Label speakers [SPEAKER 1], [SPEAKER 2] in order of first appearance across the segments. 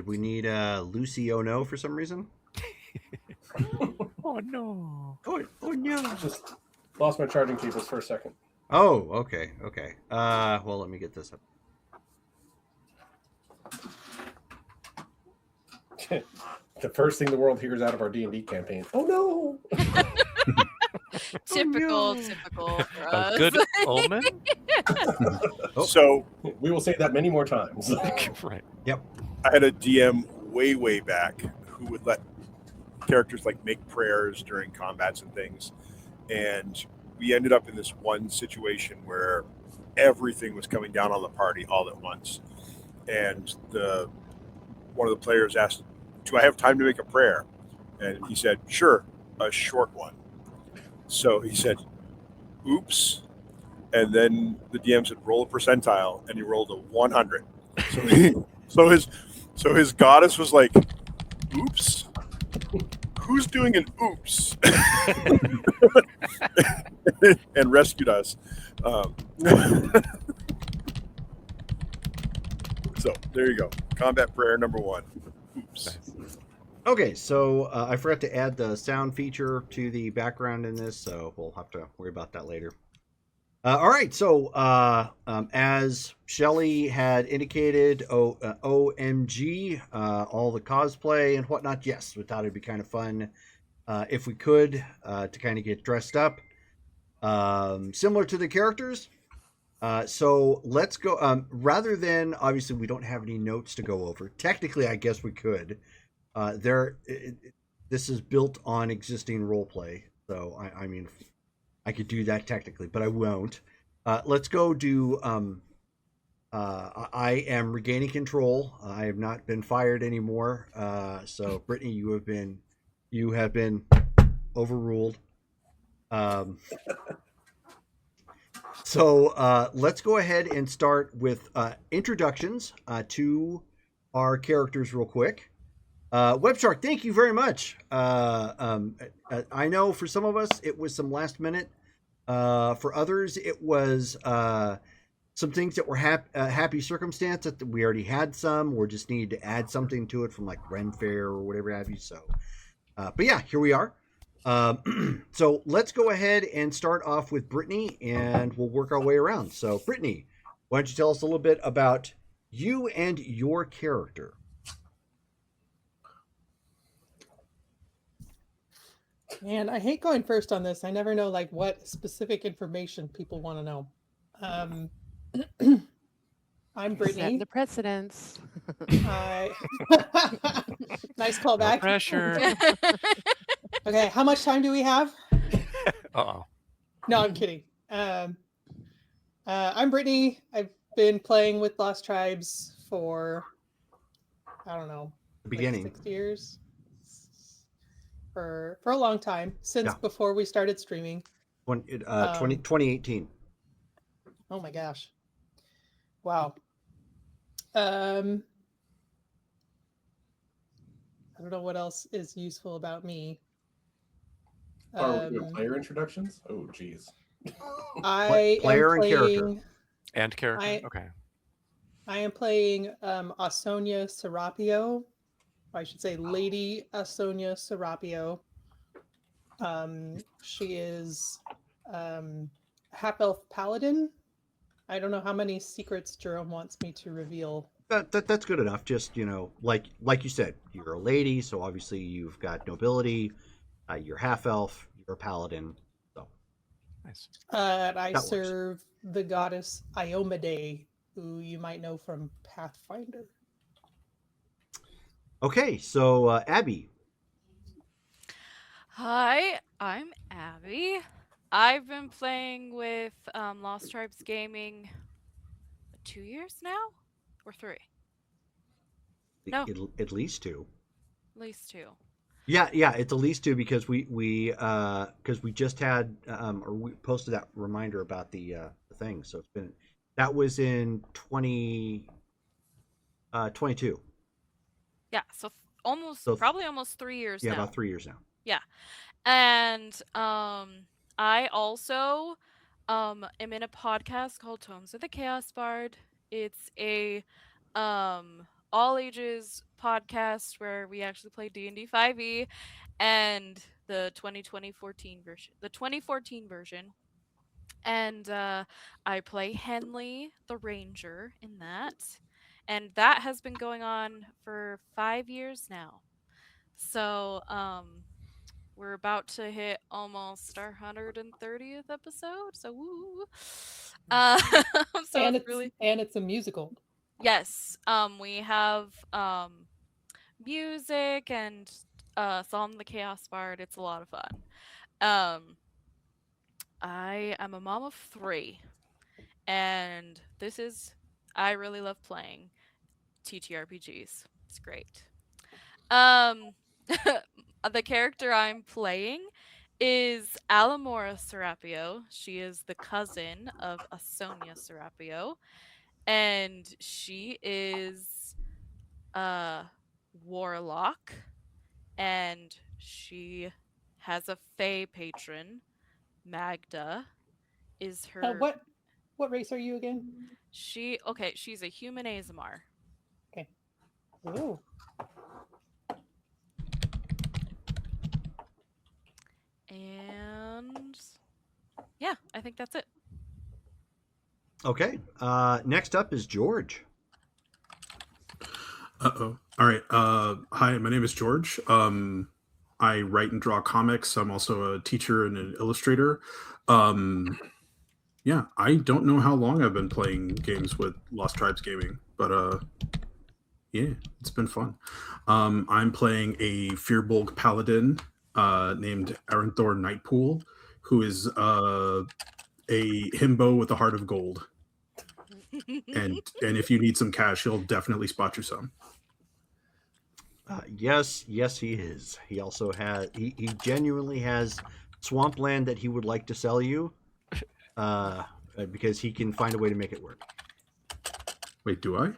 [SPEAKER 1] Did we need Lucy Oh No for some reason?
[SPEAKER 2] Oh no.
[SPEAKER 1] Oh no.
[SPEAKER 3] Just lost my charging cables for a second.
[SPEAKER 1] Oh, okay. Well, let me get this up.
[SPEAKER 3] The first thing the world hears out of our D&D campaign. Oh no!
[SPEAKER 4] Typical for
[SPEAKER 2] A
[SPEAKER 4] us.
[SPEAKER 2] good omen?
[SPEAKER 1] Oh.
[SPEAKER 5] So
[SPEAKER 3] We will say that many more times.
[SPEAKER 2] Right.
[SPEAKER 1] Yep.
[SPEAKER 5] I had a DM way back who would let characters like make prayers during combats and things, and we ended up in this one situation where everything was coming down on the party all at once, and one of the players asked, "Do I have time to make a prayer?" And he said, "Sure, a short one." So he said, "Oops," and then the DM said, "Roll a percentile," and he rolled a 100. So his goddess was like, "Oops, who's doing an oops?" and rescued us. So there you go. Combat prayer number 1. Oops.
[SPEAKER 2] Nice.
[SPEAKER 1] Okay, so I forgot to add the sound feature to the background in this, so we'll have to worry about that later. All right, so as Shelly had indicated, OMG, all the cosplay and whatnot, yes, we thought it'd be kind of fun if we could to kind of get dressed up, similar to the characters. So let's go, rather than, obviously we don't have any notes to go over. Technically, I guess we could. This is built on existing roleplay, so I mean, I could do that technically, but I won't. Let's go do. I am regaining control. I have not been fired anymore. So Brittany, you have been overruled. So let's go ahead and start with introductions to our characters real quick. WebShark, thank you very much. I know for some of us it was some last minute. For others, it was some things that were happy circumstance that we already had some, or just needed to add something to it from like Ren Fair or whatever have you. So, but yeah, here we are. So let's go ahead and start off with Brittany, and we'll work our way around. So, Brittany, why don't you tell us a little bit about you and your character?
[SPEAKER 6] Man, I hate going first on this. I never know like what specific information people want to know. I'm Brittany.
[SPEAKER 4] Setting the precedence.
[SPEAKER 6] Nice callback.
[SPEAKER 2] No pressure.
[SPEAKER 6] Okay, how much time do we have?
[SPEAKER 2] Uh-oh.
[SPEAKER 6] No, I'm kidding. I'm Brittany. I've been playing with Lost Tribes for, I don't know,
[SPEAKER 1] The beginning.
[SPEAKER 6] like 6 years. For a long time, since before we started streaming.
[SPEAKER 1] 2018.
[SPEAKER 6] Oh my gosh. Wow. I don't know what else is useful about me.
[SPEAKER 3] Are we doing player introductions? Oh, geez.
[SPEAKER 6] I
[SPEAKER 1] Player
[SPEAKER 6] am
[SPEAKER 1] and character.
[SPEAKER 6] playing,
[SPEAKER 2] And character? Okay.
[SPEAKER 6] I am playing Ausonia Serapio. I should say Lady Ausonia Serapio. She is half-elf paladin. I don't know how many secrets Jerome wants me to reveal.
[SPEAKER 1] That's good enough. Just, you know, like you said, you're a lady, so obviously you've got nobility. You're half elf. You're a paladin. So
[SPEAKER 2] Nice.
[SPEAKER 6] I serve the goddess Iomade, who you might know from Pathfinder.
[SPEAKER 1] okay, so Abby.
[SPEAKER 4] Hi, I'm Abby. I've been playing with Lost Tribes Gaming 2 years now? Or 3? No.
[SPEAKER 1] At least 2.
[SPEAKER 4] At least 2.
[SPEAKER 1] Yeah, it's at least 2 because we just had or we posted that reminder about the thing. So that was in 2022.
[SPEAKER 4] Yeah, so probably almost 3 years now.
[SPEAKER 1] Yeah, about 3 years now.
[SPEAKER 4] Yeah. And I also am in a podcast called Tomes of the Chaos Bard. It's a all ages podcast where we actually play D&D 5e and the 2014 version. And I play Henley the Ranger in that. And that has been going on for 5 years now. So, we're about to hit almost our 130th episode. So woo. So
[SPEAKER 6] and
[SPEAKER 4] it's really
[SPEAKER 6] it's a musical.
[SPEAKER 4] yes. We have music and Psalm the Chaos Bard. It's a lot of fun. I am a mom of 3, and I really love playing TTRPGs. It's great. Um, the character I'm playing is Alamora Serapio. She is the cousin of Asonia Serapio, and she is a warlock, and she has a fae patron. Magda is her.
[SPEAKER 6] What race are you again?
[SPEAKER 4] She's a human Azamar.
[SPEAKER 6] Okay. Ooh.
[SPEAKER 4] And yeah, I think that's it.
[SPEAKER 1] Okay. Next up is George.
[SPEAKER 7] Uh-oh. All right. Hi, my name is George. I write and draw comics. I'm also a teacher and an illustrator. Yeah, I don't know how long I've been playing games with Lost Tribes Gaming, but yeah, it's been fun. I'm playing a Fearbolg Paladin named Aranthor Nightpool, who is a himbo with a heart of gold. and if you need some cash, he'll definitely spot you some.
[SPEAKER 1] Yes, he is. He also has. He genuinely has swampland that he would like to sell you, because he can find a way to make it work.
[SPEAKER 7] Wait, do I?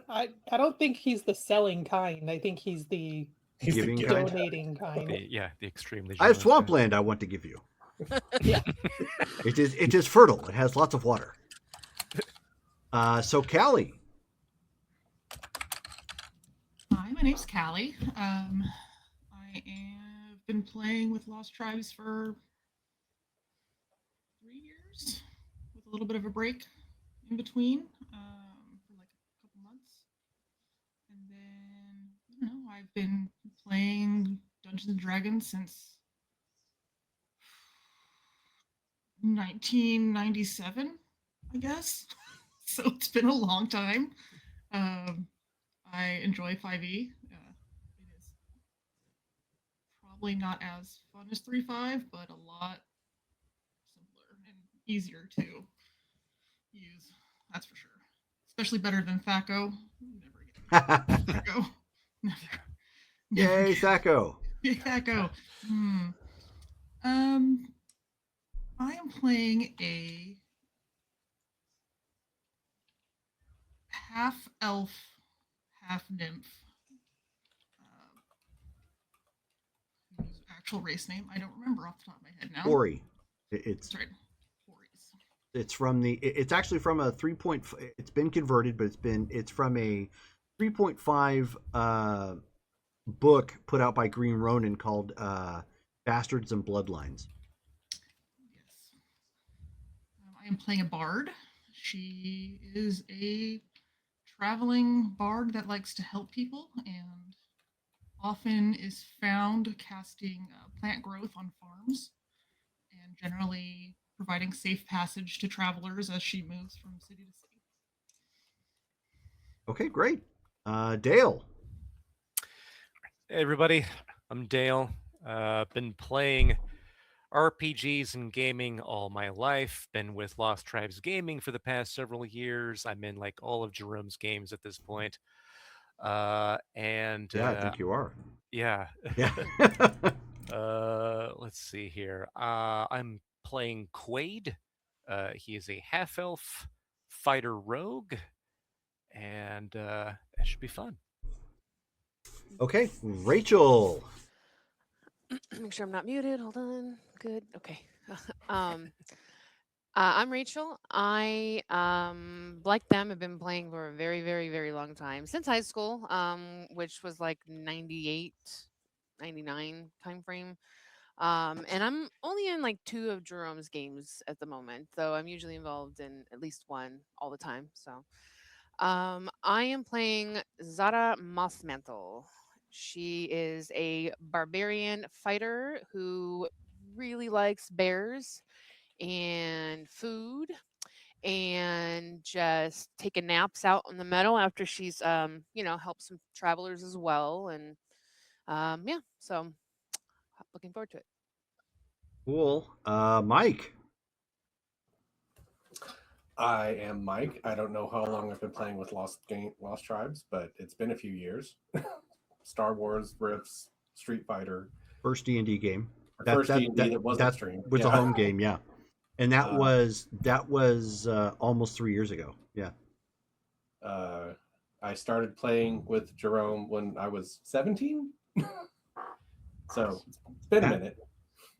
[SPEAKER 6] I don't think he's the selling kind. I think he's the
[SPEAKER 1] Giving
[SPEAKER 6] the
[SPEAKER 1] kind.
[SPEAKER 6] donating kind.
[SPEAKER 2] The extremely.
[SPEAKER 1] I have
[SPEAKER 2] generous
[SPEAKER 1] swampland I want to give you.
[SPEAKER 6] Yeah.
[SPEAKER 1] It is fertile. It has lots of water. So Callie.
[SPEAKER 8] Hi, my name's Callie. I have been playing with Lost Tribes for 3 years, with a little bit of a break in between, for like a couple months. And then, I don't know, I've been playing Dungeons and Dragons since 1997, I guess. So it's been a long time. I enjoy 5e. It is probably not as fun as 3.5, but a lot simpler and easier to use. That's for sure. Especially better than Thaco. Never get Thaco. Never.
[SPEAKER 1] Yay, Thaco.
[SPEAKER 8] Yay, Thaco. I am playing a half elf, half nymph. Whose actual race name I don't remember off the top of my head now.
[SPEAKER 1] Ori. It's
[SPEAKER 8] That's right. Oris.
[SPEAKER 1] It's from the. It's actually from a 3. It's been converted, but it's from a 3.5 book put out by Green Ronin called Bastards and Bloodlines.
[SPEAKER 8] Yes. I am playing a bard. She is a traveling bard that likes to help people and often is found casting plant growth on farms and generally providing safe passage to travelers as she moves from city to city.
[SPEAKER 1] Okay, great. Dale.
[SPEAKER 2] Hey everybody, I'm Dale. Been playing RPGs and gaming all my life. Been with Lost Tribes Gaming for the past several years. I'm in like all of Jerome's games at this point.
[SPEAKER 1] I think you are.
[SPEAKER 2] Yeah.
[SPEAKER 1] Yeah.
[SPEAKER 2] Let's see here. I'm playing Quaid. He is a half-elf fighter rogue, and that should be fun.
[SPEAKER 1] Okay, Rachel.
[SPEAKER 9] Make sure I'm not muted. Hold on. Good. Okay. I'm Rachel. I, like them, have been playing for a very, very, very long time since high school, which was like 98, 99 time frame. And I'm only in like two of Jerome's games at the moment, though I'm usually involved in at least one all the time. So, I am playing Zara Mossmantle. She is a barbarian fighter who really likes bears and food and just taking naps out in the meadow after she's helped some travelers as well. And yeah, so looking forward to it.
[SPEAKER 1] Cool. Mike.
[SPEAKER 3] I am Mike. I don't know how long I've been playing with Lost Tribes, but it's been a few years. Star Wars, Rifts, Street Fighter.
[SPEAKER 1] First D&D game.
[SPEAKER 3] First D&D that wasn't streamed.
[SPEAKER 1] Was a home game, yeah. And that was almost 3 years ago. Yeah.
[SPEAKER 3] I started playing with Jerome when I was 17. So it's been a minute.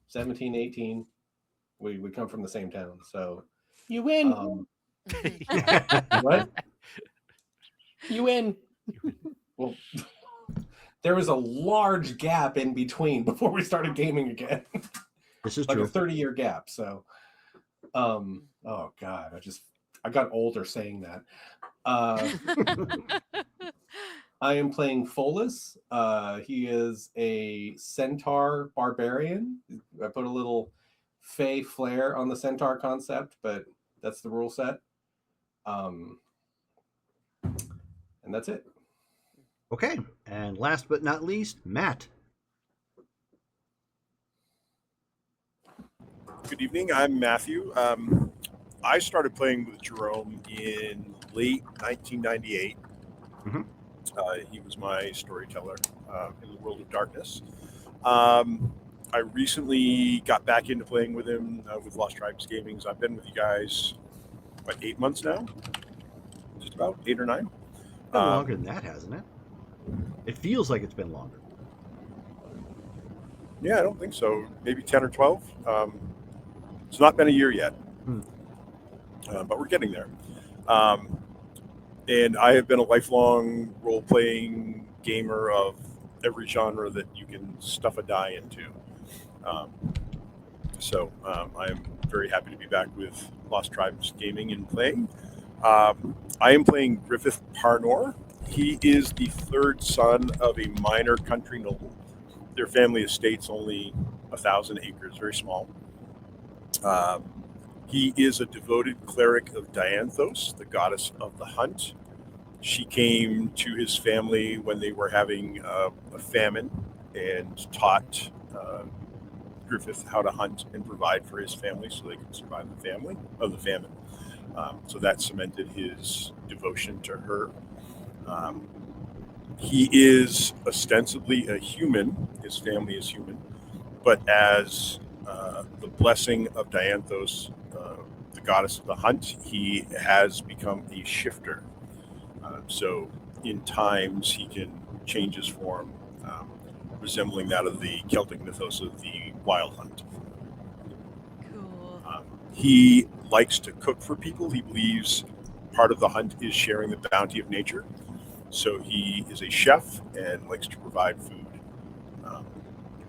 [SPEAKER 3] 17, 18. We come from the same town. So
[SPEAKER 6] You win.
[SPEAKER 3] What?
[SPEAKER 6] You win.
[SPEAKER 3] Well, there was a large gap in between before we started gaming again.
[SPEAKER 1] This is
[SPEAKER 3] like
[SPEAKER 1] true.
[SPEAKER 3] a 30-year gap. So, oh God, I got older saying that. I am playing Folus. He is a centaur barbarian. I put a little fey flair on the centaur concept, but that's the rule set. And that's it.
[SPEAKER 1] Okay. And last but not least, Matt.
[SPEAKER 5] Good evening. I'm Matthew. I started playing with Jerome in late 1998.
[SPEAKER 1] Mm-hmm.
[SPEAKER 5] He was my storyteller in the World of Darkness. I recently got back into playing with him with Lost Tribes Gaming. I've been with you guys, 8 months now? Just about 8 or 9.
[SPEAKER 1] It's been longer than that, hasn't it? It feels like it's been longer.
[SPEAKER 5] Yeah, I don't think so. Maybe 10 or 12. It's not been a year yet, but we're getting there. And I have been a lifelong role-playing gamer of every genre that you can stuff a die into. So I am very happy to be back with Lost Tribes Gaming and playing. I am playing Griffith Parnor. He is the third son of a minor country noble. Their family estate's only 1,000 acres, very small. He is a devoted cleric of Dianthos, the goddess of the hunt. She came to his family when they were having a famine and taught Griffith how to hunt and provide for his family so they could survive the famine. So that cemented his devotion to her. He is ostensibly a human. His family is human. But as the blessing of Dianthos, the goddess of the hunt, he has become a shifter. So in times he can change his form, resembling that of the Celtic mythos of the wild hunt.
[SPEAKER 4] Cool.
[SPEAKER 5] He likes to cook for people. He believes part of the hunt is sharing the bounty of nature. So he is a chef and likes to provide food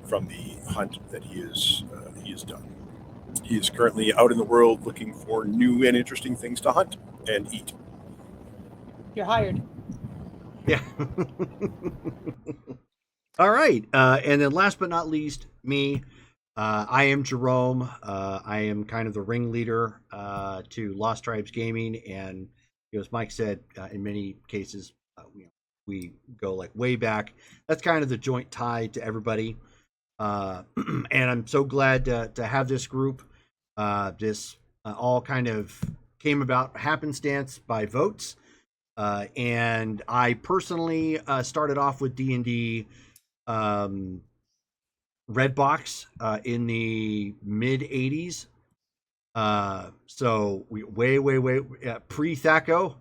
[SPEAKER 5] from the hunt that he has done. He is currently out in the world looking for new and interesting things to hunt and eat.
[SPEAKER 6] You're hired.
[SPEAKER 1] Yeah. All right. And then last but not least, me. I am Jerome. I am kind of the ringleader to Lost Tribes Gaming. And as Mike said, in many cases, we go like way back. That's kind of the joint tie to everybody. And I'm so glad to have this group. This all kind of came about happenstance by votes. And I personally started off with D&D Redbox in the mid 80s. So we way pre Thaco.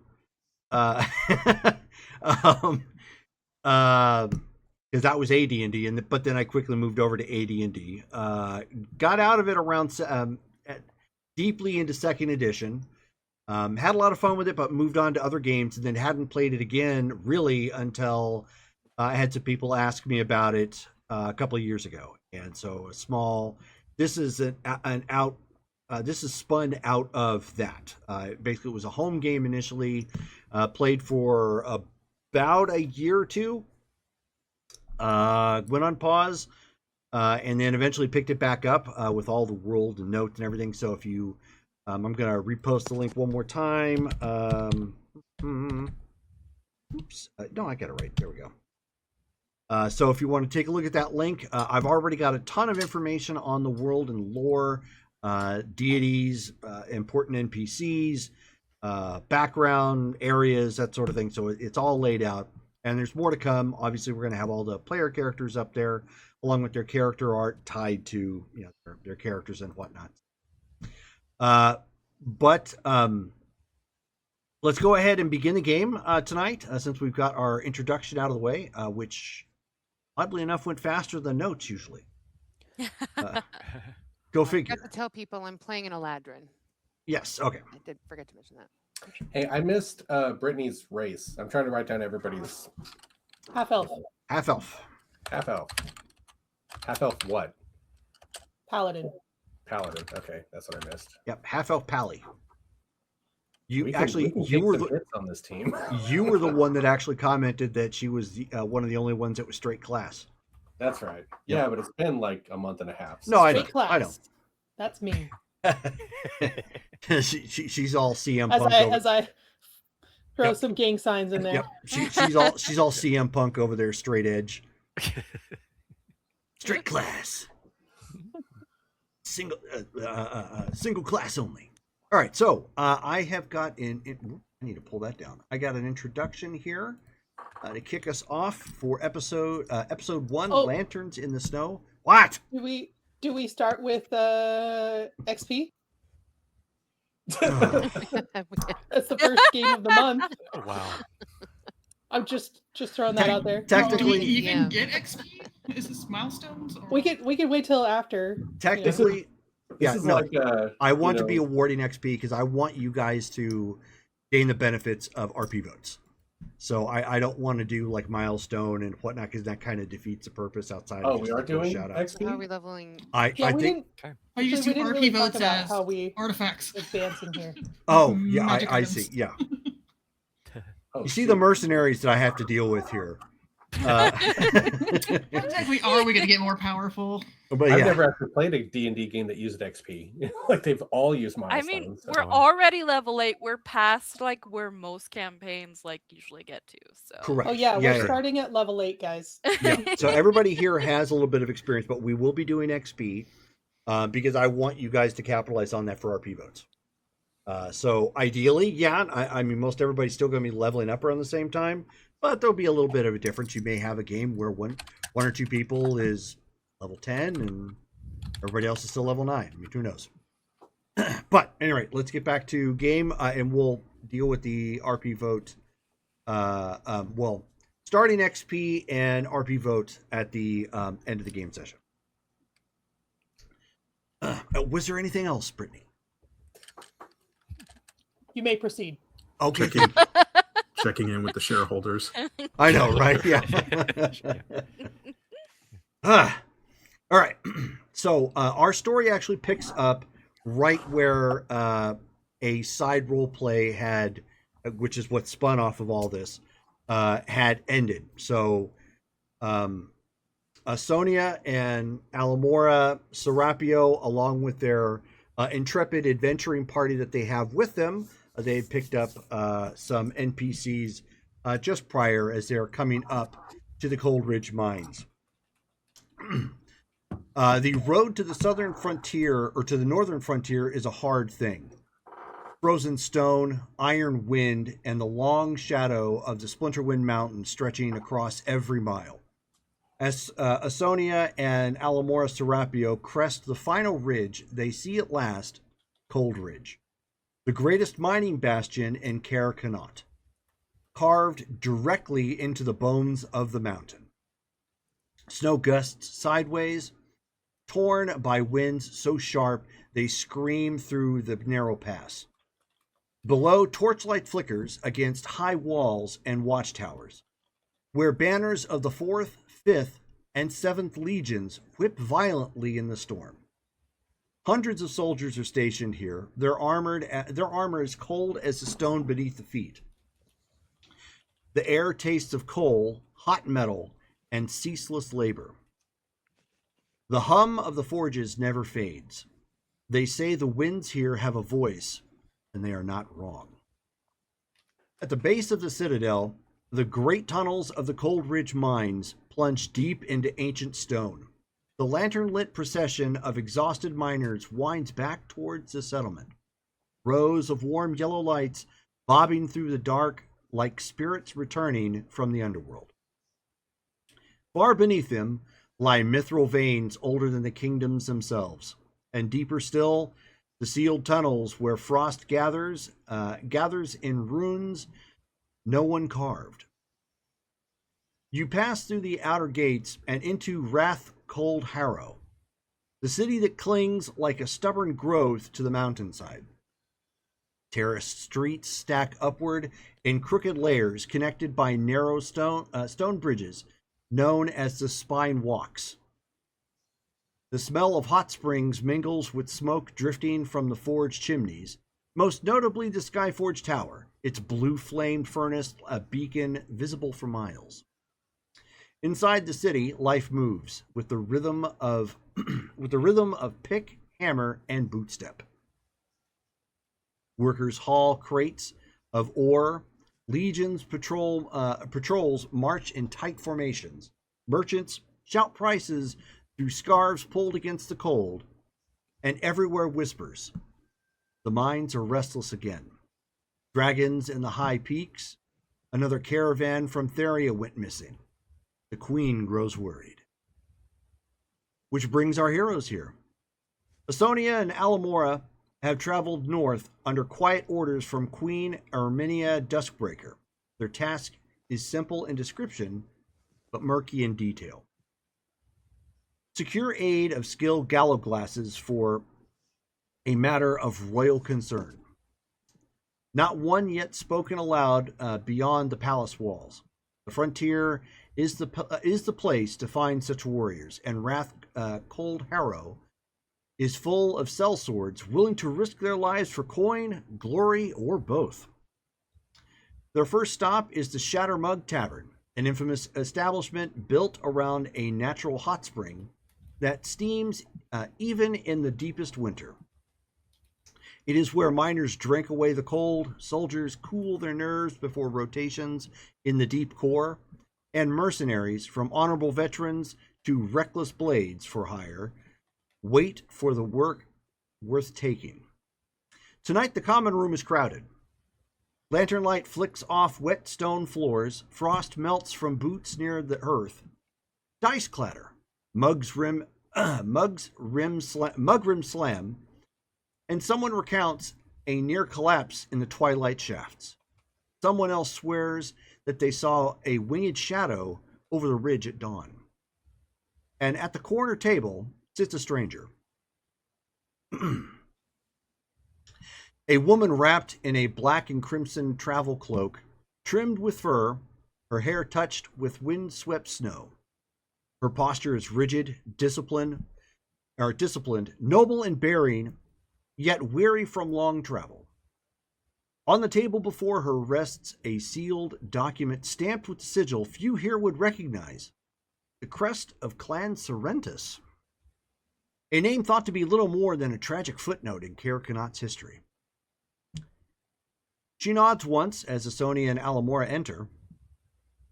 [SPEAKER 1] Because that was AD&D, but then I quickly moved over to AD&D. Got out of it around deeply into second edition. Had a lot of fun with it, but moved on to other games, and then hadn't played it again really until I had some people ask me about it a couple of years ago. And so this is this is spun out of that. Basically, it was a home game initially, played for about a year or two, went on pause, and then eventually picked it back up with all the world and notes and everything. So if you, I'm going to repost the link one more time. Oops, no, I got it right. There we go. So if you want to take a look at that link, I've already got a ton of information on the world and lore, deities, important NPCs, background areas, that sort of thing. So it's all laid out, and there's more to come. Obviously, we're going to have all the player characters up there, along with their character art tied to their characters and whatnot. But let's go ahead and begin the game tonight, since we've got our introduction out of the way, which oddly enough went faster than notes usually. Go figure.
[SPEAKER 9] I forgot to tell people I'm playing an Eladrin.
[SPEAKER 1] Yes. Okay.
[SPEAKER 9] I did forget to mention that.
[SPEAKER 3] Hey, I missed Brittany's race. I'm trying to write down everybody's
[SPEAKER 6] Half elf,
[SPEAKER 1] Half elf.
[SPEAKER 3] half elf. Half elf what?
[SPEAKER 6] paladin.
[SPEAKER 3] Paladin. Okay, that's what I missed.
[SPEAKER 1] Yep. Half elf Pally. You
[SPEAKER 3] We
[SPEAKER 1] actually
[SPEAKER 3] can
[SPEAKER 1] you
[SPEAKER 3] take
[SPEAKER 1] were
[SPEAKER 3] some
[SPEAKER 1] the
[SPEAKER 3] hits on this team.
[SPEAKER 1] you were the one that actually commented that she was one of the only ones that was straight class.
[SPEAKER 3] That's right. Yeah, but it's been like a month and a half.
[SPEAKER 1] No, I know.
[SPEAKER 6] Straight class.
[SPEAKER 1] I know.
[SPEAKER 6] That's me.
[SPEAKER 1] she's all CM
[SPEAKER 6] As
[SPEAKER 1] Punk.
[SPEAKER 6] as I throw
[SPEAKER 1] Yep.
[SPEAKER 6] some gang signs in there.
[SPEAKER 1] Yep. She's all CM Punk over there, straight edge. Straight class. Single class only. All right, so I have got I need to pull that down. I got an introduction here to kick us off for episode 1,
[SPEAKER 6] Oh.
[SPEAKER 1] Lanterns in the Snow. What?
[SPEAKER 6] Do we start with XP? That's the first game of the month.
[SPEAKER 2] Wow.
[SPEAKER 6] I'm just throwing that out there.
[SPEAKER 8] Do we
[SPEAKER 1] Technically,
[SPEAKER 8] even
[SPEAKER 9] Yeah.
[SPEAKER 8] get XP? Is this milestones? Or...
[SPEAKER 6] We could wait till after.
[SPEAKER 1] technically, yeah,
[SPEAKER 3] This is
[SPEAKER 1] no.
[SPEAKER 3] like
[SPEAKER 1] I want to be awarding XP because I want you guys to gain the benefits of RP votes. So I don't want to do like milestone and whatnot because that kind of defeats the purpose outside.
[SPEAKER 3] Oh,
[SPEAKER 1] of
[SPEAKER 3] we
[SPEAKER 1] just
[SPEAKER 3] are
[SPEAKER 1] like a
[SPEAKER 3] doing
[SPEAKER 1] shout out.
[SPEAKER 9] How are
[SPEAKER 3] XP.
[SPEAKER 9] we leveling?
[SPEAKER 1] I
[SPEAKER 6] Yeah, we
[SPEAKER 1] think.
[SPEAKER 6] didn't.
[SPEAKER 8] I used
[SPEAKER 6] we
[SPEAKER 8] to
[SPEAKER 6] didn't
[SPEAKER 8] RP
[SPEAKER 6] really talk
[SPEAKER 8] votes
[SPEAKER 6] about
[SPEAKER 8] as
[SPEAKER 6] how we
[SPEAKER 8] artifacts.
[SPEAKER 6] advance in here.
[SPEAKER 1] Oh yeah,
[SPEAKER 8] Magic
[SPEAKER 1] I
[SPEAKER 8] items.
[SPEAKER 1] see. Yeah,
[SPEAKER 3] Oh,
[SPEAKER 1] you see
[SPEAKER 3] shoot.
[SPEAKER 1] the mercenaries that I have to deal with here.
[SPEAKER 8] How exactly are we going to get more powerful?
[SPEAKER 1] But
[SPEAKER 3] I've
[SPEAKER 1] yeah,
[SPEAKER 3] never actually played a D&D game that used XP. Like they've all used
[SPEAKER 4] I
[SPEAKER 3] milestones.
[SPEAKER 4] mean,
[SPEAKER 3] so-
[SPEAKER 4] we're already level 8. We're past like where most campaigns like usually get to. So
[SPEAKER 1] correct.
[SPEAKER 6] Oh yeah,
[SPEAKER 1] yeah,
[SPEAKER 6] we're starting at level 8, guys.
[SPEAKER 1] yeah. So everybody here has a little bit of experience, but we will be doing XP because I want you guys to capitalize on that for RP votes. So ideally, yeah, I mean, most everybody's still going to be leveling up around the same time, but there'll be a little bit of a difference. You may have a game where one or two people is level 10 and everybody else is still level 9. I mean, who knows? But anyway, let's get back to game, and we'll deal with the RP vote. Well, starting XP and RP vote at the end of the game session. Was there anything else, Brittany?
[SPEAKER 6] You may proceed.
[SPEAKER 1] Okay,
[SPEAKER 7] Checking in with the shareholders.
[SPEAKER 1] I know, right? Yeah. All right. So our story actually picks up right where a side role play had, which is what spun off of all this, had ended. So Sonia and Alamora Serapio, along with their intrepid adventuring party that they have with them, they had picked up some NPCs just prior as they're coming up to the Cold Ridge Mines. The road to the southern frontier, or to the northern frontier, is a hard thing. Frozen stone, iron wind, and the long shadow of the Splinterwind Mountain stretching across every mile. As Asonia and Alamora Serapio crest the final ridge, they see at last Cold Ridge, the greatest mining bastion in Caer Connaught, carved directly into the bones of the mountain. Snow gusts sideways, torn by winds so sharp they scream through the narrow pass. Below, torchlight flickers against high walls and watchtowers, where banners of the 4th, 5th, and 7th Legions whip violently in the storm. Hundreds of soldiers are stationed here, their armor is cold as the stone beneath the feet. The air tastes of coal, hot metal, and ceaseless labor. The hum of the forges never fades. They say the winds here have a voice, and they are not wrong. At the base of the citadel, the great tunnels of the Cold Ridge mines plunge deep into ancient stone. The lantern-lit procession of exhausted miners winds back towards the settlement. Rows of warm yellow lights bobbing through the dark like spirits returning from the underworld. Far beneath them lie mithril veins older than the kingdoms themselves, and deeper still, the sealed tunnels where frost gathers in runes no one carved. You pass through the outer gates and into Wrath Cold Harrow, the city that clings like a stubborn growth to the mountainside. Terraced streets stack upward in crooked layers connected by narrow stone bridges known as the Spine Walks. The smell of hot springs mingles with smoke drifting from the forge chimneys, most notably the Skyforge Tower, its blue-flamed furnace a beacon visible for miles. Inside the city, life moves with the rhythm of pick, hammer, and bootstep. Workers haul crates of ore. Legions patrols march in tight formations. Merchants shout prices through scarves pulled against the cold, and everywhere whispers. The mines are restless again. Dragons in the high peaks. Another caravan from Theria went missing. The queen grows worried. Which brings our heroes here. Asonia and Alamora have traveled north under quiet orders from Queen Erminia Duskbreaker. Their task is simple in description, but murky in detail. Secure aid of skilled gallowglasses for a matter of royal concern. Not one yet spoken aloud beyond the palace walls. The frontier is the place to find such warriors, and Wrath Cold Harrow is full of sellswords willing to risk their lives for coin, glory, or both. Their first stop is the Shattermug Tavern, an infamous establishment built around a natural hot spring that steams even in the deepest winter. It is where miners drink away the cold, soldiers cool their nerves before rotations in the deep core, and mercenaries, from honorable veterans to reckless blades for hire, wait for the work worth taking. Tonight the common room is crowded. Lantern light flicks off wet stone floors, frost melts from boots near the hearth. Dice clatter, mug rim slam, and someone recounts a near collapse in the twilight shafts. Someone else swears that they saw a winged shadow over the ridge at dawn. And at the corner table sits a stranger. A woman wrapped in a black and crimson travel cloak, trimmed with fur, her hair touched with wind-swept snow. Her posture is rigid, disciplined, noble in bearing, yet weary from long travel. On the table before her rests a sealed document stamped with the sigil few here would recognize, the crest of Clan Sorrentus, a name thought to be little more than a tragic footnote in Kaer Khanaat's history. She nods once as Asonia and Alamora enter,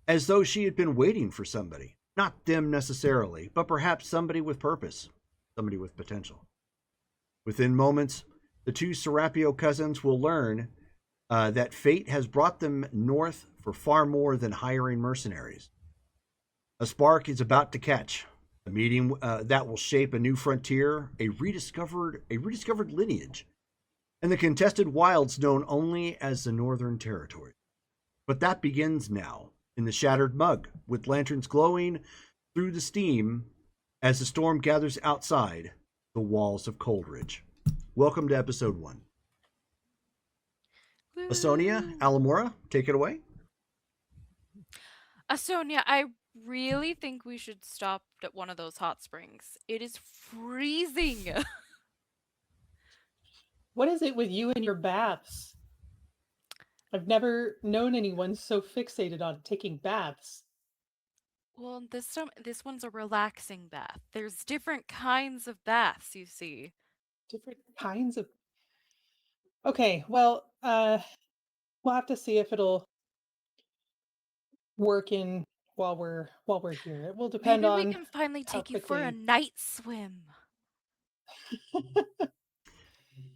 [SPEAKER 1] as though she had been waiting for somebody. Not them necessarily, but perhaps somebody with purpose, somebody with potential. Within moments, the two Serapio cousins will learn that fate has brought them north for far more than hiring mercenaries. A spark is about to catch, a meeting that will shape a new frontier, a rediscovered lineage, and the contested wilds known only as the Northern Territory. But that begins now, in the shattered mug, with lanterns glowing through the steam as the storm gathers outside the walls of Coldridge. Welcome to episode 1. Asonia,
[SPEAKER 4] Woo.
[SPEAKER 1] Alamora, take it away.
[SPEAKER 4] Sonia, I really think we should stop at one of those hot springs. It is freezing.
[SPEAKER 6] What is it with you and your baths? I've never known anyone so fixated on taking baths.
[SPEAKER 4] Well, this one's a relaxing bath. There's different kinds of baths, you see.
[SPEAKER 6] Different kinds of. Okay, well, we'll have to see if it'll work in while we're here. It will depend
[SPEAKER 4] Maybe we
[SPEAKER 6] on
[SPEAKER 4] can finally
[SPEAKER 6] how
[SPEAKER 4] take you for a
[SPEAKER 6] quickly.
[SPEAKER 4] night swim.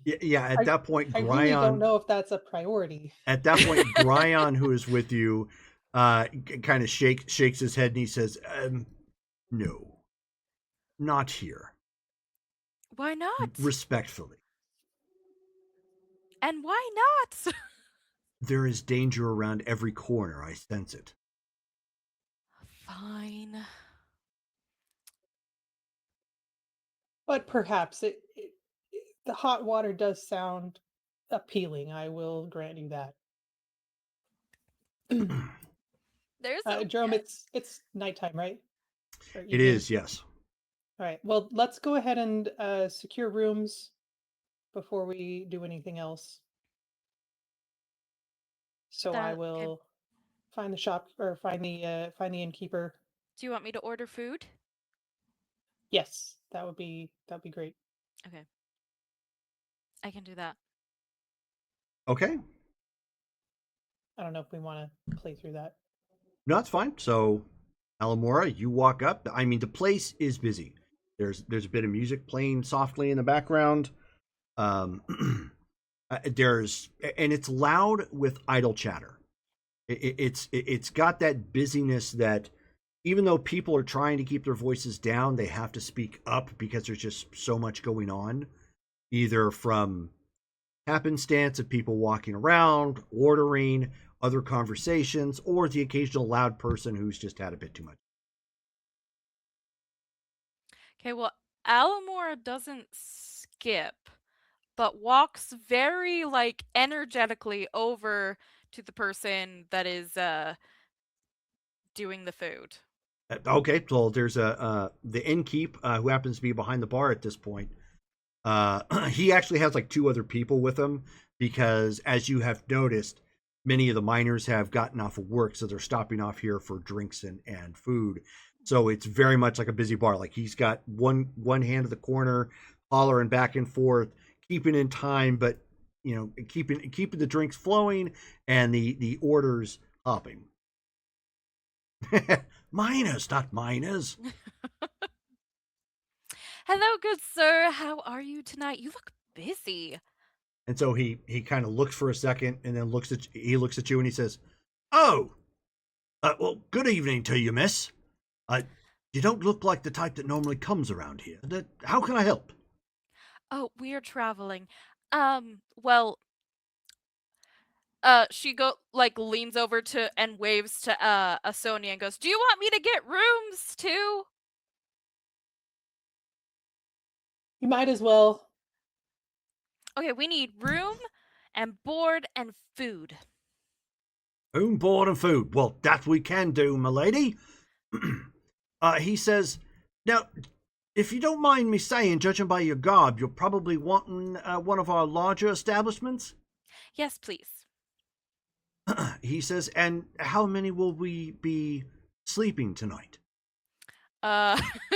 [SPEAKER 1] Yeah, at that point,
[SPEAKER 6] I really don't
[SPEAKER 1] Gryon,
[SPEAKER 6] know if that's a priority.
[SPEAKER 1] at that point, Gryon, who is with you, kind of shakes his head and he says, no, not here.
[SPEAKER 4] Why not?
[SPEAKER 1] Respectfully.
[SPEAKER 4] And why not?
[SPEAKER 1] There is danger around every corner. I sense it.
[SPEAKER 4] Fine.
[SPEAKER 6] But perhaps the hot water does sound appealing. I will grant you that.
[SPEAKER 4] There's
[SPEAKER 6] Jerome, it's nighttime, right? Or
[SPEAKER 1] It
[SPEAKER 6] evening?
[SPEAKER 1] is, yes.
[SPEAKER 6] All right. Well, let's go ahead and secure rooms before we do anything else. So I
[SPEAKER 4] Okay.
[SPEAKER 6] will find the shop or find the innkeeper.
[SPEAKER 4] Do you want me to order food?
[SPEAKER 6] Yes, that'd be great.
[SPEAKER 4] Okay. I can do that.
[SPEAKER 1] Okay.
[SPEAKER 6] I don't know if we want to play through that.
[SPEAKER 1] No, that's fine. So, Alamora, you walk up. I mean, the place is busy. There's a bit of music playing softly in the background. There's and it's loud with idle chatter. It's got that busyness that even though people are trying to keep their voices down, they have to speak up because there's just so much going on, either from happenstance of people walking around, ordering, other conversations, or the occasional loud person who's just had a bit too much.
[SPEAKER 4] Okay, well, Alamora doesn't skip, but walks very energetically over to the person that is doing the food.
[SPEAKER 1] Okay, so there's the innkeep who happens to be behind the bar at this point. He actually has like 2 other people with him because, as you have noticed, many of the miners have gotten off of work, so they're stopping off here for drinks and food. So it's very much like a busy bar. Like he's got one hand at the corner, hollering back and forth, keeping in time, but keeping the drinks flowing and the orders hopping. Miners, not miners.
[SPEAKER 4] Hello, good sir. How are you tonight? You look busy.
[SPEAKER 1] And so he kind of looks for a second and then looks at you and he says, "Oh, well, good evening to you, miss. You don't look like the type that normally comes around here. How can I help?"
[SPEAKER 4] Oh, we are traveling. She leans over to and waves to Asonia and goes, "Do you want me to get rooms too?"
[SPEAKER 6] You might as well.
[SPEAKER 4] Okay, we need room and board and food.
[SPEAKER 1] Room, board, and food. Well, that we can do, my lady. He says, "Now, if you don't mind me saying, judging by your garb, you're probably wanting one of our larger establishments?"
[SPEAKER 4] Yes, please.
[SPEAKER 1] He says, "And how many will we be sleeping tonight?"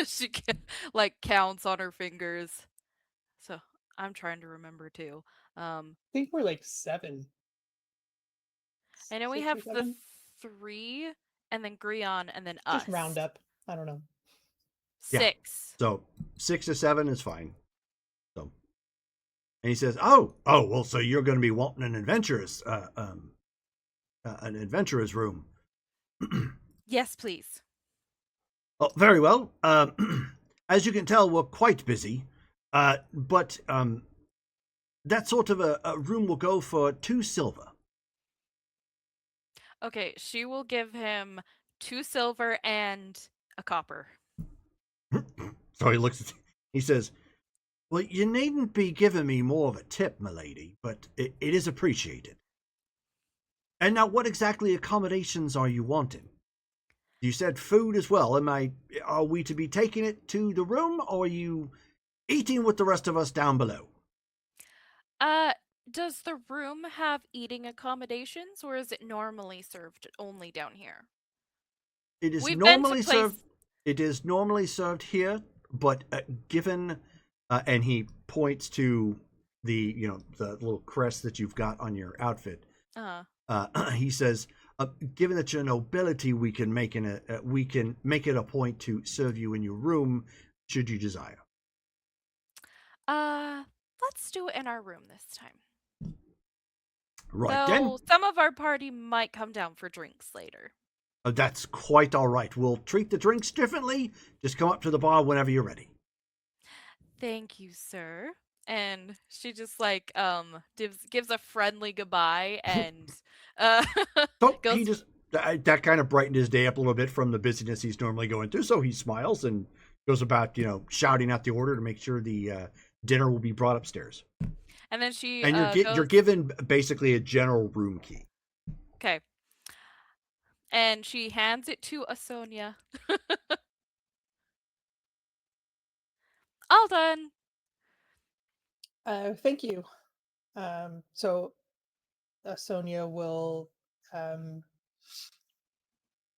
[SPEAKER 4] She counts on her fingers. So I'm trying to remember too.
[SPEAKER 6] I think we're like 7.
[SPEAKER 4] I know we
[SPEAKER 6] 6 or
[SPEAKER 4] have the
[SPEAKER 6] 7?
[SPEAKER 4] 3, and then Grion, and then us.
[SPEAKER 6] Just round up. I don't know.
[SPEAKER 4] 6.
[SPEAKER 1] So 6 to 7 is fine. So, and he says, "Oh, well, so you're going to be wanting an adventurous room."
[SPEAKER 4] Yes, please.
[SPEAKER 1] Oh, very well. As you can tell, we're quite busy. But that sort of a room will go for 2 silver.
[SPEAKER 4] Okay, she will give him 2 silver and a copper.
[SPEAKER 1] So he looks at, he says, "Well, you needn't be giving me more of a tip, milady, but it is appreciated. And now, what exactly accommodations are you wanting? You said food as well. Are we to be taking it to the room, or are you eating with the rest of us down below?"
[SPEAKER 4] Uh, does the room have eating accommodations, or is it normally served only down here?
[SPEAKER 1] It is
[SPEAKER 4] We've been to
[SPEAKER 1] normally
[SPEAKER 4] place.
[SPEAKER 1] served. It is normally served here, but given, and he points to the the little crest that you've got on your outfit.
[SPEAKER 4] Uh,
[SPEAKER 1] He says, "Given that you're nobility, we can make it a point to serve you in your room, should you desire."
[SPEAKER 4] uh, let's do it in our room this time.
[SPEAKER 1] Right then,
[SPEAKER 4] Though some of our party might come down for drinks later.
[SPEAKER 1] that's quite all right. We'll treat the drinks differently. Just come up to the bar whenever you're ready.
[SPEAKER 4] Thank you, sir. And she just like gives a friendly goodbye and uh
[SPEAKER 1] So he
[SPEAKER 4] goes.
[SPEAKER 1] just that kind of brightened his day up a little bit from the busyness he's normally going through. So he smiles and goes about, shouting out the order to make sure the dinner will be brought upstairs.
[SPEAKER 4] And then she
[SPEAKER 1] And you're
[SPEAKER 4] goes.
[SPEAKER 1] given basically a general room key.
[SPEAKER 4] Okay. And she hands it to Asonia. All done.
[SPEAKER 6] Thank you. So Sonia will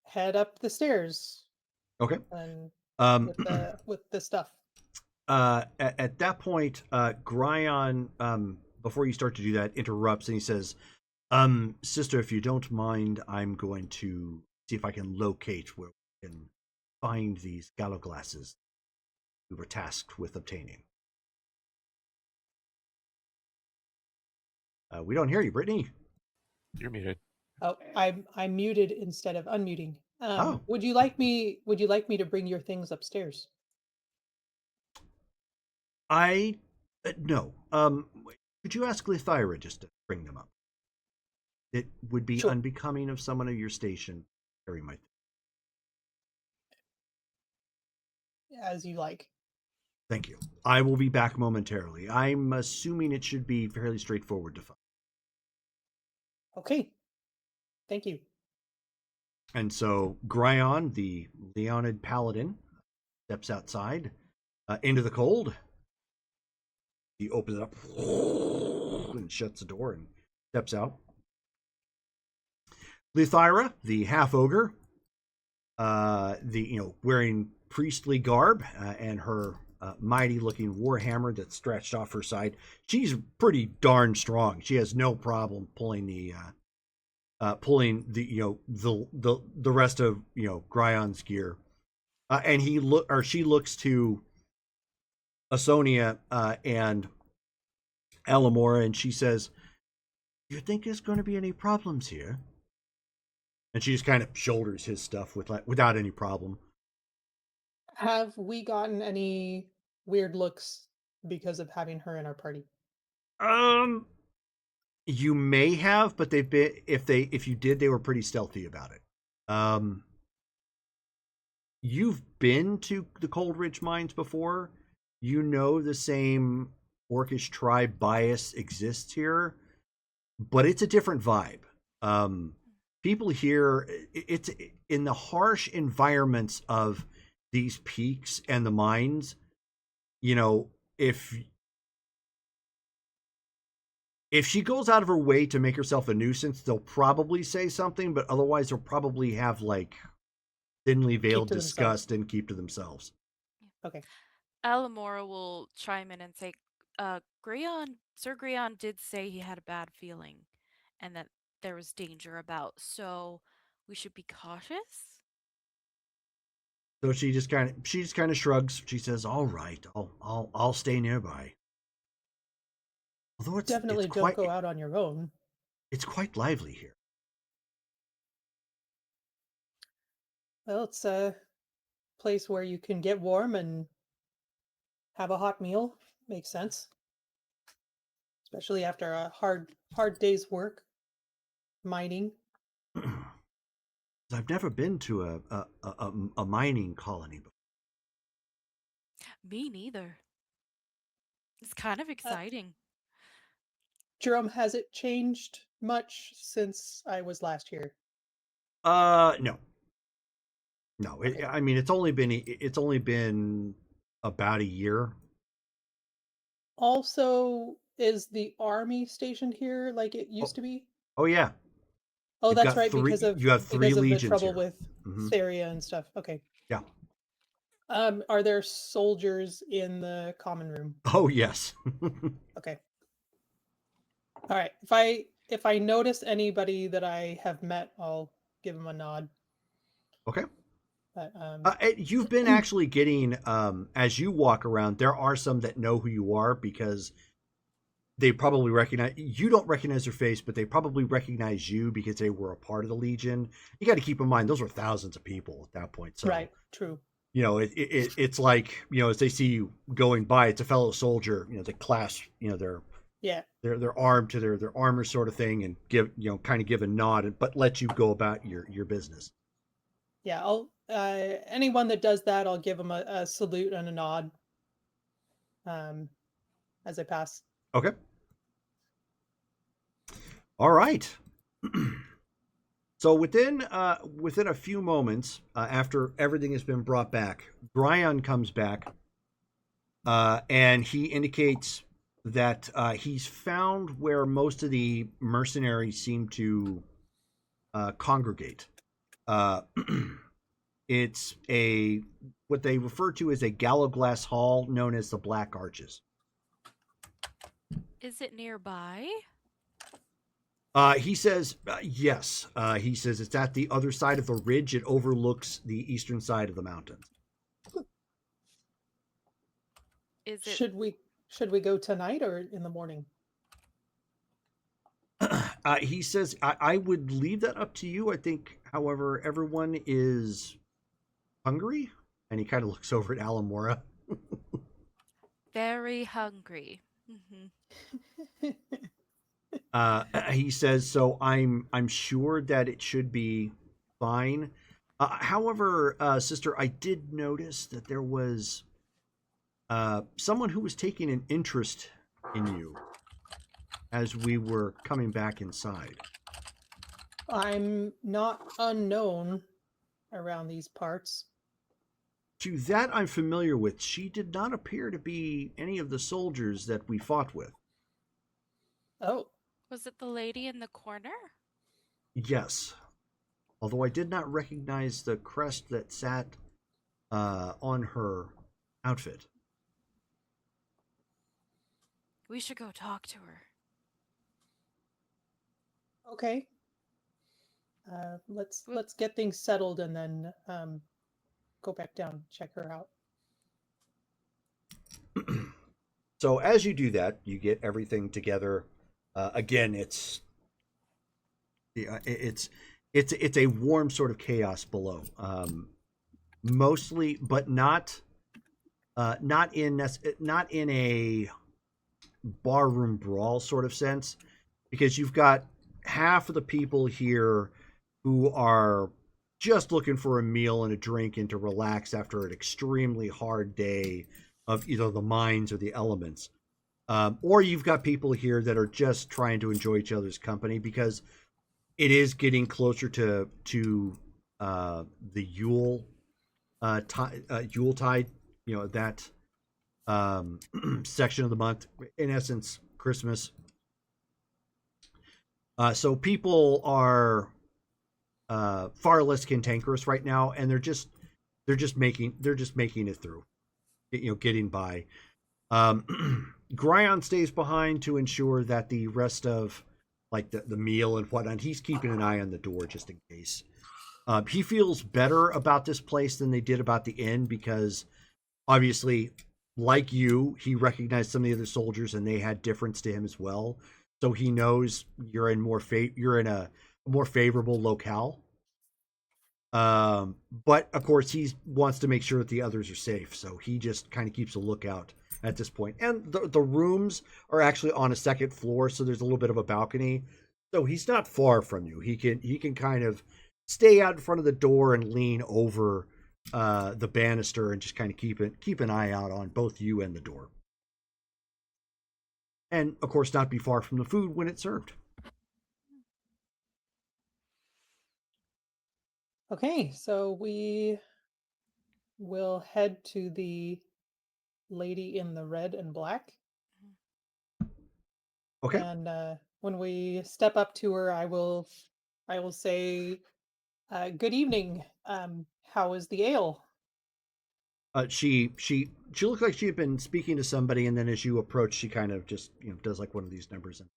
[SPEAKER 6] head up the stairs
[SPEAKER 1] Okay.
[SPEAKER 6] and
[SPEAKER 1] Um,
[SPEAKER 6] with the stuff.
[SPEAKER 1] at that point, Gryon, before you start to do that, interrupts and he says, "Sister, if you don't mind, I'm going to see if I can locate where we can find these gallows glasses we were tasked with obtaining." We don't hear you, Brittany.
[SPEAKER 2] You're muted.
[SPEAKER 6] Oh, I'm muted instead of unmuting.
[SPEAKER 1] Oh.
[SPEAKER 6] Would you like me to bring your things upstairs?
[SPEAKER 1] I no. Could you ask Lithyra just to bring them up? It would be
[SPEAKER 6] Sure.
[SPEAKER 1] unbecoming of someone of your station to carry my.
[SPEAKER 6] As you like.
[SPEAKER 1] Thank you. I will be back momentarily. I'm assuming it should be fairly straightforward to find.
[SPEAKER 6] Okay. Thank you.
[SPEAKER 1] And so Gryon, the Leonid paladin, steps outside into the cold. He opens it up and shuts the door and steps out. Lithyra, the half ogre, wearing priestly garb and her mighty looking warhammer that's stretched off her side. She's pretty darn strong. She has no problem pulling the rest of Gryon's gear. And she looks to Asonia and Elamora, and she says, "Do you think there's going to be any problems here?" And she just kind of shoulders his stuff without any problem.
[SPEAKER 6] Have we gotten any weird looks because of having her in our party?
[SPEAKER 1] You may have, but they've been if you did, they were pretty stealthy about it. You've been to the Cold Ridge mines before. You know the same orcish tribe bias exists here, but it's a different vibe. People here, it's in the harsh environments of these peaks and the mines. If she goes out of her way to make herself a nuisance, they'll probably say something, but otherwise they'll probably have like thinly veiled disgust and keep to themselves.
[SPEAKER 6] Okay.
[SPEAKER 4] Alamora will chime in and say, Sir Gryon did say he had a bad feeling and that there was danger about, so we should be cautious."
[SPEAKER 1] So she just kind of shrugs. She says, "All right, I'll stay nearby." Although
[SPEAKER 6] Definitely don't go out on your own.
[SPEAKER 1] It's quite lively here.
[SPEAKER 6] Well, it's a place where you can get warm and have a hot meal. Makes sense. Especially after a hard day's work mining.
[SPEAKER 1] I've never been to a mining colony before.
[SPEAKER 4] Me neither. It's kind of exciting.
[SPEAKER 6] Jerome, has it changed much since I was last here?
[SPEAKER 1] No.
[SPEAKER 6] Okay.
[SPEAKER 1] I mean, it's only been about a year.
[SPEAKER 6] Also, is the army stationed here like it used to be?
[SPEAKER 1] Oh yeah,
[SPEAKER 6] Oh,
[SPEAKER 1] you've
[SPEAKER 6] that's
[SPEAKER 1] got
[SPEAKER 6] right, because of
[SPEAKER 1] you have three
[SPEAKER 6] the
[SPEAKER 1] legions
[SPEAKER 6] trouble
[SPEAKER 1] here.
[SPEAKER 6] with
[SPEAKER 1] Hmm.
[SPEAKER 6] Theria and stuff. Okay.
[SPEAKER 1] Yeah.
[SPEAKER 6] Are there soldiers in the common room?
[SPEAKER 1] Oh yes.
[SPEAKER 6] Okay. All right. If I notice anybody that I have met, I'll give them a nod.
[SPEAKER 1] Okay.
[SPEAKER 6] But
[SPEAKER 1] You've been actually getting as you walk around. There are some that know who you are because they probably recognize you. Don't recognize their face, but they probably recognize you because they were a part of the Legion. You got to keep in mind those were thousands of people at that point. So
[SPEAKER 6] right, true.
[SPEAKER 1] you know it's like as they see you going by, it's a fellow soldier. They clasp
[SPEAKER 6] Yeah.
[SPEAKER 1] their arm to their armor sort of thing and give kind of give a nod, but let you go about your business.
[SPEAKER 6] Yeah, I'll anyone that does that, I'll give them a salute and a nod as I pass.
[SPEAKER 1] Okay. All right. So within a few moments after everything has been brought back, Gryon comes back, and he indicates that he's found where most of the mercenaries seem to congregate. Uh, it's what they refer to as a gallow glass hall known as the Black Arches.
[SPEAKER 4] Is it nearby?
[SPEAKER 1] He says yes. He says it's at the other side of the ridge. It overlooks the eastern side of the mountains.
[SPEAKER 4] Is it
[SPEAKER 6] Should we go tonight or in the morning?
[SPEAKER 1] He says I would leave that up to you. I think, however, everyone is hungry, and he kind of looks over at Alamora.
[SPEAKER 4] very hungry?
[SPEAKER 1] He says, so I'm sure that it should be fine. However, sister, I did notice that there was someone who was taking an interest in you as we were coming back inside.
[SPEAKER 6] I'm not unknown around these parts.
[SPEAKER 1] To that I'm familiar with. She did not appear to be any of the soldiers that we fought with.
[SPEAKER 6] Oh,
[SPEAKER 4] Was it the lady in the corner?
[SPEAKER 1] Yes. Although I did not recognize the crest that sat on her outfit.
[SPEAKER 4] We should go talk to her.
[SPEAKER 6] okay. Let's get things settled and then go back down, check her out.
[SPEAKER 1] So as you do that, you get everything together. Again, it's a warm sort of chaos below, mostly, but not in a barroom brawl sort of sense, because you've got half of the people here who are just looking for a meal and a drink and to relax after an extremely hard day of either the mines or the elements. Or you've got people here that are just trying to enjoy each other's company because it is getting closer to the Yule Yuletide, that section of the month. In essence, Christmas. So people are far less cantankerous right now, and they're just making it through, getting by. Gryon stays behind to ensure that the rest of like the meal and whatnot, he's keeping an eye on the door just in case. He feels better about this place than they did about the inn because obviously, like you, he recognized some of the other soldiers and they had difference to him as well. So he knows you're in a more favorable locale. But of course, he wants to make sure that the others are safe. So he just kind of keeps a lookout at this point. And the rooms are actually on a second floor, so there's a little bit of a balcony. So he's not far from you. He can kind of stay out in front of the door and lean over the banister and just kind of keep an eye out on both you and the door. And of course, not be far from the food when it's served.
[SPEAKER 6] Okay, so we will head to the lady in the red and black.
[SPEAKER 1] Okay.
[SPEAKER 6] And when we step up to her, I will say, "Good evening. How is the ale?"
[SPEAKER 1] She looked like she had been speaking to somebody, and then as you approach, she kind of just does like one of these numbers and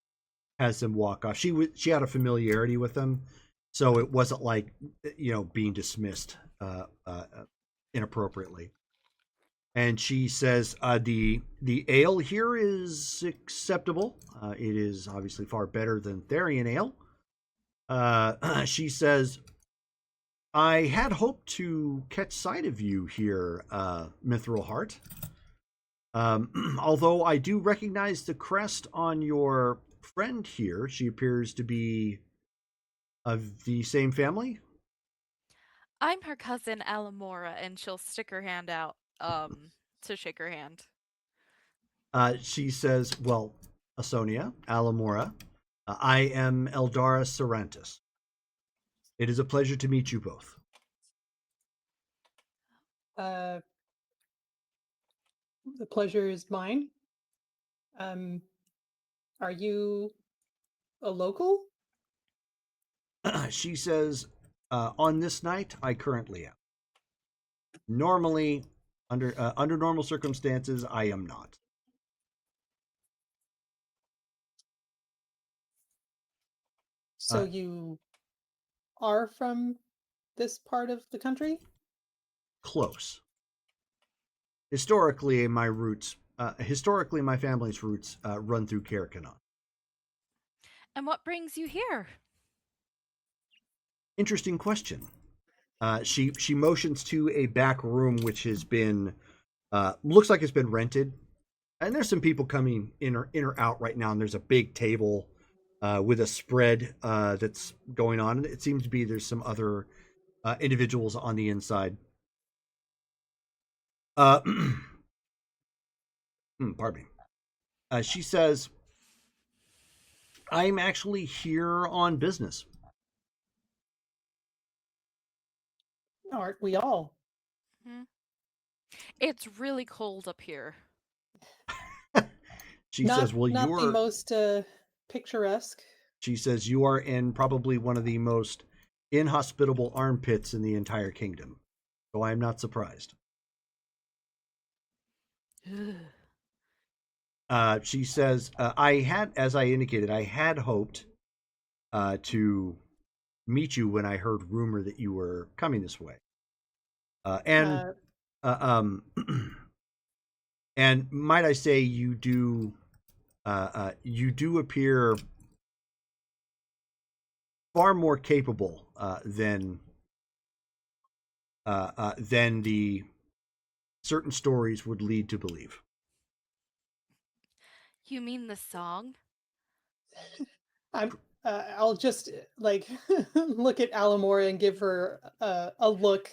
[SPEAKER 1] has them walk off. She had a familiarity with them, so it wasn't like being dismissed inappropriately. And she says, the ale here is acceptable. It is obviously far better than Therian ale. She says, I had hoped to catch sight of you here, Mithril Heart. Although I do recognize the crest on your friend here. She appears to be of the same family.
[SPEAKER 4] I'm her cousin Alamora, and she'll stick her hand out to shake her hand.
[SPEAKER 1] She says, well, Asonia, Alamora, I am Eldara Sarantis. It is a pleasure to meet you both.
[SPEAKER 6] The pleasure is mine. Are you a local?
[SPEAKER 1] She says, on this night, I currently am. Normally, under normal circumstances, I am not.
[SPEAKER 6] So you are from this part of the country?
[SPEAKER 1] Close. Historically, my family's roots run through Carcanon.
[SPEAKER 4] And what brings you here?
[SPEAKER 1] Interesting question. She motions to a back room which has been looks like it's been rented, and there's some people coming in or out right now. And there's a big table with a spread that's going on, and it seems to be there's some other individuals on the inside. Pardon me. She says, I'm actually here on business.
[SPEAKER 6] Aren't we all?
[SPEAKER 4] Hmm? It's really cold up here.
[SPEAKER 1] She says, well,
[SPEAKER 6] not the
[SPEAKER 1] you're...
[SPEAKER 6] most picturesque.
[SPEAKER 1] She says, you are in probably one of the most inhospitable armpits in the entire kingdom. So I'm not surprised. She says, as I indicated, I had hoped to meet you when I heard rumor that you were coming this way. And might I say, you do appear far more capable than the certain stories would lead to believe.
[SPEAKER 4] You mean the song?
[SPEAKER 6] I'll just look at Alamora and give her a look,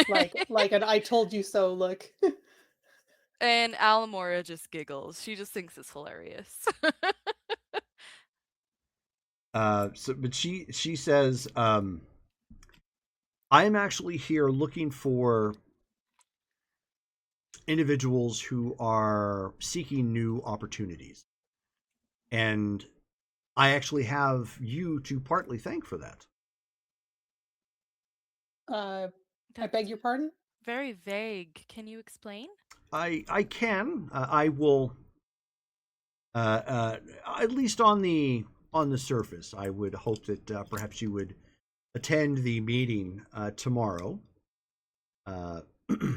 [SPEAKER 6] like an "I told you so" look.
[SPEAKER 4] And Alamora just giggles. She just thinks it's hilarious.
[SPEAKER 1] But she says, I'm actually here looking for individuals who are seeking new opportunities. And I actually have you to partly thank for that.
[SPEAKER 6] I beg your pardon?
[SPEAKER 4] Very vague. Can you explain?
[SPEAKER 1] I can. I will. At least on the surface, I would hope that perhaps you would attend the meeting tomorrow,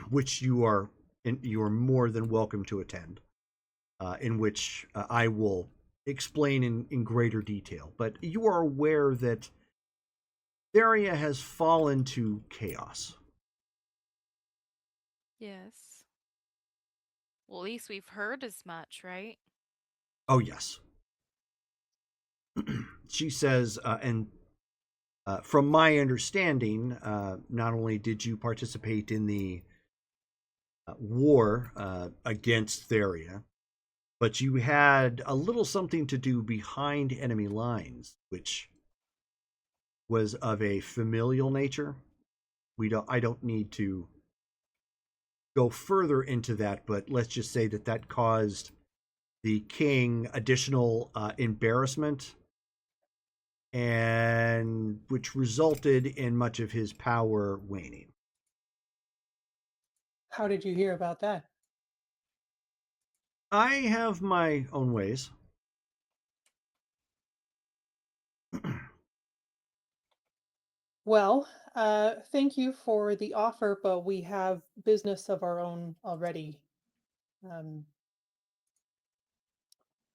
[SPEAKER 1] which you are more than welcome to attend. In which I will explain in greater detail. But you are aware that Theria has fallen to chaos.
[SPEAKER 4] Yes. Well, at least we've heard as much, right?
[SPEAKER 1] Oh, yes. She says, and from my understanding, not only did you participate in the war against Theria, but you had a little something to do behind enemy lines, which was of a familial nature. I don't need to go further into that, but let's just say that caused the king additional embarrassment, and which resulted in much of his power waning.
[SPEAKER 6] How did you hear about that?
[SPEAKER 1] I have my own ways.
[SPEAKER 6] Well, thank you for the offer, but we have business of our own already,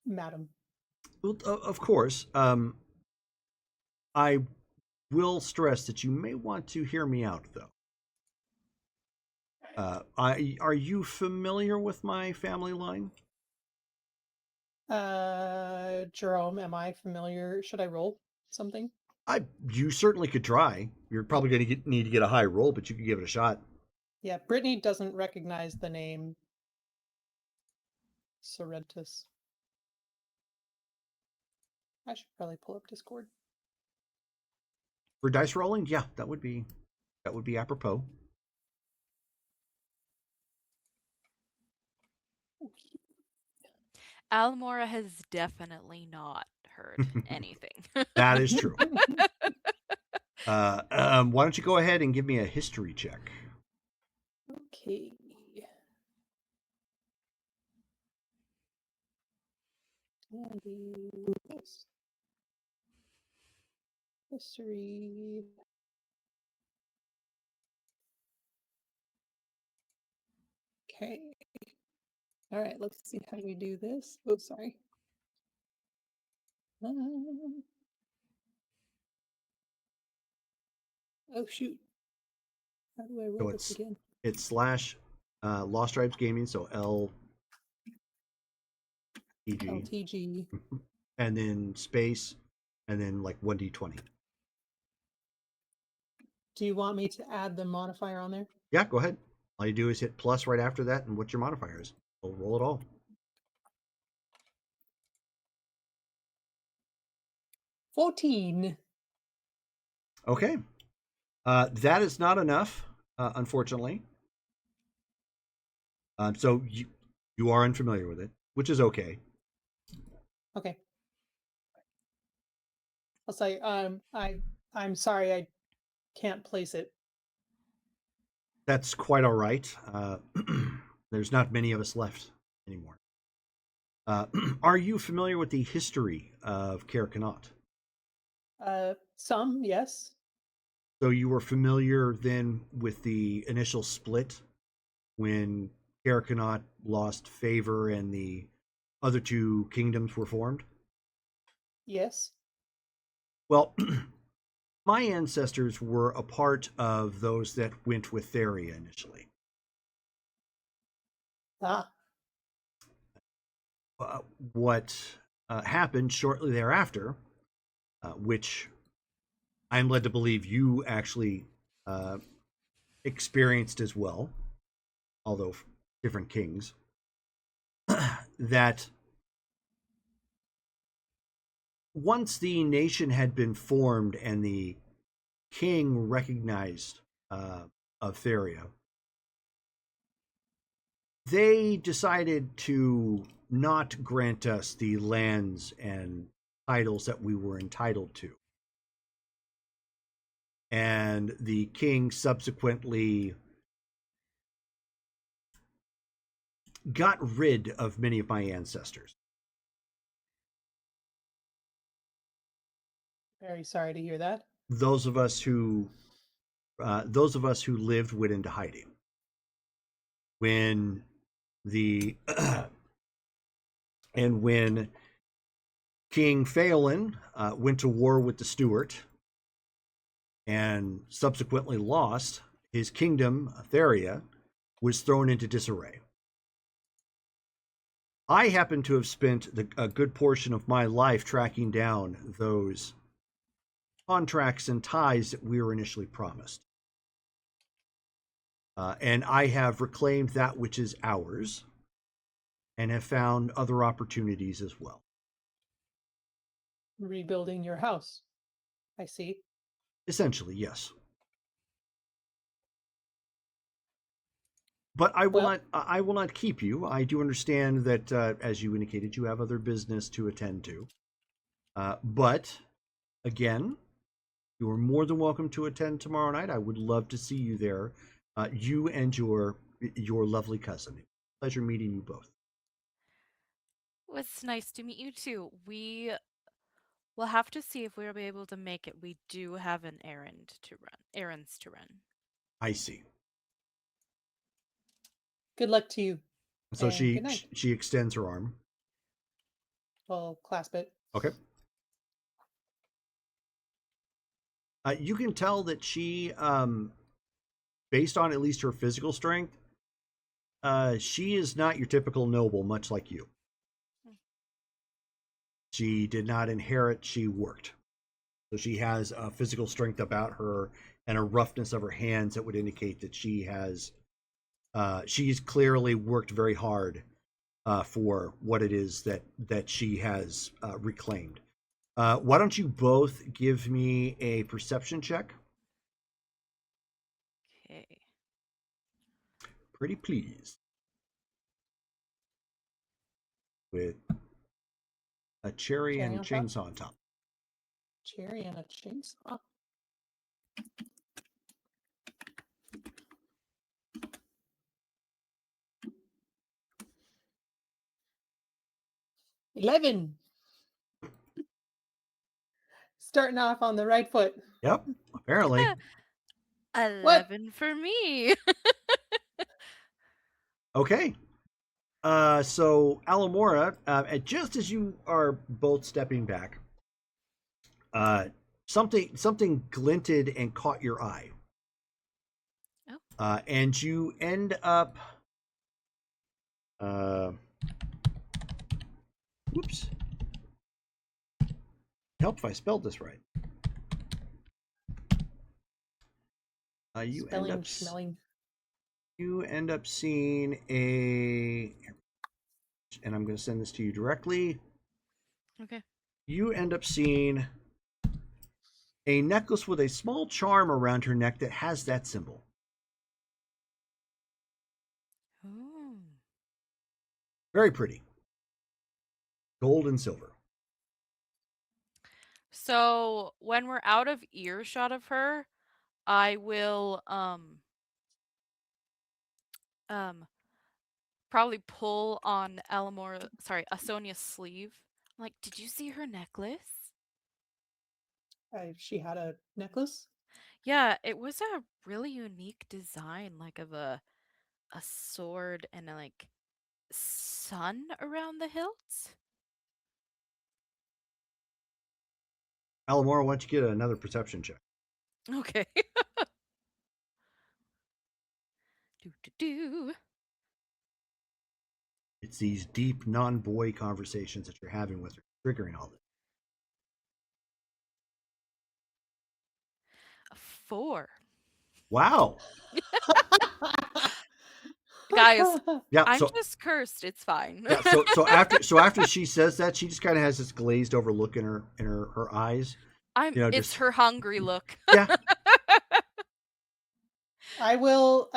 [SPEAKER 6] madam.
[SPEAKER 1] Well, of course, I will stress that you may want to hear me out, though. Are you familiar with my family line?
[SPEAKER 6] Jerome, am I familiar? Should I roll something?
[SPEAKER 1] You certainly could try. You're probably going to need to get a high roll, but you could give it a shot.
[SPEAKER 6] Yeah, Brittany doesn't recognize the name Sorrentus. I should probably pull up Discord.
[SPEAKER 1] For dice rolling, yeah, that would be apropos.
[SPEAKER 4] Almora has definitely not heard anything.
[SPEAKER 1] That is true. Why don't you go ahead and give me a history check?
[SPEAKER 6] Okay. And do this. History. Okay. All right, let's see how we do this. Oh, sorry. Oh, shoot. How do I roll this again?
[SPEAKER 1] It's slash Lost Tribes Gaming, so
[SPEAKER 6] LTG.
[SPEAKER 1] and then space, and then like 1d20.
[SPEAKER 6] Do you want me to add the modifier on there?
[SPEAKER 1] Yeah, go ahead. All you do is hit plus right after that, and what your modifier is. We'll roll it all.
[SPEAKER 6] 14.
[SPEAKER 1] Okay. That is not enough, unfortunately. So you are unfamiliar with it, which is okay.
[SPEAKER 6] Okay. I'll say I'm sorry I can't place it.
[SPEAKER 1] That's quite all right. There's not many of us left anymore. Are you familiar with the history of Kerkanot?
[SPEAKER 6] Some, yes.
[SPEAKER 1] So you were familiar then with the initial split when Kerkanot lost favor and the other two kingdoms were formed?
[SPEAKER 6] Yes.
[SPEAKER 1] Well, my ancestors were a part of those that went with Theria initially. What happened shortly thereafter, which I'm led to believe you actually experienced as well, although different kings, that once the nation had been formed and the king recognized of Theria, they decided to not grant us the lands and titles that we were entitled to. And the king subsequently got rid of many of my ancestors.
[SPEAKER 6] Very sorry to hear that.
[SPEAKER 1] Those of us who lived went into hiding. When when King Phelan went to war with the Stuart and subsequently lost, his kingdom, Theria, was thrown into disarray. I happen to have spent a good portion of my life tracking down those contracts and ties that we were initially promised. And I have reclaimed that which is ours and have found other opportunities as well.
[SPEAKER 6] Rebuilding your house. I see.
[SPEAKER 1] Essentially, yes. But I will not. I will not keep you. I do understand that, as you indicated, you have other business to attend to. But again, you are more than welcome to attend tomorrow night. I would love to see you there. You and your lovely cousin. Pleasure meeting you both.
[SPEAKER 4] Well, it's nice to meet you too. We will have to see if we'll be able to make it. We do have an errands to run.
[SPEAKER 1] I see.
[SPEAKER 6] Good luck to you.
[SPEAKER 1] So
[SPEAKER 6] And
[SPEAKER 1] she
[SPEAKER 6] good night.
[SPEAKER 1] she extends her arm.
[SPEAKER 6] I'll clasp it.
[SPEAKER 1] Okay. You can tell that she, based on at least her physical strength, she is not your typical noble, much like you. She did not inherit, she worked. So she has a physical strength about her and a roughness of her hands that would indicate that she's clearly worked very hard for what it is that she has reclaimed. Why don't you both give me a perception check?
[SPEAKER 4] Okay.
[SPEAKER 1] Pretty please. With a cherry and
[SPEAKER 6] on top?
[SPEAKER 1] chainsaw on top.
[SPEAKER 6] Cherry and a chainsaw. $11. Starting off on the right foot.
[SPEAKER 1] Yep, apparently.
[SPEAKER 4] 11 for me.
[SPEAKER 1] Okay. So Alamora, just as you are both stepping back, something glinted and caught your eye.
[SPEAKER 4] Oh.
[SPEAKER 1] And you end up whoops. Help if I spelled this right. You end up seeing and I'm going to send this to you directly.
[SPEAKER 4] Okay.
[SPEAKER 1] You end up seeing a necklace with a small charm around her neck that has that symbol.
[SPEAKER 4] Oh.
[SPEAKER 1] Very pretty. Gold and silver.
[SPEAKER 4] So when we're out of earshot of her, I will probably pull on Asonia's sleeve. I'm like, did you see her necklace?
[SPEAKER 6] She had a necklace?
[SPEAKER 4] Yeah, it was a really unique design, like of a sword and a like sun around the hilt.
[SPEAKER 1] Alamora, why don't you get another perception check?
[SPEAKER 4] Okay. do.
[SPEAKER 1] It's these deep non-boy conversations that you're having with her, triggering all this.
[SPEAKER 4] A 4.
[SPEAKER 1] Wow.
[SPEAKER 4] Guys,
[SPEAKER 1] Yeah.
[SPEAKER 4] I'm
[SPEAKER 1] So
[SPEAKER 4] just cursed. It's fine.
[SPEAKER 1] yeah. So after she says that, she just kind of has this glazed over look in her eyes.
[SPEAKER 4] it's
[SPEAKER 1] just
[SPEAKER 4] her hungry look.
[SPEAKER 1] Yeah.
[SPEAKER 6] I will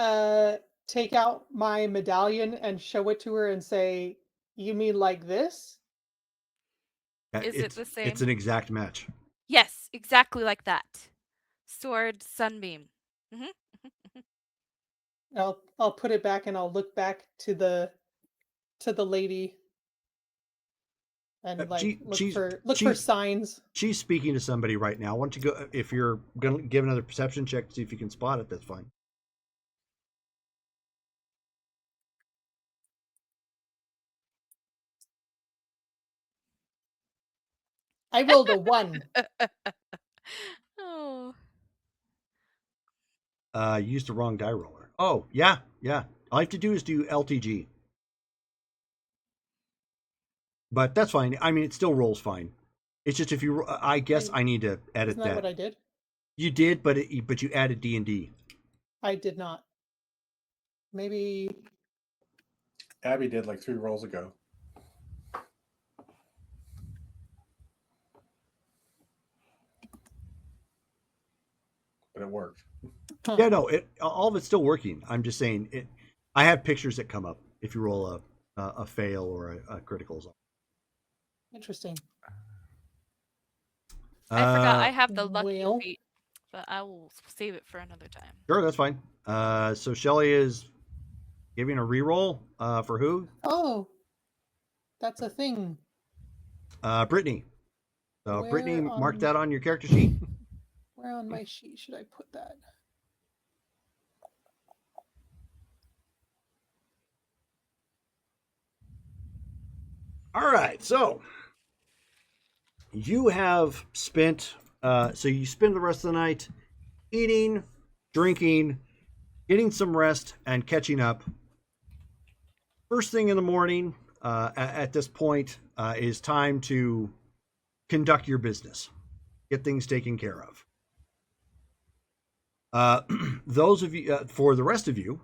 [SPEAKER 6] take out my medallion and show it to her and say, "You mean like this?"
[SPEAKER 4] Is it the same?
[SPEAKER 1] It's an exact match.
[SPEAKER 4] Yes, exactly like that. Sword, sunbeam.
[SPEAKER 6] I'll put it back and I'll look back to the lady and look for signs.
[SPEAKER 1] She's speaking to somebody right now. Why don't you go, if you're gonna give another perception check to see if you can spot it, that's fine.
[SPEAKER 6] I rolled a 1.
[SPEAKER 4] Oh.
[SPEAKER 1] Used the wrong die roller. Oh, yeah. All I have to do is do LTG. But that's fine. I mean, it still rolls fine. It's just if you, I guess I need to edit
[SPEAKER 6] Isn't that what I did?
[SPEAKER 1] You did, but but you added D&D.
[SPEAKER 6] I did not. Maybe
[SPEAKER 3] Abby did like 3 rolls ago. But it worked.
[SPEAKER 6] huh.
[SPEAKER 1] Yeah, no, all of it's still working. I'm just saying it. I have pictures that come up if you roll a fail or a critical.
[SPEAKER 6] Interesting.
[SPEAKER 4] I forgot I have the lucky
[SPEAKER 6] Well.
[SPEAKER 4] feat, but I will save it for another time.
[SPEAKER 1] Sure, that's fine. So Shelly is giving a reroll for who?
[SPEAKER 6] Oh, that's a thing.
[SPEAKER 1] Brittany. So
[SPEAKER 6] Where
[SPEAKER 1] Brittany, mark
[SPEAKER 6] on-
[SPEAKER 1] that on your character sheet.
[SPEAKER 6] Where on my sheet should I put that?
[SPEAKER 1] All right, so you have spent. So you spend the rest of the night eating, drinking, getting some rest, and catching up. First thing in the morning, at this point, is time to conduct your business, get things taken care of. Those of you, for the rest of you,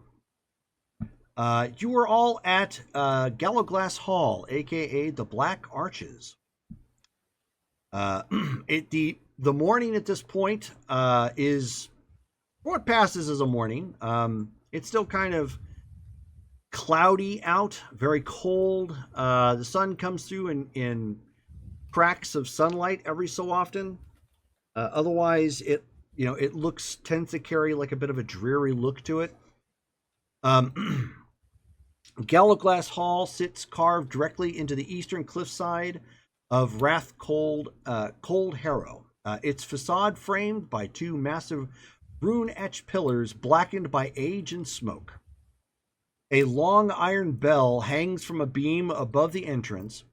[SPEAKER 1] you were all at Gallowglass Hall, aka the Black Arches. The morning at this point is what passes as a morning. It's still kind of cloudy out, very cold. The sun comes through in cracks of sunlight every so often. Otherwise, it tends to carry like a bit of a dreary look to it. Gallowglass Hall sits carved directly into the eastern cliffside of Cold Harrow. Its facade framed by 2 massive rune-etched pillars blackened by age and smoke. A long iron bell hangs from a beam above the entrance.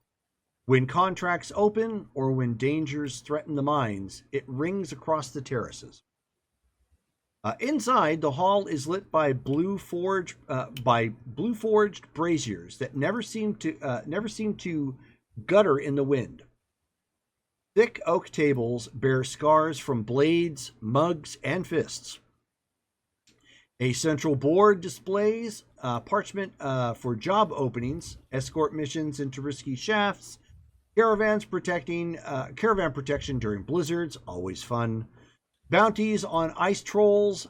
[SPEAKER 1] When contracts open or when dangers threaten the mines, it rings across the terraces. Inside, the hall is lit by blue forged braziers that never seem to gutter in the wind. Thick oak tables bear scars from blades, mugs, and fists. A central board displays parchment for job openings, escort missions into risky shafts, caravan protection during blizzards, always fun, bounties on ice trolls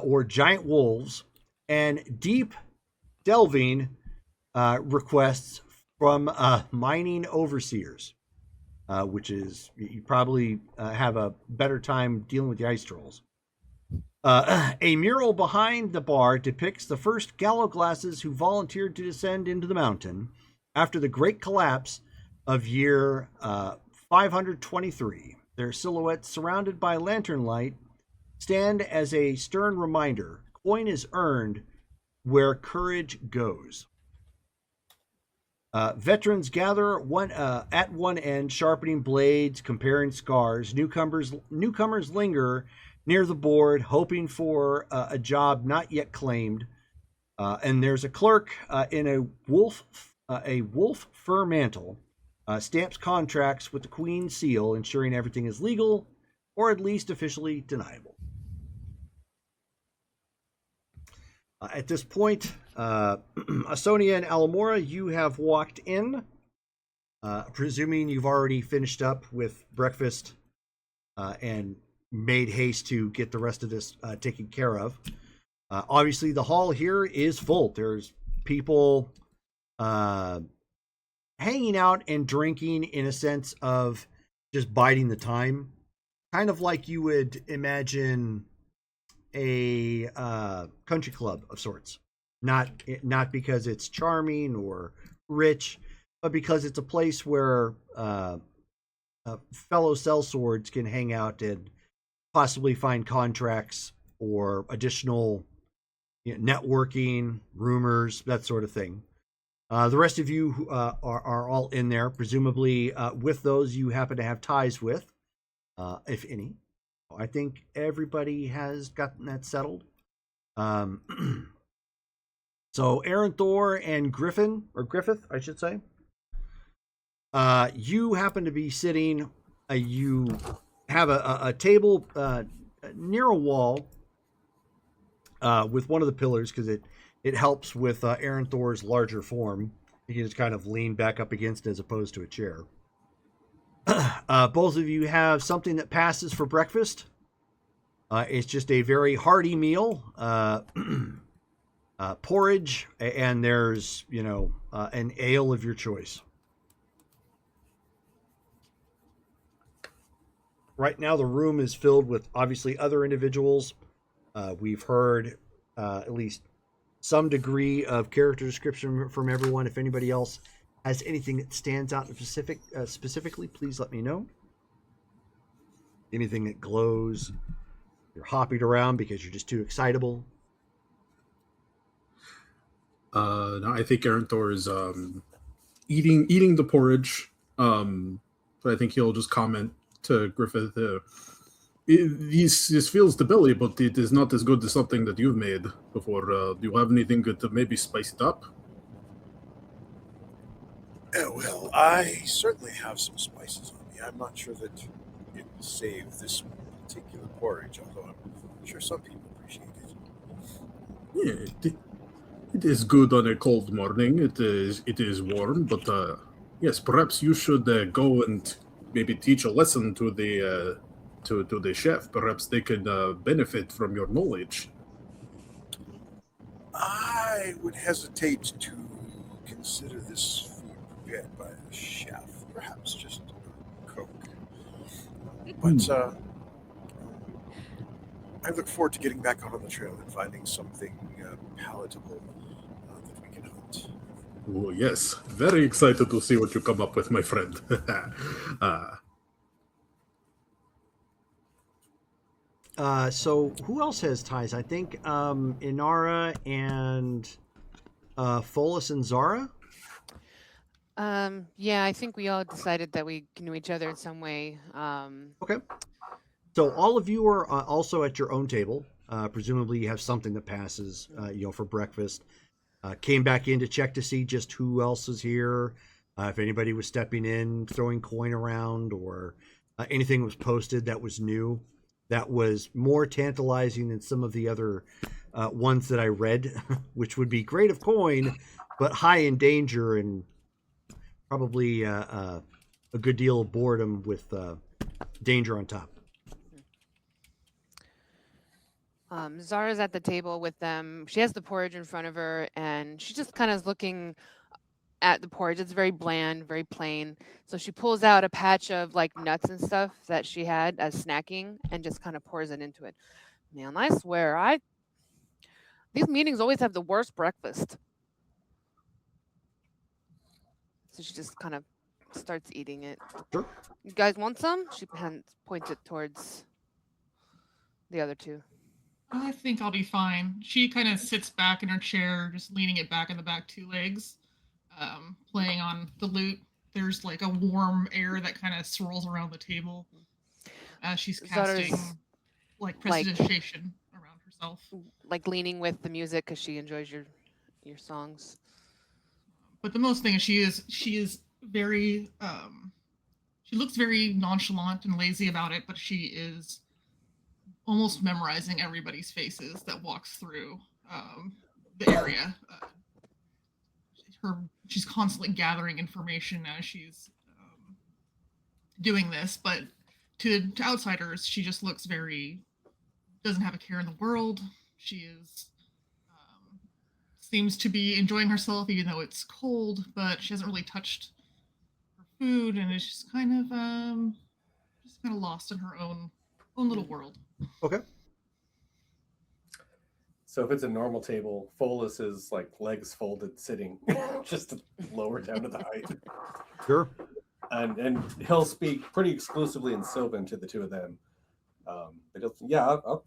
[SPEAKER 1] or giant wolves, and deep delving requests from mining overseers, which is, you probably have a better time dealing with the ice trolls. A mural behind the bar depicts the first Gallowglasses who volunteered to descend into the mountain after the great collapse of year 523. Their silhouettes, surrounded by lantern light, stand as a stern reminder: coin is earned where courage goes. Veterans gather at one end, sharpening blades, comparing scars. Newcomers linger near the board, hoping for a job not yet claimed. And there's a clerk in a wolf fur mantle, stamps contracts with the Queen's seal, ensuring everything is legal or at least officially deniable. At this point, Asonia and Alamora, you have walked in, presuming you've already finished up with breakfast and made haste to get the rest of this taken care of. Obviously, the hall here is full. There's people hanging out and drinking in a sense of just biding the time, kind of like you would imagine a country club of sorts. Not because it's charming or rich, but because it's a place where fellow sellswords can hang out and possibly find contracts or additional networking, rumors, that sort of thing. The rest of you are all in there, presumably with those you happen to have ties with, if any. I think everybody has gotten that settled. So Aaron Thor and Griffith, I should say. You happen to be sitting you have a table near a wall with one of the pillars because it helps with Aaron Thor's larger form. You can just kind of lean back up against it as opposed to a chair. Both of you have something that passes for breakfast. It's just a very hearty meal. Porridge, and there's, an ale of your choice. Right now, the room is filled with obviously other individuals. We've heard at least some degree of character description from everyone. If anybody else has anything that stands out specifically, please let me know. Anything that glows, you're hopping around because you're just too excitable.
[SPEAKER 7] No, I think Aaron Thor is eating the porridge. But I think he'll just comment to Griffith, this fills the belly, but it is not as good as something that you've made before. Do you have anything to maybe spice it up?
[SPEAKER 5] Well, I certainly have some spices on me. I'm not sure that it will save this particular porridge, although I'm sure some people appreciate it.
[SPEAKER 7] Yeah, it is good on a cold morning. It is warm, but yes, perhaps you should go and maybe teach a lesson to the to the chef. Perhaps they could benefit from your knowledge.
[SPEAKER 5] I would hesitate to consider this food prepared by a chef. Perhaps just a cook. But I look forward to getting back out on the trail and finding something palatable that we can hunt.
[SPEAKER 7] Oh, yes. Very excited to see what you come up with, my friend.
[SPEAKER 1] So who else has ties? I think Inara and Folus and Zara.
[SPEAKER 9] Yeah, I think we all decided that we knew each other in some way.
[SPEAKER 1] Okay. So all of you are also at your own table. Presumably you have something that passes, for breakfast. Came back in to check to see just who else is here. If anybody was stepping in, throwing coin around, or anything was posted that was new, that was more tantalizing than some of the other ones that I read, which would be great of coin, but high in danger and probably a good deal of boredom with danger on top.
[SPEAKER 9] Zara's at the table with them. She has the porridge in front of her, and she just kind of is looking at the porridge. It's very bland, very plain. So she pulls out a patch of like nuts and stuff that she had as snacking and just kind of pours it into it. Man, I swear, these meetings always have the worst breakfast. So she just kind of starts eating it.
[SPEAKER 1] Sure.
[SPEAKER 9] You guys want some? She points it towards the other two.
[SPEAKER 8] I think I'll be fine. She kind of sits back in her chair, just leaning it back in the back two legs, playing on the lute. There's like a warm air that kind of swirls around the table as she's casting like prestidigitation around herself.
[SPEAKER 9] Like leaning with the music because she enjoys your songs.
[SPEAKER 8] But the most thing is she is very she looks very nonchalant and lazy about it, but she is almost memorizing everybody's faces that walks through the area. She's constantly gathering information as she's doing this, but to outsiders, she just looks doesn't have a care in the world. She seems to be enjoying herself, even though it's cold, but she hasn't really touched her food, and is just kind of lost in her own little world.
[SPEAKER 1] Okay.
[SPEAKER 3] So if it's a normal table, Folus is like legs folded, sitting, just lower down to the height.
[SPEAKER 1] Sure.
[SPEAKER 3] And he'll speak pretty exclusively in Sylvan to the two of them. But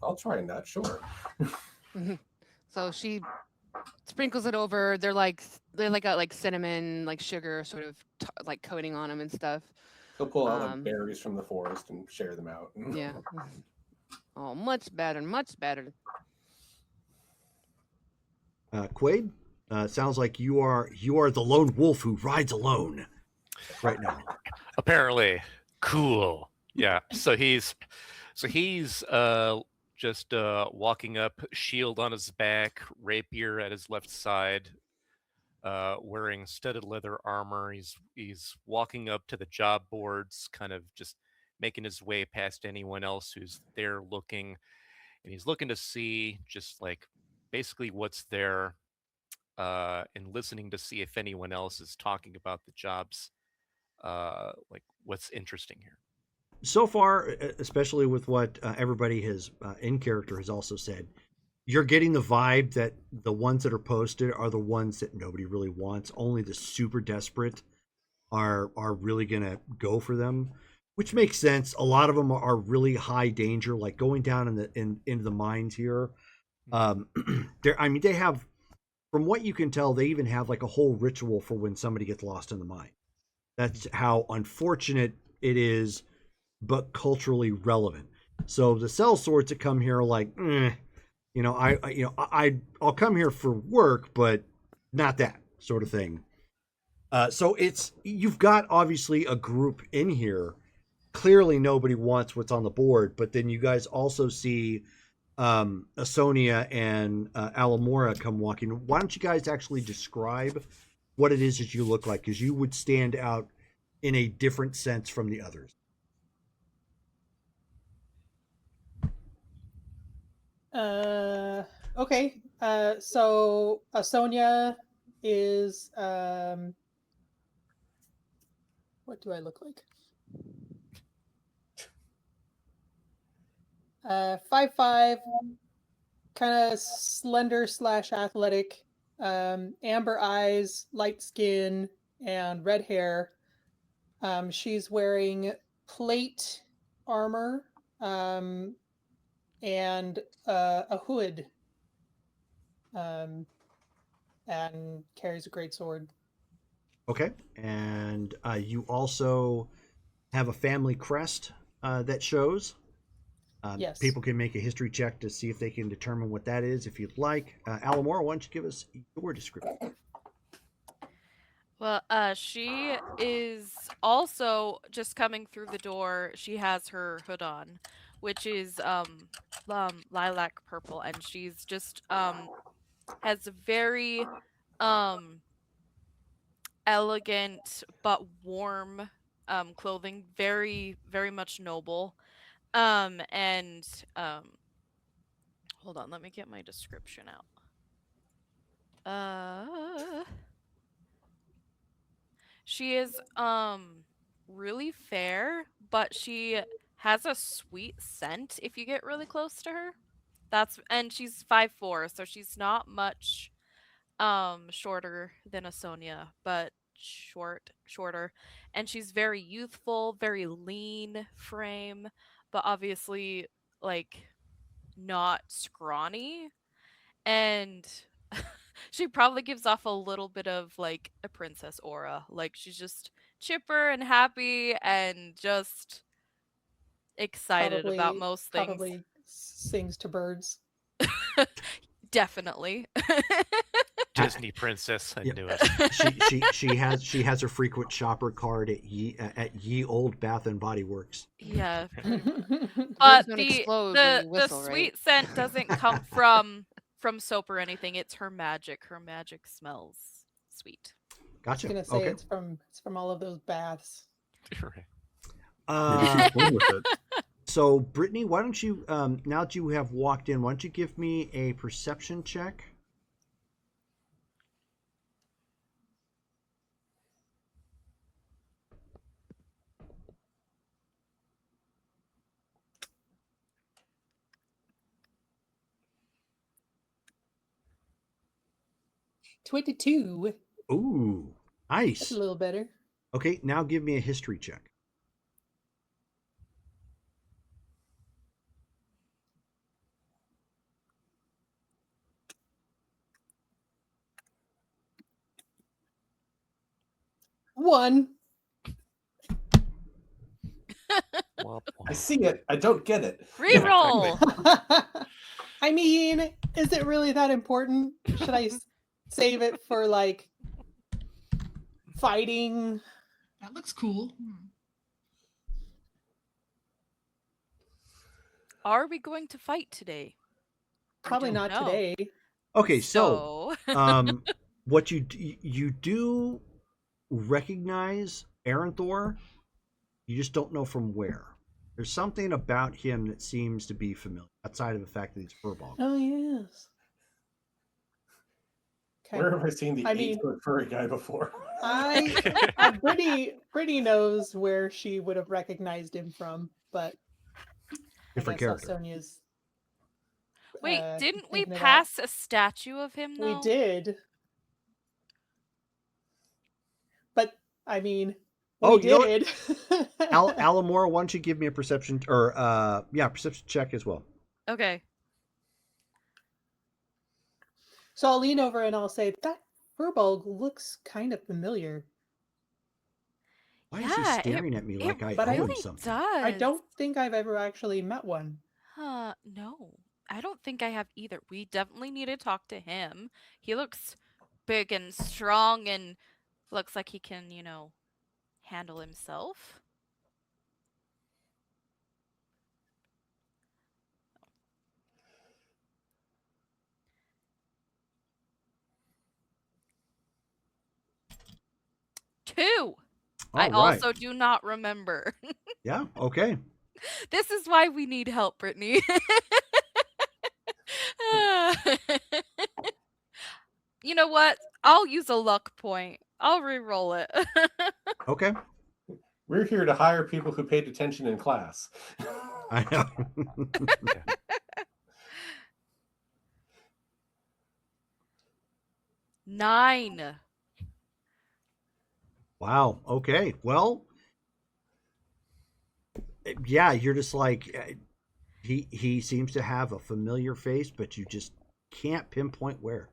[SPEAKER 3] I'll try that, sure.
[SPEAKER 9] So she sprinkles it over. They're got like cinnamon, like sugar, sort of like coating on them and stuff.
[SPEAKER 3] He'll pull out like berries from the forest and share them out.
[SPEAKER 9] Yeah. Oh, much better, much better.
[SPEAKER 1] Quaid, sounds like you are the lone wolf who rides alone right now.
[SPEAKER 2] Apparently. Cool. Yeah. So he's just walking up, shield on his back, rapier at his left side, wearing studded leather armor. He's walking up to the job boards, kind of just making his way past anyone else who's there looking, and he's looking to see just like basically what's there, and listening to see if anyone else is talking about the jobs, like what's interesting here.
[SPEAKER 1] So far, especially with what everybody has in character has also said, you're getting the vibe that the ones that are posted are the ones that nobody really wants. Only the super desperate are really gonna go for them, which makes sense. A lot of them are really high danger, like going down into the mines here. I mean, they have, from what you can tell, they even have like a whole ritual for when somebody gets lost in the mine. That's how unfortunate it is, but culturally relevant. So the cell sorts that come here are like, I'll come here for work, but not that sort of thing. So you've got obviously a group in here. Clearly, nobody wants what's on the board, but then you guys also see Asonia and Alamora come walking. Why don't you guys actually describe what it is that you look like? Because you would stand out in a different sense from the others.
[SPEAKER 6] Okay. So Sonia is what do I look like? 5'5", kind of slender / athletic, amber eyes, light skin, and red hair. She's wearing plate armor, and a hood, and carries a great sword.
[SPEAKER 1] Okay. And you also have a family crest that shows.
[SPEAKER 6] Yes.
[SPEAKER 1] People can make a history check to see if they can determine what that is if you'd like. Alamora, why don't you give us your description?
[SPEAKER 4] Well, she is also just coming through the door. She has her hood on, which is lilac purple, and she's just has very elegant but warm clothing, very very much noble. And hold on, let me get my description out. She is really fair, but she has a sweet scent if you get really close to her. And she's 5'4", so she's not much shorter than Asonia, but shorter. And she's very youthful, very lean frame, but obviously like not scrawny. And she probably gives off a little bit of like a princess aura. Like she's just chipper and happy and just excited about most things.
[SPEAKER 6] Probably sings to birds.
[SPEAKER 4] Definitely.
[SPEAKER 2] Disney princess, I knew it.
[SPEAKER 1] She has her frequent shopper card at Ye Old Bath and Body Works.
[SPEAKER 4] Yeah.
[SPEAKER 9] But
[SPEAKER 4] But the sweet scent doesn't come from soap or anything. It's her magic. Her magic smells sweet.
[SPEAKER 1] Gotcha.
[SPEAKER 6] I was gonna say
[SPEAKER 1] Okay.
[SPEAKER 6] it's from all of those baths.
[SPEAKER 7] Maybe she's born with it.
[SPEAKER 1] So, Brittany, why don't you, now that you have walked in, why don't you give me a perception check?
[SPEAKER 6] $22.
[SPEAKER 1] Ooh,
[SPEAKER 6] That's
[SPEAKER 1] nice.
[SPEAKER 6] a little better.
[SPEAKER 1] Okay, now give me a history check.
[SPEAKER 6] One.
[SPEAKER 3] I see it. I don't get it.
[SPEAKER 4] Reroll.
[SPEAKER 6] I mean, is it really that important? Should I save it for like fighting?
[SPEAKER 8] That looks cool.
[SPEAKER 4] Are we going to fight today? I
[SPEAKER 6] Probably
[SPEAKER 4] don't
[SPEAKER 6] not
[SPEAKER 4] know.
[SPEAKER 6] today.
[SPEAKER 1] Okay, so what you do recognize Aranthor, you just don't know from where. There's something about him that seems to be familiar, outside of the fact that he's furball.
[SPEAKER 6] Oh yes. Okay.
[SPEAKER 3] Where have I seen the
[SPEAKER 6] I mean-
[SPEAKER 3] 8-foot furry guy before?
[SPEAKER 6] Brittany knows where she would have recognized him from, but
[SPEAKER 1] Different
[SPEAKER 6] I guess
[SPEAKER 1] character.
[SPEAKER 6] Sonia's.
[SPEAKER 4] Wait, didn't we
[SPEAKER 6] thinking it out.
[SPEAKER 4] pass a statue of him though?
[SPEAKER 6] We did. But I mean,
[SPEAKER 1] Oh,
[SPEAKER 6] we
[SPEAKER 1] you know what?
[SPEAKER 6] did.
[SPEAKER 1] Alamora, why don't you give me a perception perception check as well?
[SPEAKER 4] Okay.
[SPEAKER 6] So I'll lean over and I'll say, that furball looks kind of familiar.
[SPEAKER 1] Why is he
[SPEAKER 4] Yeah,
[SPEAKER 1] staring at me like I
[SPEAKER 6] but
[SPEAKER 1] owe
[SPEAKER 6] I
[SPEAKER 1] him
[SPEAKER 4] really
[SPEAKER 1] something?
[SPEAKER 4] does.
[SPEAKER 6] I don't think I've ever actually met one.
[SPEAKER 4] No. I don't think I have either. We definitely need to talk to him. He looks big and strong and looks like he can, handle himself. Two. I
[SPEAKER 1] All right.
[SPEAKER 4] also do not remember.
[SPEAKER 1] Yeah, okay.
[SPEAKER 4] This is why we need help, Brittany. You know what? I'll use a luck point. I'll re-roll it.
[SPEAKER 1] Okay.
[SPEAKER 3] We're here to hire people who paid attention in class.
[SPEAKER 1] I know.
[SPEAKER 4] 9.
[SPEAKER 1] Wow. Okay. Well, yeah, you're just like he seems to have a familiar face, but you just can't pinpoint where.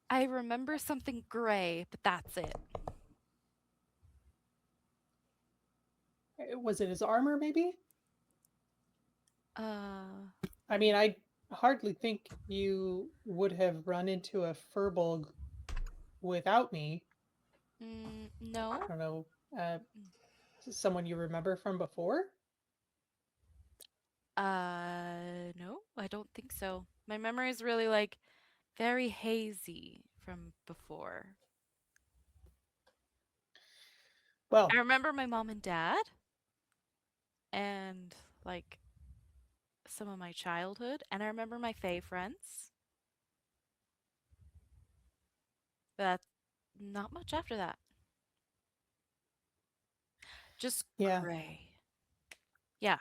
[SPEAKER 4] I remember something gray, but that's it.
[SPEAKER 6] Was it his armor, maybe?
[SPEAKER 4] Uh,
[SPEAKER 6] I mean, I hardly think you would have run into a furbolg without me.
[SPEAKER 4] no.
[SPEAKER 6] I don't know. Someone you remember from before?
[SPEAKER 4] No, I don't think so. My memory is really like very hazy from before.
[SPEAKER 6] Well,
[SPEAKER 4] I remember my mom and dad and like some of my childhood, and I remember my Fae friends. But not much after that. Just
[SPEAKER 6] yeah.
[SPEAKER 4] gray. Yeah.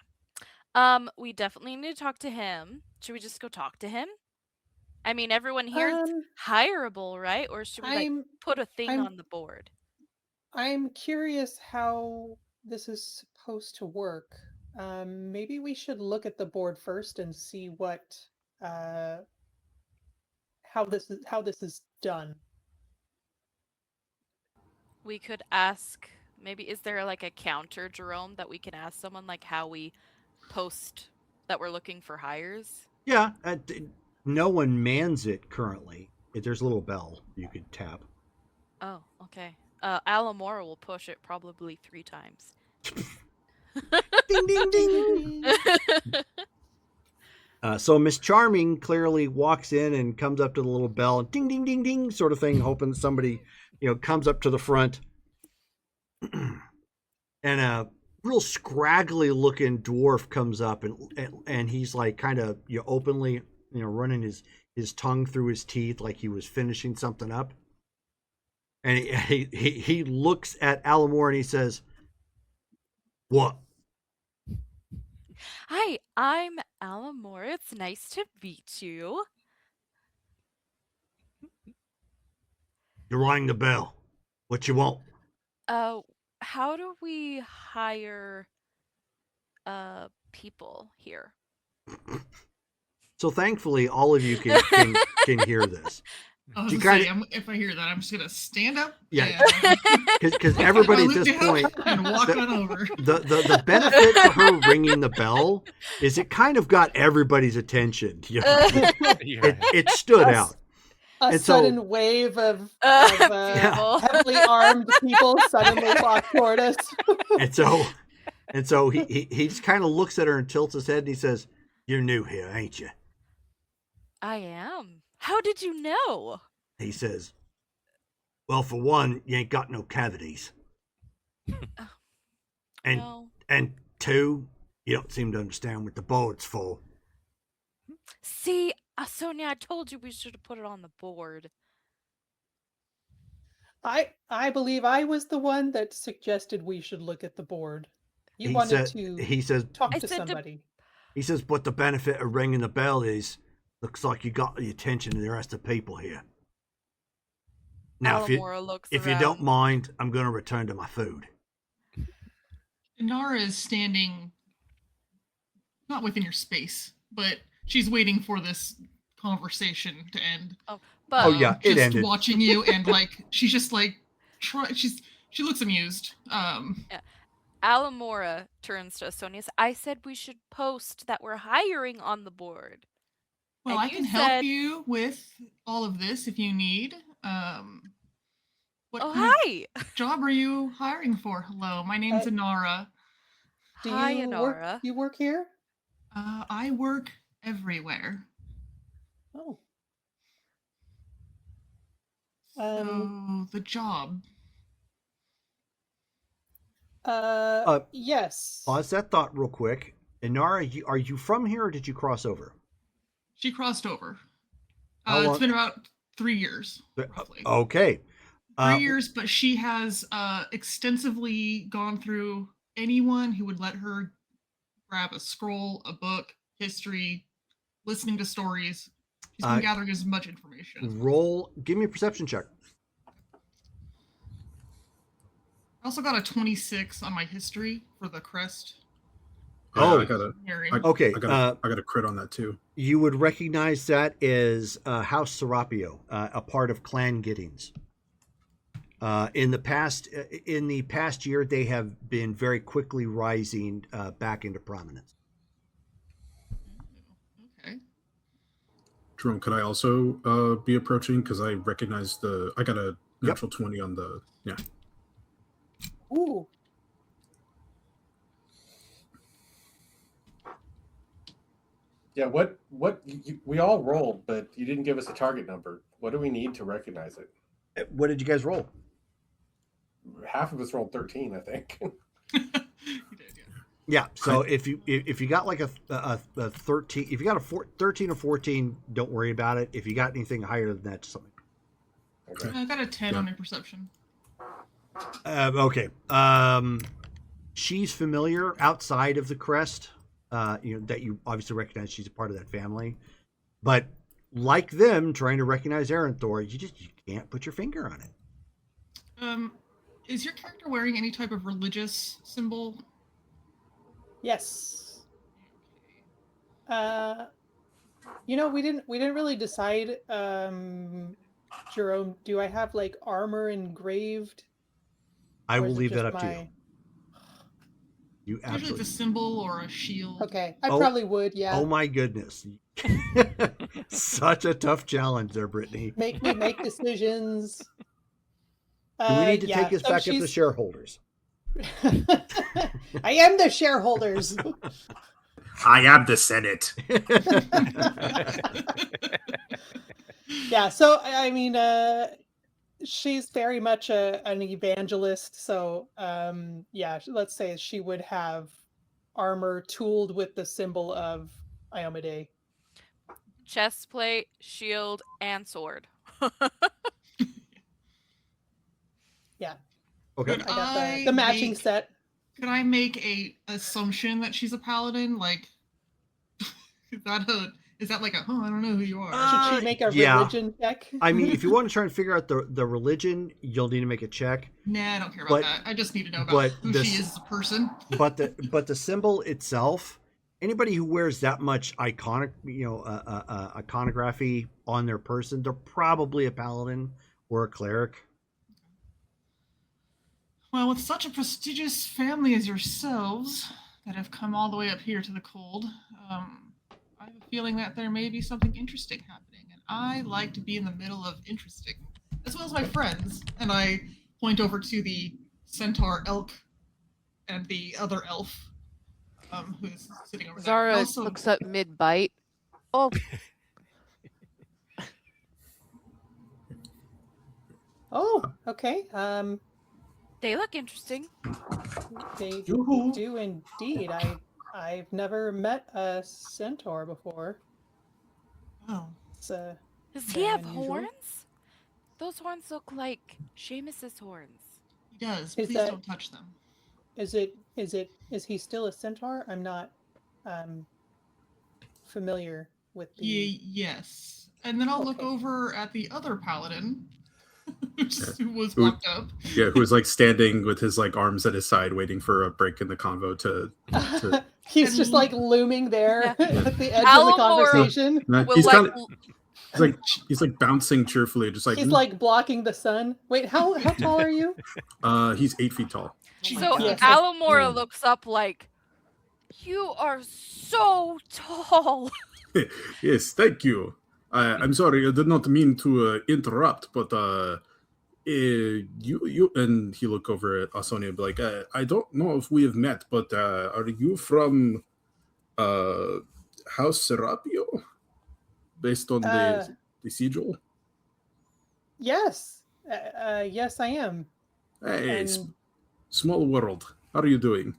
[SPEAKER 4] We definitely need to talk to him. Should we just go talk to him? I mean, everyone here is hireable, right? Or should we put a thing on the board?
[SPEAKER 6] I'm curious how this is supposed to work. Maybe we should look at the board first and see what how this is done.
[SPEAKER 4] We could ask, maybe, is there like a counter, Jerome, that we can ask someone, like how we post that we're looking for hires?
[SPEAKER 1] Yeah, no one mans it currently. There's a little bell you could tap.
[SPEAKER 4] Oh, okay. Alamora will push it probably 3 times.
[SPEAKER 1] Ding, ding, ding. So Miss Charming clearly walks in and comes up to the little bell, ding, ding, ding, ding, sort of thing, hoping that somebody, comes up to the front. And a real scraggly looking dwarf comes up and he's like kind of openly, running his tongue through his teeth like he was finishing something up. And he looks at Alamore and he says, "What?"
[SPEAKER 4] Hi, I'm Alamore. It's nice to meet you.
[SPEAKER 1] You're ringing the bell. What you want?
[SPEAKER 4] How do we hire people here?
[SPEAKER 1] So thankfully, all of you can hear this.
[SPEAKER 8] I was gonna say, if I hear that, I'm just gonna stand up.
[SPEAKER 1] Yeah, because everybody at this point
[SPEAKER 8] and walk on over.
[SPEAKER 1] The benefit to her ringing the bell is it kind of got everybody's attention. It stood out.
[SPEAKER 6] A sudden wave of heavily armed people suddenly walk toward us.
[SPEAKER 1] And so he just kind of looks at her and tilts his head and he says, "You're new here, ain't you?"
[SPEAKER 4] I am. How did you know?
[SPEAKER 1] He says, "Well, for one, you ain't got no cavities. And
[SPEAKER 4] No.
[SPEAKER 1] and two, you don't seem to understand what the board's for."
[SPEAKER 4] See, Sonia, I told you we should have put it on the board.
[SPEAKER 6] I believe I was the one that suggested we should look at the board. You
[SPEAKER 1] He
[SPEAKER 6] wanted
[SPEAKER 1] said,
[SPEAKER 6] to
[SPEAKER 1] he says,
[SPEAKER 6] talk
[SPEAKER 4] I
[SPEAKER 6] to
[SPEAKER 4] said to-
[SPEAKER 6] somebody.
[SPEAKER 1] he says, but the benefit of ringing the bell is, looks like you got the attention of the rest of the people here. Now,
[SPEAKER 4] Alamora looks
[SPEAKER 1] if
[SPEAKER 4] around.
[SPEAKER 1] you don't mind, I'm going to return to my food.
[SPEAKER 8] Inara is standing not within your space, but she's waiting for this conversation to end.
[SPEAKER 4] But
[SPEAKER 1] Oh, yeah, it
[SPEAKER 8] just
[SPEAKER 1] ended.
[SPEAKER 8] watching you, and like she's just like she looks amused.
[SPEAKER 4] Alamora turns to Sonia. I said we should post that we're hiring on the board.
[SPEAKER 8] Well,
[SPEAKER 4] And
[SPEAKER 8] I
[SPEAKER 4] you
[SPEAKER 8] can
[SPEAKER 4] said-
[SPEAKER 8] help you with all of this if you need. What
[SPEAKER 4] Oh,
[SPEAKER 8] kind
[SPEAKER 4] hi.
[SPEAKER 8] of job are you hiring for? Hello, my name's Inara.
[SPEAKER 6] Do
[SPEAKER 4] Hi,
[SPEAKER 6] you
[SPEAKER 4] Inara.
[SPEAKER 6] You work here?
[SPEAKER 8] I work everywhere.
[SPEAKER 6] Oh.
[SPEAKER 8] So the job.
[SPEAKER 6] Yes.
[SPEAKER 1] Pause that thought real quick. Inara, are you from here or did you cross over?
[SPEAKER 8] She crossed over.
[SPEAKER 1] How long-
[SPEAKER 8] It's been about 3 years, roughly.
[SPEAKER 1] Okay.
[SPEAKER 8] 3 years, but she has extensively gone through anyone who would let her grab a scroll, a book, history, listening to stories. She's been gathering as much information.
[SPEAKER 1] Give me a perception check.
[SPEAKER 8] I also got a 26 on my history for the crest.
[SPEAKER 7] Yeah,
[SPEAKER 1] Oh.
[SPEAKER 7] I got
[SPEAKER 1] Okay.
[SPEAKER 7] I got a crit on that too.
[SPEAKER 1] You would recognize that as House Serapio, a part of Clan Giddings. In the past year, they have been very quickly rising back into prominence.
[SPEAKER 8] Okay.
[SPEAKER 7] Jerome, could I also be approaching? Because I recognize I got a natural 20 on the, yeah.
[SPEAKER 6] Ooh.
[SPEAKER 3] Yeah, what we all rolled, but you didn't give us a target number. What do we need to recognize it?
[SPEAKER 1] What did you guys roll?
[SPEAKER 3] Half of us rolled 13, I think.
[SPEAKER 8] You did, yeah.
[SPEAKER 1] Yeah. So if you got like a 13, if you got a 13 or 14, don't worry about it. If you got anything higher than that, something.
[SPEAKER 3] Okay.
[SPEAKER 8] I got a 10 on my perception.
[SPEAKER 1] Okay. She's familiar outside of the crest. That you obviously recognize she's a part of that family, but like them trying to recognize Thor, you can't put your finger on it.
[SPEAKER 8] Is your character wearing any type of religious symbol?
[SPEAKER 6] Yes. We didn't really decide. Jerome, do I have like armor engraved?
[SPEAKER 1] I
[SPEAKER 6] Or
[SPEAKER 1] will
[SPEAKER 6] is it
[SPEAKER 1] leave that
[SPEAKER 6] just
[SPEAKER 1] up to you. You
[SPEAKER 8] Usually
[SPEAKER 1] absolutely.
[SPEAKER 8] it's a symbol or a shield.
[SPEAKER 6] Okay, I probably would. Yeah.
[SPEAKER 1] Oh my goodness! Such a tough challenge there, Brittany.
[SPEAKER 6] Make me make decisions.
[SPEAKER 1] Do we need to
[SPEAKER 6] yeah,
[SPEAKER 1] take this
[SPEAKER 6] so
[SPEAKER 1] back up to
[SPEAKER 6] she's-
[SPEAKER 1] shareholders?
[SPEAKER 6] I am the shareholders.
[SPEAKER 7] I am the Senate.
[SPEAKER 6] Yeah, so I mean, she's very much an evangelist. So yeah, let's say she would have armor tooled with the symbol of Iomade.
[SPEAKER 4] Chest plate, shield, and sword.
[SPEAKER 6] Yeah,
[SPEAKER 1] Okay.
[SPEAKER 8] Could
[SPEAKER 6] I got
[SPEAKER 8] I
[SPEAKER 6] the matching
[SPEAKER 8] make-
[SPEAKER 6] set.
[SPEAKER 8] Can I make a assumption that she's a paladin? Like, is that like a, I don't know who you are?
[SPEAKER 6] Should she make a
[SPEAKER 1] yeah.
[SPEAKER 6] religion check?
[SPEAKER 1] I mean, if you want to try and figure out the religion, you'll need to make a check.
[SPEAKER 8] Nah, I don't care
[SPEAKER 1] but-
[SPEAKER 8] about that. I just need to know about
[SPEAKER 1] but
[SPEAKER 8] who
[SPEAKER 1] this-
[SPEAKER 8] she is as a person.
[SPEAKER 1] But the symbol itself, anybody who wears that much iconography on their person, they're probably a paladin or a cleric.
[SPEAKER 8] Well, with such a prestigious family as yourselves that have come all the way up here to the cold, I have a feeling that there may be something interesting happening, and I like to be in the middle of interesting, as well as my friends. And I point over to the centaur elk and the other elf, who's sitting over there.
[SPEAKER 9] Zara
[SPEAKER 8] Also,
[SPEAKER 9] looks up mid-bite. Oh,
[SPEAKER 6] Oh, okay.
[SPEAKER 4] They look interesting.
[SPEAKER 6] They
[SPEAKER 3] Yoo-hoo.
[SPEAKER 6] do indeed. I've never met a centaur before.
[SPEAKER 8] oh,
[SPEAKER 6] It's
[SPEAKER 4] Does he
[SPEAKER 6] very
[SPEAKER 4] have
[SPEAKER 6] unusual.
[SPEAKER 4] horns? Those horns look like Seamus's horns.
[SPEAKER 8] he does.
[SPEAKER 6] Is
[SPEAKER 8] Please
[SPEAKER 6] that-
[SPEAKER 8] don't touch them.
[SPEAKER 6] Is he still a centaur? I'm not familiar with the
[SPEAKER 8] Yes. And then I'll look
[SPEAKER 6] Okay.
[SPEAKER 8] over at the other paladin, who was
[SPEAKER 7] Who-
[SPEAKER 8] walked up.
[SPEAKER 7] Yeah, who was like standing with his like arms at his side, waiting for a break in the convo to.
[SPEAKER 6] He's
[SPEAKER 8] And
[SPEAKER 6] just like looming there
[SPEAKER 4] Yeah.
[SPEAKER 6] at the edge of the
[SPEAKER 4] Alan Moore
[SPEAKER 6] conversation.
[SPEAKER 7] No,
[SPEAKER 4] Will
[SPEAKER 7] he's
[SPEAKER 4] like
[SPEAKER 7] kind of he's like bouncing cheerfully, just like
[SPEAKER 6] He's like blocking the sun. Wait, how tall are you?
[SPEAKER 7] he's 8 feet tall.
[SPEAKER 4] so
[SPEAKER 6] Yes.
[SPEAKER 4] Alamora
[SPEAKER 6] Mm.
[SPEAKER 4] looks up like, you are so tall.
[SPEAKER 7] Yes, thank you. I'm sorry, I did not mean to interrupt, but you and he look over at Asonia and be like, I don't know if we have met, but are you from House Serapio? Based on the sigil?
[SPEAKER 6] Yes. Yes, I am.
[SPEAKER 7] Hey,
[SPEAKER 6] And
[SPEAKER 7] small world. How are you doing?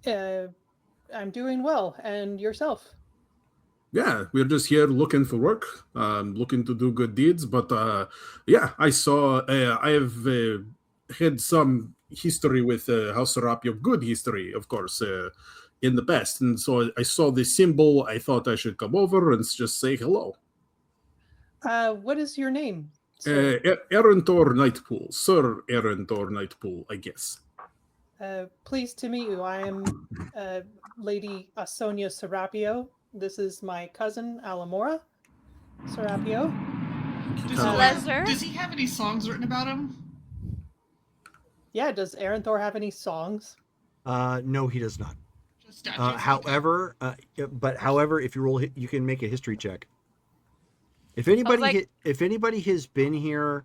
[SPEAKER 6] I'm doing well. And yourself?
[SPEAKER 7] Yeah, we're just here looking for work, looking to do good deeds. But yeah, I saw, I have had some history with House Serapio, good history, of course, in the past. And so I saw the symbol. I thought I should come over and just say hello.
[SPEAKER 6] What is your name, sir?
[SPEAKER 7] Erentor Nightpool, Sir Erentor Nightpool, I guess.
[SPEAKER 6] Pleased to meet you. I am Lady Asonia Serapio. This is my cousin, Alamora Serapio.
[SPEAKER 4] Pleasure.
[SPEAKER 8] Does he have any songs written about him?
[SPEAKER 6] Yeah, does Erenthor have any songs?
[SPEAKER 1] No, he does not.
[SPEAKER 8] Just statues. Okay.
[SPEAKER 1] However, if you roll, you can make a history check. If anybody, if anybody has been here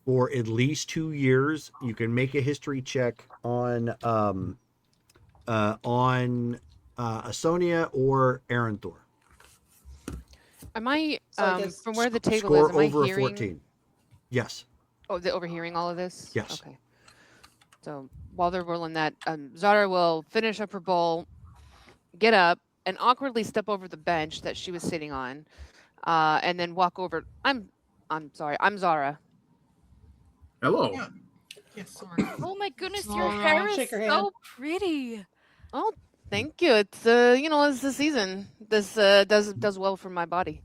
[SPEAKER 1] for at least 2 years, you can make a history check on Asonia or Erenthor.
[SPEAKER 9] am I
[SPEAKER 6] So I guess
[SPEAKER 9] from where the table
[SPEAKER 1] Score
[SPEAKER 9] is? Am I
[SPEAKER 1] over
[SPEAKER 9] hearing?
[SPEAKER 1] 14. Yes.
[SPEAKER 9] Oh, the overhearing all of this?
[SPEAKER 1] Yes.
[SPEAKER 9] Okay. So while they're rolling that, Zara will finish up her bowl, get up, and awkwardly step over the bench that she was sitting on, and then walk over. I'm sorry. I'm Zara.
[SPEAKER 7] Hello.
[SPEAKER 8] Yeah. Yes, sorry.
[SPEAKER 4] Oh my goodness, your
[SPEAKER 8] Zara,
[SPEAKER 4] hair is
[SPEAKER 6] shake her hand.
[SPEAKER 4] so pretty.
[SPEAKER 9] Oh, thank you. It's it's the season. This does well for my body.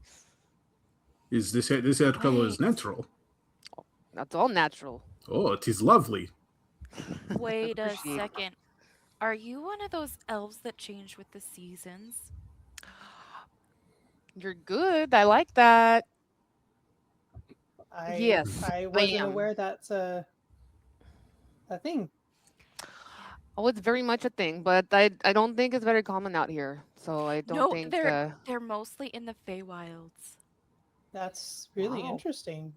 [SPEAKER 7] Is this hair color is
[SPEAKER 4] Right.
[SPEAKER 7] natural?
[SPEAKER 9] That's all natural.
[SPEAKER 7] Oh, it is lovely.
[SPEAKER 4] Wait a
[SPEAKER 9] Appreciate it.
[SPEAKER 4] second. Are you one of those elves that change with the seasons?
[SPEAKER 9] You're good. I like that. Yes,
[SPEAKER 6] I wasn't
[SPEAKER 9] am.
[SPEAKER 6] aware that's a thing.
[SPEAKER 9] Oh, it's very much a thing, but I don't think it's very common out here. So I don't
[SPEAKER 4] No,
[SPEAKER 9] think.
[SPEAKER 4] they're mostly in the Feywilds.
[SPEAKER 6] That's really
[SPEAKER 9] Wow.
[SPEAKER 6] interesting.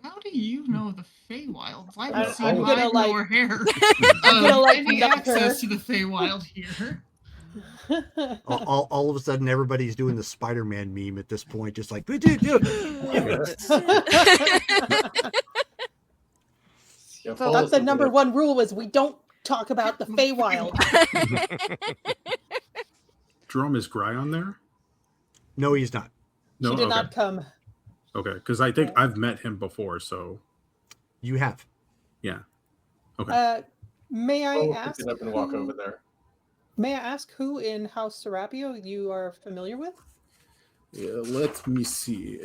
[SPEAKER 8] How do you know the Feywilds? I
[SPEAKER 6] I'm
[SPEAKER 8] haven't seen
[SPEAKER 6] gonna,
[SPEAKER 8] mine nor hair.
[SPEAKER 6] gonna, like,
[SPEAKER 8] any
[SPEAKER 6] nut her.
[SPEAKER 8] access to the Feywild here.
[SPEAKER 1] All of a sudden, everybody's doing the Spider-Man meme at this point, just like.
[SPEAKER 3] Yeah,
[SPEAKER 9] So
[SPEAKER 3] Paul
[SPEAKER 6] That's
[SPEAKER 3] is
[SPEAKER 6] the
[SPEAKER 3] looking
[SPEAKER 6] number
[SPEAKER 3] at-
[SPEAKER 6] one rule is we don't talk about the Feywild.
[SPEAKER 7] Jerome, is Gry on there?
[SPEAKER 1] No, he's not.
[SPEAKER 7] No,
[SPEAKER 6] He did
[SPEAKER 7] okay.
[SPEAKER 6] not come.
[SPEAKER 7] Okay, because I think I've met him before, so
[SPEAKER 1] You have.
[SPEAKER 7] yeah. Okay.
[SPEAKER 6] May I
[SPEAKER 3] Paul will
[SPEAKER 6] ask?
[SPEAKER 3] pick it up and walk
[SPEAKER 6] who-
[SPEAKER 3] over there.
[SPEAKER 6] May I ask who in House Serapio you are familiar with?
[SPEAKER 7] Let me see.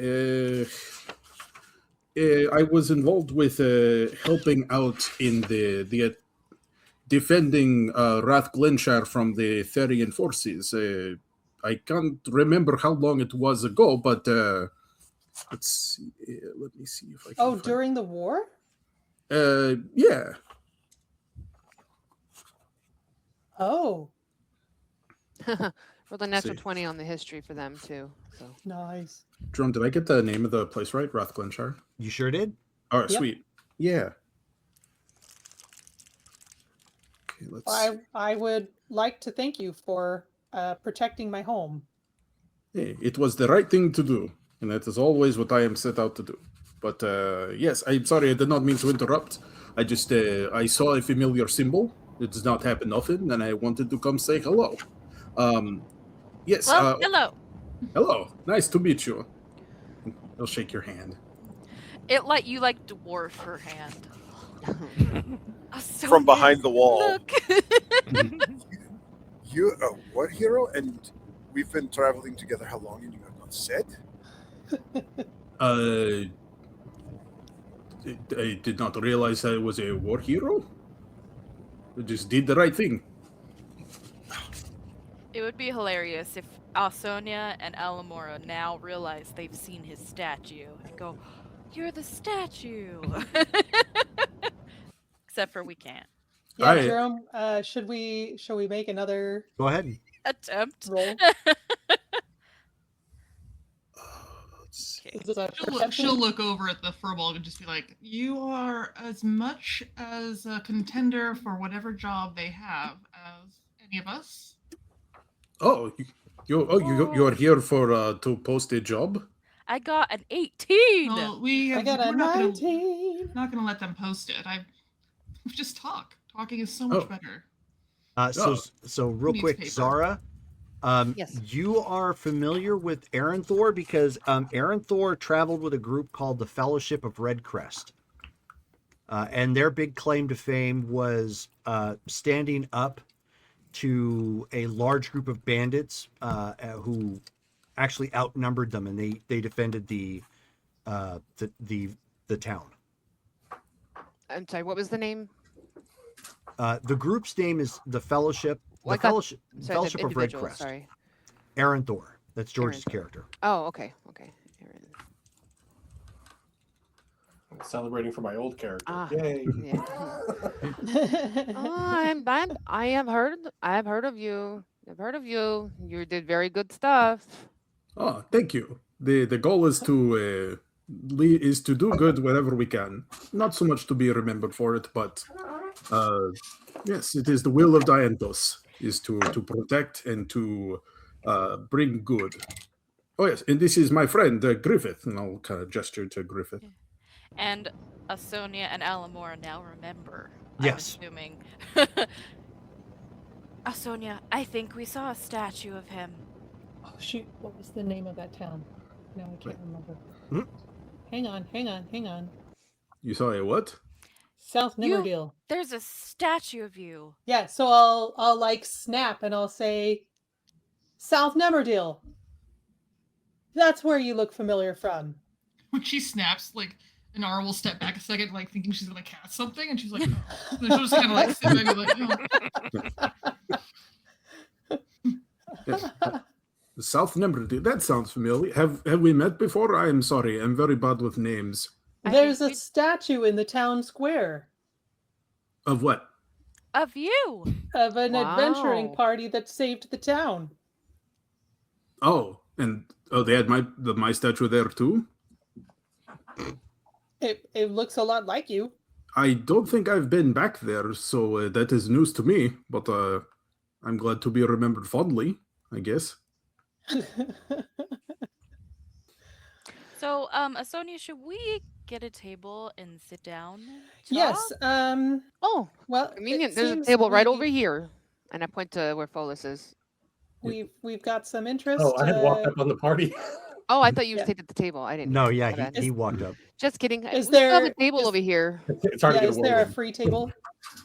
[SPEAKER 7] I was involved with helping out in the defending Rath Glenshire from the Therian forces. I can't remember how long it was ago, but let's see. Let me see if I can.
[SPEAKER 6] Oh,
[SPEAKER 7] find-
[SPEAKER 6] during the war?
[SPEAKER 7] Yeah.
[SPEAKER 6] Oh,
[SPEAKER 9] Rolled a natural
[SPEAKER 7] see.
[SPEAKER 9] 20 on the history for them too. So
[SPEAKER 6] nice.
[SPEAKER 7] Jerome, did I get the name of the place right? Rath Glenshire?
[SPEAKER 1] You sure did.
[SPEAKER 7] Oh,
[SPEAKER 6] Yep.
[SPEAKER 7] sweet. Yeah. Okay, let's.
[SPEAKER 6] I would like to thank you for protecting my home.
[SPEAKER 7] Hey, it was the right thing to do, and that is always what I am set out to do. But yes, I'm sorry, I did not mean to interrupt. I just I saw a familiar symbol. It does not happen often, and I wanted to come say hello. Yes.
[SPEAKER 4] Well, hello.
[SPEAKER 7] Hello. Nice to meet you. I'll shake your hand.
[SPEAKER 4] You like dwarf her hand.
[SPEAKER 5] From behind the wall.
[SPEAKER 4] Look.
[SPEAKER 5] You what hero? And we've been traveling together how long, and you have not said?
[SPEAKER 7] I did not realize I was a war hero. I just did the right thing.
[SPEAKER 4] It would be hilarious if Alsonia and Alamora now realize they've seen his statue and go, "You're the statue." Except for we can't.
[SPEAKER 6] Yeah, Jerome. Should we make another
[SPEAKER 1] Go ahead.
[SPEAKER 4] Attempt.
[SPEAKER 6] roll?
[SPEAKER 4] Okay.
[SPEAKER 6] Is this a
[SPEAKER 8] She'll
[SPEAKER 6] perception?
[SPEAKER 8] look over at the furball and just be like, "You are as much as a contender for whatever job they have as any of us."
[SPEAKER 7] Oh, you are here for to post a job?
[SPEAKER 4] I got an 18.
[SPEAKER 8] Well,
[SPEAKER 6] I got a
[SPEAKER 8] we're not
[SPEAKER 6] 19.
[SPEAKER 8] gonna let them post it. We just talk. Talking is so much
[SPEAKER 7] Oh.
[SPEAKER 8] better.
[SPEAKER 1] So real
[SPEAKER 8] Needs
[SPEAKER 1] quick,
[SPEAKER 8] paper.
[SPEAKER 1] Zara,
[SPEAKER 9] Yes.
[SPEAKER 1] you are familiar with Aaron Thor because Aaron Thor traveled with a group called the Fellowship of Red Crest. And their big claim to fame was standing up to a large group of bandits who actually outnumbered them, and they defended the town.
[SPEAKER 9] I'm sorry, what was the name?
[SPEAKER 1] The group's name is the Fellowship.
[SPEAKER 9] Well, I
[SPEAKER 1] The
[SPEAKER 9] got-
[SPEAKER 1] Fellowship,
[SPEAKER 9] Sorry, the
[SPEAKER 1] Fellowship of Red
[SPEAKER 9] individual,
[SPEAKER 1] Crest.
[SPEAKER 9] sorry.
[SPEAKER 1] Aaron Thor. That's George's
[SPEAKER 9] Thor.
[SPEAKER 1] character.
[SPEAKER 9] Oh, okay. Aaron.
[SPEAKER 3] I'm celebrating for my old character.
[SPEAKER 9] Ah,
[SPEAKER 3] Yay!
[SPEAKER 9] Yeah. I have heard of you. I've heard of you. You did very good stuff.
[SPEAKER 7] Oh, thank you. The goal is to do good wherever we can. Not so much to be remembered for it, but yes, it is the will of Dianthos is to protect and to bring good. Oh yes, and this is my friend Griffith, and I'll kind of gesture to Griffith.
[SPEAKER 4] And Asonia and Alamora now remember.
[SPEAKER 1] Yes.
[SPEAKER 4] I'm assuming. Asonia, I think we saw a statue of him.
[SPEAKER 6] Oh shoot! What was the name of that town? No, I can't remember.
[SPEAKER 1] Hmm?
[SPEAKER 6] Hang on.
[SPEAKER 7] You saw a what?
[SPEAKER 6] South Nimmerdale.
[SPEAKER 4] There's a statue of you.
[SPEAKER 6] Yeah, so I'll like snap and I'll say, South Nimmerdale. That's where you look familiar from.
[SPEAKER 8] When she snaps, like, Inara will step back a second, like, thinking she's gonna cast something, and she's like, oh. And then she'll just kind of, like, sit there and be like, oh.
[SPEAKER 7] South Nimmerdale. That sounds familiar. Have we met before? I am sorry. I'm very bad with names.
[SPEAKER 6] There's a statue in the town square
[SPEAKER 7] Of what?
[SPEAKER 4] Of you.
[SPEAKER 6] of an adventuring
[SPEAKER 9] Wow.
[SPEAKER 6] party that saved the town.
[SPEAKER 7] Oh, and they had my statue there too.
[SPEAKER 6] It looks a lot like you.
[SPEAKER 7] I don't think I've been back there, so that is news to me. But I'm glad to be remembered fondly, I guess.
[SPEAKER 4] So, Asonia, should we get a table and sit down? and
[SPEAKER 6] Yes.
[SPEAKER 4] talk?
[SPEAKER 9] Oh,
[SPEAKER 6] Well,
[SPEAKER 9] convenient.
[SPEAKER 6] it
[SPEAKER 9] There's a
[SPEAKER 6] seems
[SPEAKER 9] table right
[SPEAKER 6] we-
[SPEAKER 9] over here. And I point to where Folus is.
[SPEAKER 6] We've got some interest.
[SPEAKER 3] Oh, I had walked up on the party.
[SPEAKER 9] Oh, I thought you
[SPEAKER 6] Yeah.
[SPEAKER 9] stayed at the table. I didn't.
[SPEAKER 1] No,
[SPEAKER 9] My
[SPEAKER 1] yeah,
[SPEAKER 9] bad.
[SPEAKER 1] he walked up.
[SPEAKER 9] Just kidding.
[SPEAKER 6] Is
[SPEAKER 9] We still have
[SPEAKER 6] there-
[SPEAKER 9] a table
[SPEAKER 6] is-
[SPEAKER 9] over here.
[SPEAKER 3] It's hard to
[SPEAKER 6] Yeah,
[SPEAKER 3] get
[SPEAKER 6] is
[SPEAKER 3] a
[SPEAKER 6] there a
[SPEAKER 3] woman.
[SPEAKER 6] free table?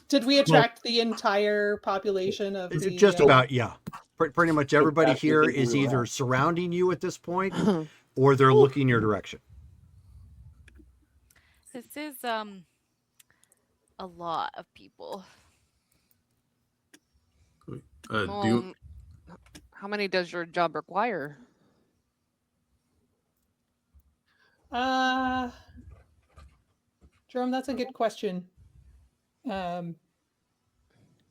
[SPEAKER 6] Did we attract the entire population of
[SPEAKER 1] It's
[SPEAKER 6] the?
[SPEAKER 1] just about, yeah. Pretty much everybody
[SPEAKER 3] actually
[SPEAKER 1] here
[SPEAKER 3] think we
[SPEAKER 1] is
[SPEAKER 3] were
[SPEAKER 1] either
[SPEAKER 3] out.
[SPEAKER 1] surrounding you at this point or they're looking your direction.
[SPEAKER 4] This is a lot of people.
[SPEAKER 7] Do you?
[SPEAKER 9] How many does your job require?
[SPEAKER 6] Jerome, that's a good question.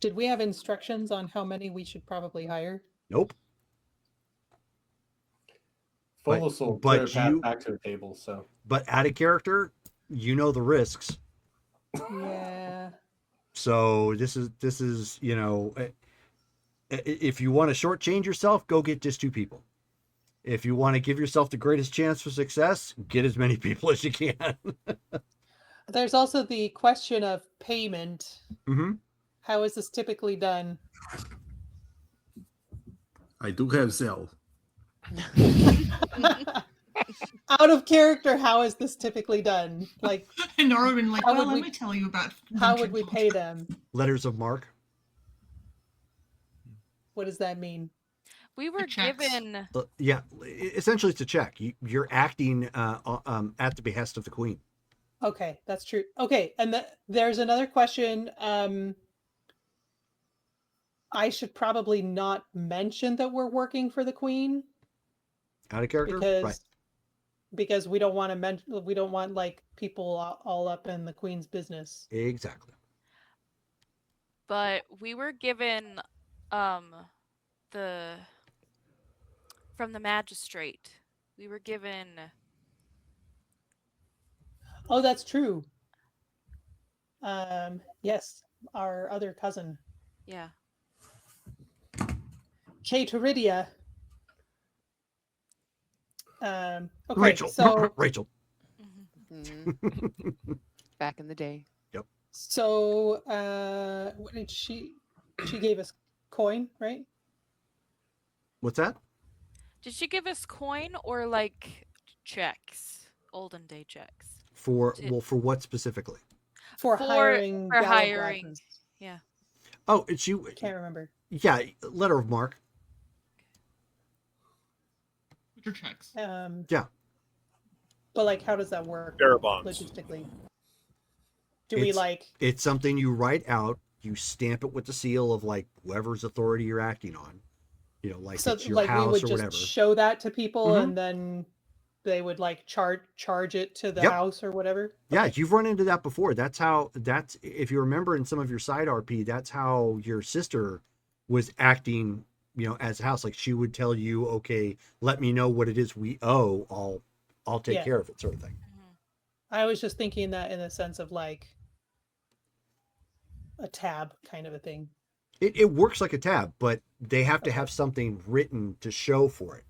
[SPEAKER 6] Did we have instructions on how many we should probably hire?
[SPEAKER 1] Nope. But-
[SPEAKER 3] Folus will
[SPEAKER 1] but
[SPEAKER 3] clear a path
[SPEAKER 1] you-
[SPEAKER 3] back to the table. So
[SPEAKER 1] But out of character, you know the risks.
[SPEAKER 6] Yeah.
[SPEAKER 1] So this is if you want to shortchange yourself, go get just 2 people. If you want to give yourself the greatest chance for success, get as many people as you can.
[SPEAKER 6] There's also the question of payment.
[SPEAKER 1] Mm-hmm.
[SPEAKER 6] How is this typically done?
[SPEAKER 7] I do have Zell.
[SPEAKER 6] Out of character, how is this typically done? Like,
[SPEAKER 8] And Nora would be like,
[SPEAKER 6] How
[SPEAKER 8] well,
[SPEAKER 6] would
[SPEAKER 8] let
[SPEAKER 6] we-
[SPEAKER 8] me tell you about
[SPEAKER 6] how
[SPEAKER 8] adventure
[SPEAKER 6] would we pay them?
[SPEAKER 1] Letters of mark.
[SPEAKER 6] What does that mean?
[SPEAKER 4] We were
[SPEAKER 8] checks.
[SPEAKER 4] given.
[SPEAKER 1] Yeah, essentially it's a check. You're acting at the behest of the queen.
[SPEAKER 6] Okay, that's true. Okay, and there's another question. I should probably not mention that we're working for the queen
[SPEAKER 1] Out of character,
[SPEAKER 6] because
[SPEAKER 1] right?
[SPEAKER 6] because we don't want to we don't want like people all up in the queen's business.
[SPEAKER 1] Exactly.
[SPEAKER 4] But we were given the from the magistrate. We were given.
[SPEAKER 6] Oh, that's true. Yes, our other cousin,
[SPEAKER 4] Yeah.
[SPEAKER 6] Kate Iridia. Okay,
[SPEAKER 1] Rachel.
[SPEAKER 6] so
[SPEAKER 1] Rachel.
[SPEAKER 9] Back in the day.
[SPEAKER 6] so what did she gave us coin, right?
[SPEAKER 1] What's that?
[SPEAKER 4] Did she give us coin or like checks? Olden day checks.
[SPEAKER 1] For
[SPEAKER 4] To-
[SPEAKER 1] for what specifically?
[SPEAKER 6] For
[SPEAKER 4] For-
[SPEAKER 6] hiring
[SPEAKER 4] for
[SPEAKER 6] Gallo
[SPEAKER 4] hiring.
[SPEAKER 6] Glasses.
[SPEAKER 4] Yeah.
[SPEAKER 1] Oh, it's you.
[SPEAKER 6] Can't remember.
[SPEAKER 1] Yeah, letter of mark.
[SPEAKER 8] Which are checks.
[SPEAKER 1] Yeah.
[SPEAKER 6] But like, how does that work
[SPEAKER 5] Bearer bonds.
[SPEAKER 6] logistically? Do we
[SPEAKER 1] It's-
[SPEAKER 6] like?
[SPEAKER 1] It's something you write out. You stamp it with the seal of like whoever's authority you're acting on. Like
[SPEAKER 6] So
[SPEAKER 1] it's your
[SPEAKER 6] like we
[SPEAKER 1] house
[SPEAKER 6] would
[SPEAKER 1] or
[SPEAKER 6] just
[SPEAKER 1] whatever.
[SPEAKER 6] show that to people,
[SPEAKER 1] Mhm.
[SPEAKER 6] and then they would like charge it to the
[SPEAKER 1] Yep.
[SPEAKER 6] house or whatever.
[SPEAKER 1] Yeah,
[SPEAKER 6] Okay.
[SPEAKER 1] you've run into that before. That's if you remember in some of your side RP, that's how your sister was acting, as a house. Like she would tell you, okay, let me know what it is we owe. I'll take
[SPEAKER 6] Yeah.
[SPEAKER 1] care of it, sort of thing.
[SPEAKER 6] I was just thinking that in the sense of like a tab kind of a thing.
[SPEAKER 1] It works like a tab, but they have to have something written to show for it.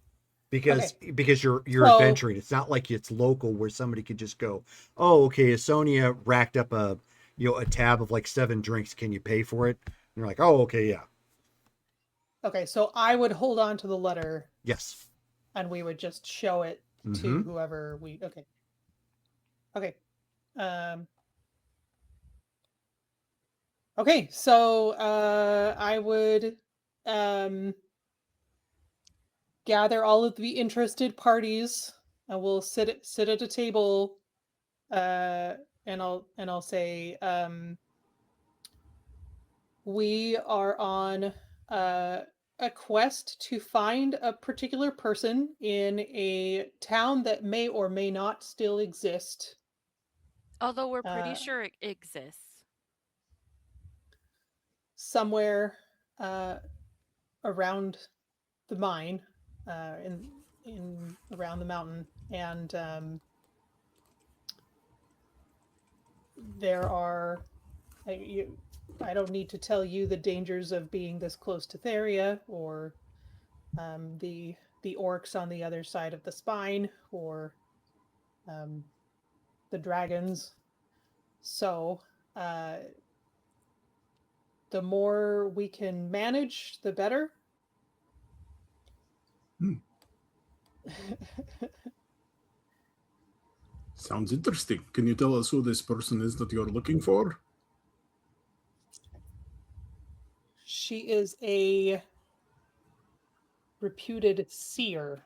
[SPEAKER 1] Because you're
[SPEAKER 6] So-
[SPEAKER 1] adventuring. It's not like it's local where somebody could just go, oh, okay, Sonia racked up a tab of like 7 drinks. Can you pay for it? And you're like, oh, okay, yeah.
[SPEAKER 6] Okay, so I would hold on to the letter
[SPEAKER 1] Yes.
[SPEAKER 6] and we would just show it to
[SPEAKER 1] Mhm.
[SPEAKER 6] whoever we. Okay. Okay, so I would gather all of the interested parties, and we'll sit at a table, and I'll say, we are on a quest to find a particular person in a town that may or may not still exist.
[SPEAKER 4] Although we're pretty
[SPEAKER 6] Uh,
[SPEAKER 4] sure it exists.
[SPEAKER 6] Somewhere around the mine, in around the mountain, and there are. I don't need to tell you the dangers of being this close to Theria, or the orcs on the other side of the spine, or the dragons. So the more we can manage, the better.
[SPEAKER 7] Sounds interesting. Can you tell us who this person is that you're looking for?
[SPEAKER 6] She is a reputed seer.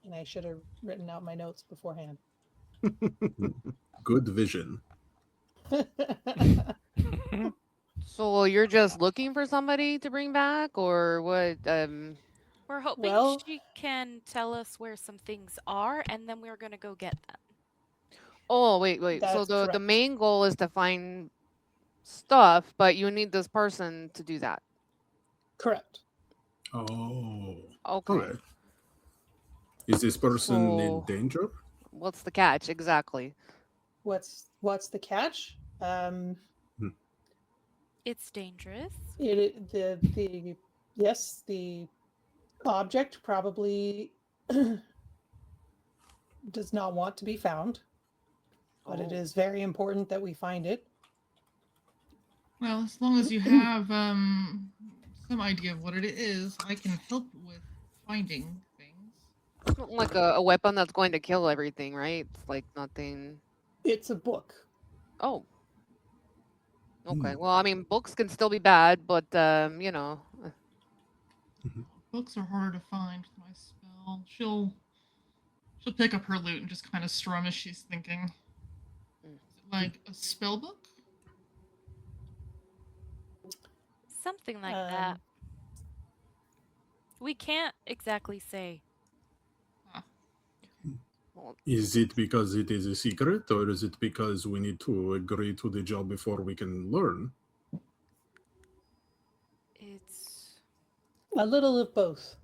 [SPEAKER 6] And I should have written out my notes beforehand.
[SPEAKER 7] Good vision.
[SPEAKER 9] So you're just looking for somebody to bring back, or what?
[SPEAKER 4] We're hoping
[SPEAKER 6] Well-
[SPEAKER 4] she can tell us where some things are, and then we're gonna go get them.
[SPEAKER 9] Oh, wait. So
[SPEAKER 6] That's
[SPEAKER 9] the
[SPEAKER 6] correct.
[SPEAKER 9] main goal is to find stuff, but you need this person to do that.
[SPEAKER 6] Correct.
[SPEAKER 7] Oh.
[SPEAKER 9] Okay.
[SPEAKER 7] Okay. Is this person in
[SPEAKER 9] So-
[SPEAKER 7] danger?
[SPEAKER 9] What's the catch exactly?
[SPEAKER 6] What's the catch?
[SPEAKER 4] It's dangerous.
[SPEAKER 6] The yes, the object probably does not want to be found, but it
[SPEAKER 9] Oh.
[SPEAKER 6] is very important that we find it.
[SPEAKER 8] Well, as long as you have some idea of what it is, I can help with finding things.
[SPEAKER 9] It's not like a weapon that's going to kill everything, right? It's like nothing.
[SPEAKER 6] It's a book.
[SPEAKER 9] Oh, okay.
[SPEAKER 7] Hmm.
[SPEAKER 9] Well, I mean, books can still be bad, but
[SPEAKER 8] Books are harder to find with my spell. She'll pick up her lute and just kind of strum as she's thinking.
[SPEAKER 9] Mm.
[SPEAKER 8] Is it like a spell book?
[SPEAKER 4] Something like that.
[SPEAKER 6] Um,
[SPEAKER 4] We can't exactly say.
[SPEAKER 8] Ah,
[SPEAKER 9] Well,
[SPEAKER 7] Is it because it is a secret, or is it because we need to agree to the job before we can learn?
[SPEAKER 4] It's
[SPEAKER 6] a little of both.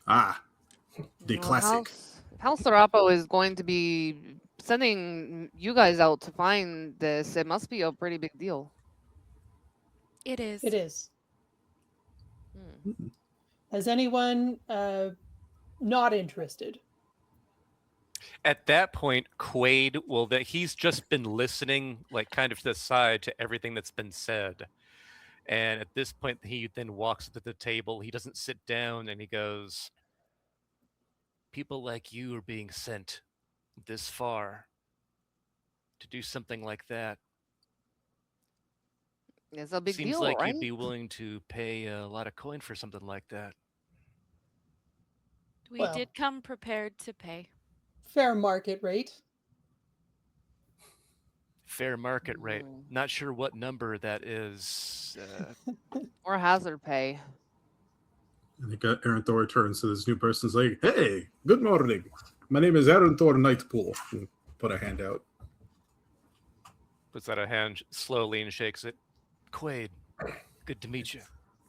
[SPEAKER 7] Ah, the
[SPEAKER 9] well,
[SPEAKER 7] classic.
[SPEAKER 9] if House Sarapo is going to be sending you guys out to find this, it must be a pretty big deal.
[SPEAKER 4] it is.
[SPEAKER 6] It is.
[SPEAKER 9] Hmm.
[SPEAKER 6] Has anyone not interested?
[SPEAKER 2] At that point, Quaid will that he's just been listening, like kind of to the side to everything that's been said. And at this point, he then walks to the table. He doesn't sit down and he goes, people like you are being sent this far to do something like that.
[SPEAKER 9] It's a big
[SPEAKER 2] Seems
[SPEAKER 9] deal,
[SPEAKER 2] like
[SPEAKER 9] right?
[SPEAKER 2] you'd be willing to pay a lot of coin for something like that.
[SPEAKER 4] We
[SPEAKER 6] Well.
[SPEAKER 4] did come prepared to pay.
[SPEAKER 6] Fair market rate.
[SPEAKER 2] Fair market rate.
[SPEAKER 9] Mm.
[SPEAKER 2] Not sure what number that is.
[SPEAKER 9] Or hazard pay.
[SPEAKER 7] I think Aaron Thor turns to this new person's like, "Hey, good morning. My name is Aaron Thor Nightpool." And put a hand out.
[SPEAKER 2] Puts out a hand slowly and shakes it. Quaid, good to meet you.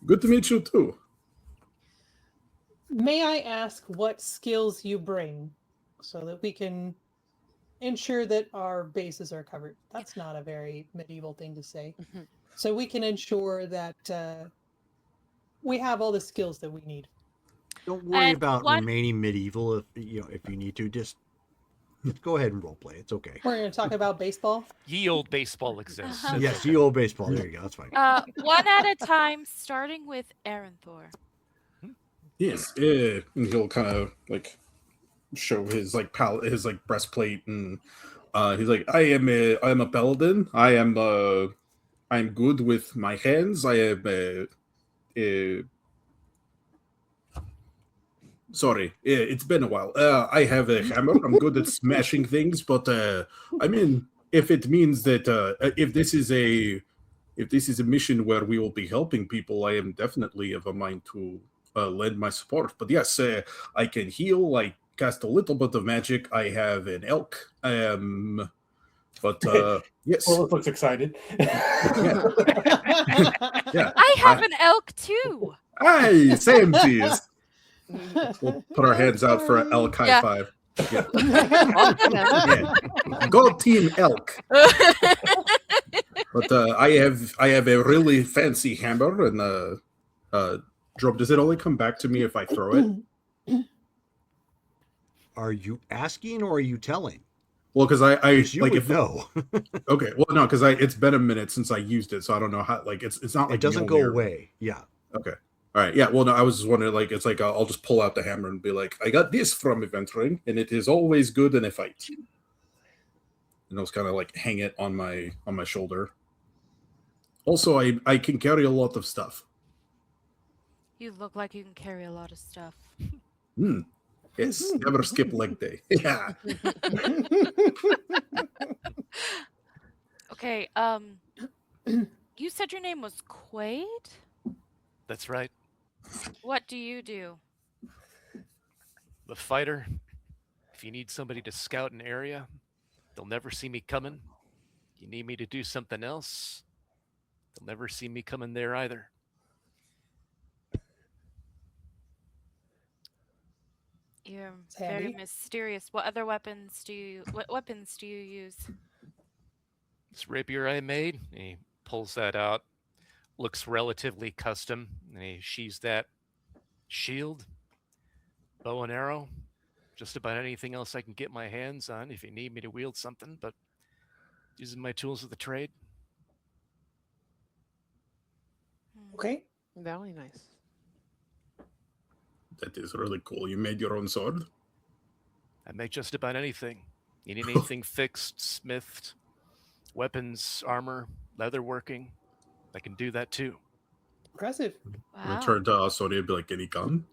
[SPEAKER 7] Good to meet you too.
[SPEAKER 6] May I ask what skills you bring so that we can ensure that our bases are covered? That's not a very medieval thing to say. So we can ensure that we have all the skills that we need.
[SPEAKER 1] Don't worry
[SPEAKER 4] And
[SPEAKER 1] about
[SPEAKER 4] one-
[SPEAKER 1] remaining medieval if you need to. Just go ahead and role play. It's okay.
[SPEAKER 6] We're going to talk about baseball.
[SPEAKER 2] Ye old baseball exists.
[SPEAKER 4] Uh-huh.
[SPEAKER 2] It's
[SPEAKER 1] Yes,
[SPEAKER 2] okay.
[SPEAKER 1] you old baseball. There you go. That's fine.
[SPEAKER 4] One at a time, starting with Aranthor.
[SPEAKER 7] Yes, and he'll kind of like show his like his like breastplate, and he's like, I am a paladin. I'm good with my hands. I am sorry, it's been a while. I have a hammer. I'm good at smashing things, but I mean, if it means that if this is a mission where we will be helping people, I am definitely of a mind to lend my support. But yes, I can heal. I cast a little bit of magic. I have an elk. But yes,
[SPEAKER 3] Phyllis looks excited.
[SPEAKER 7] yeah.
[SPEAKER 4] I have an elk too.
[SPEAKER 7] Hey, same cheese. We'll put our hands out for an elk high
[SPEAKER 4] Yeah.
[SPEAKER 7] five. Yeah.
[SPEAKER 9] Yeah.
[SPEAKER 7] Yeah. Go team elk. But I have a really fancy hammer, and Drob, does it only come back to me if I throw it?
[SPEAKER 1] Are you asking or are you telling?
[SPEAKER 7] Well, because I
[SPEAKER 1] 'Cause you
[SPEAKER 7] like
[SPEAKER 1] would
[SPEAKER 7] if
[SPEAKER 1] know.
[SPEAKER 7] okay, well no, because it's been a minute since I used it, so I don't know how. Like it's not like
[SPEAKER 1] It doesn't go
[SPEAKER 7] Mjolnir.
[SPEAKER 1] away. Yeah.
[SPEAKER 7] Okay. All right. Yeah. Well, no, I was just wondering. Like, it's like I'll just pull out the hammer and be like, I got this from Event Ring, and it is always good in a fight. And I'll just kind of like hang it on my shoulder. Also, I can carry a lot of stuff.
[SPEAKER 4] You look like you can carry a lot of stuff.
[SPEAKER 7] Hmm. Yes. Never skip leg day. Yeah.
[SPEAKER 4] Okay, you said your name was Quaid?
[SPEAKER 2] That's right.
[SPEAKER 4] What do you do?
[SPEAKER 2] The fighter. If you need somebody to scout an area, they'll never see me coming. You need me to do something else, they'll never see me coming there either.
[SPEAKER 4] You're
[SPEAKER 6] It's
[SPEAKER 4] very
[SPEAKER 6] handy.
[SPEAKER 4] mysterious. What weapons do you use?
[SPEAKER 2] This rapier I made. And he pulls that out. Looks relatively custom. And he sheathes that shield, bow and arrow, just about anything else I can get my hands on if you need me to wield something, but using my tools of the trade.
[SPEAKER 6] Okay.
[SPEAKER 9] Very nice.
[SPEAKER 7] That is really cool. You made your own sword?
[SPEAKER 2] I make just about anything. You need anything fixed, smithed, weapons, armor, leatherworking, I can do that too.
[SPEAKER 6] Impressive.
[SPEAKER 7] I'm gonna
[SPEAKER 4] Wow.
[SPEAKER 7] turn to Sonia and be like, any gun?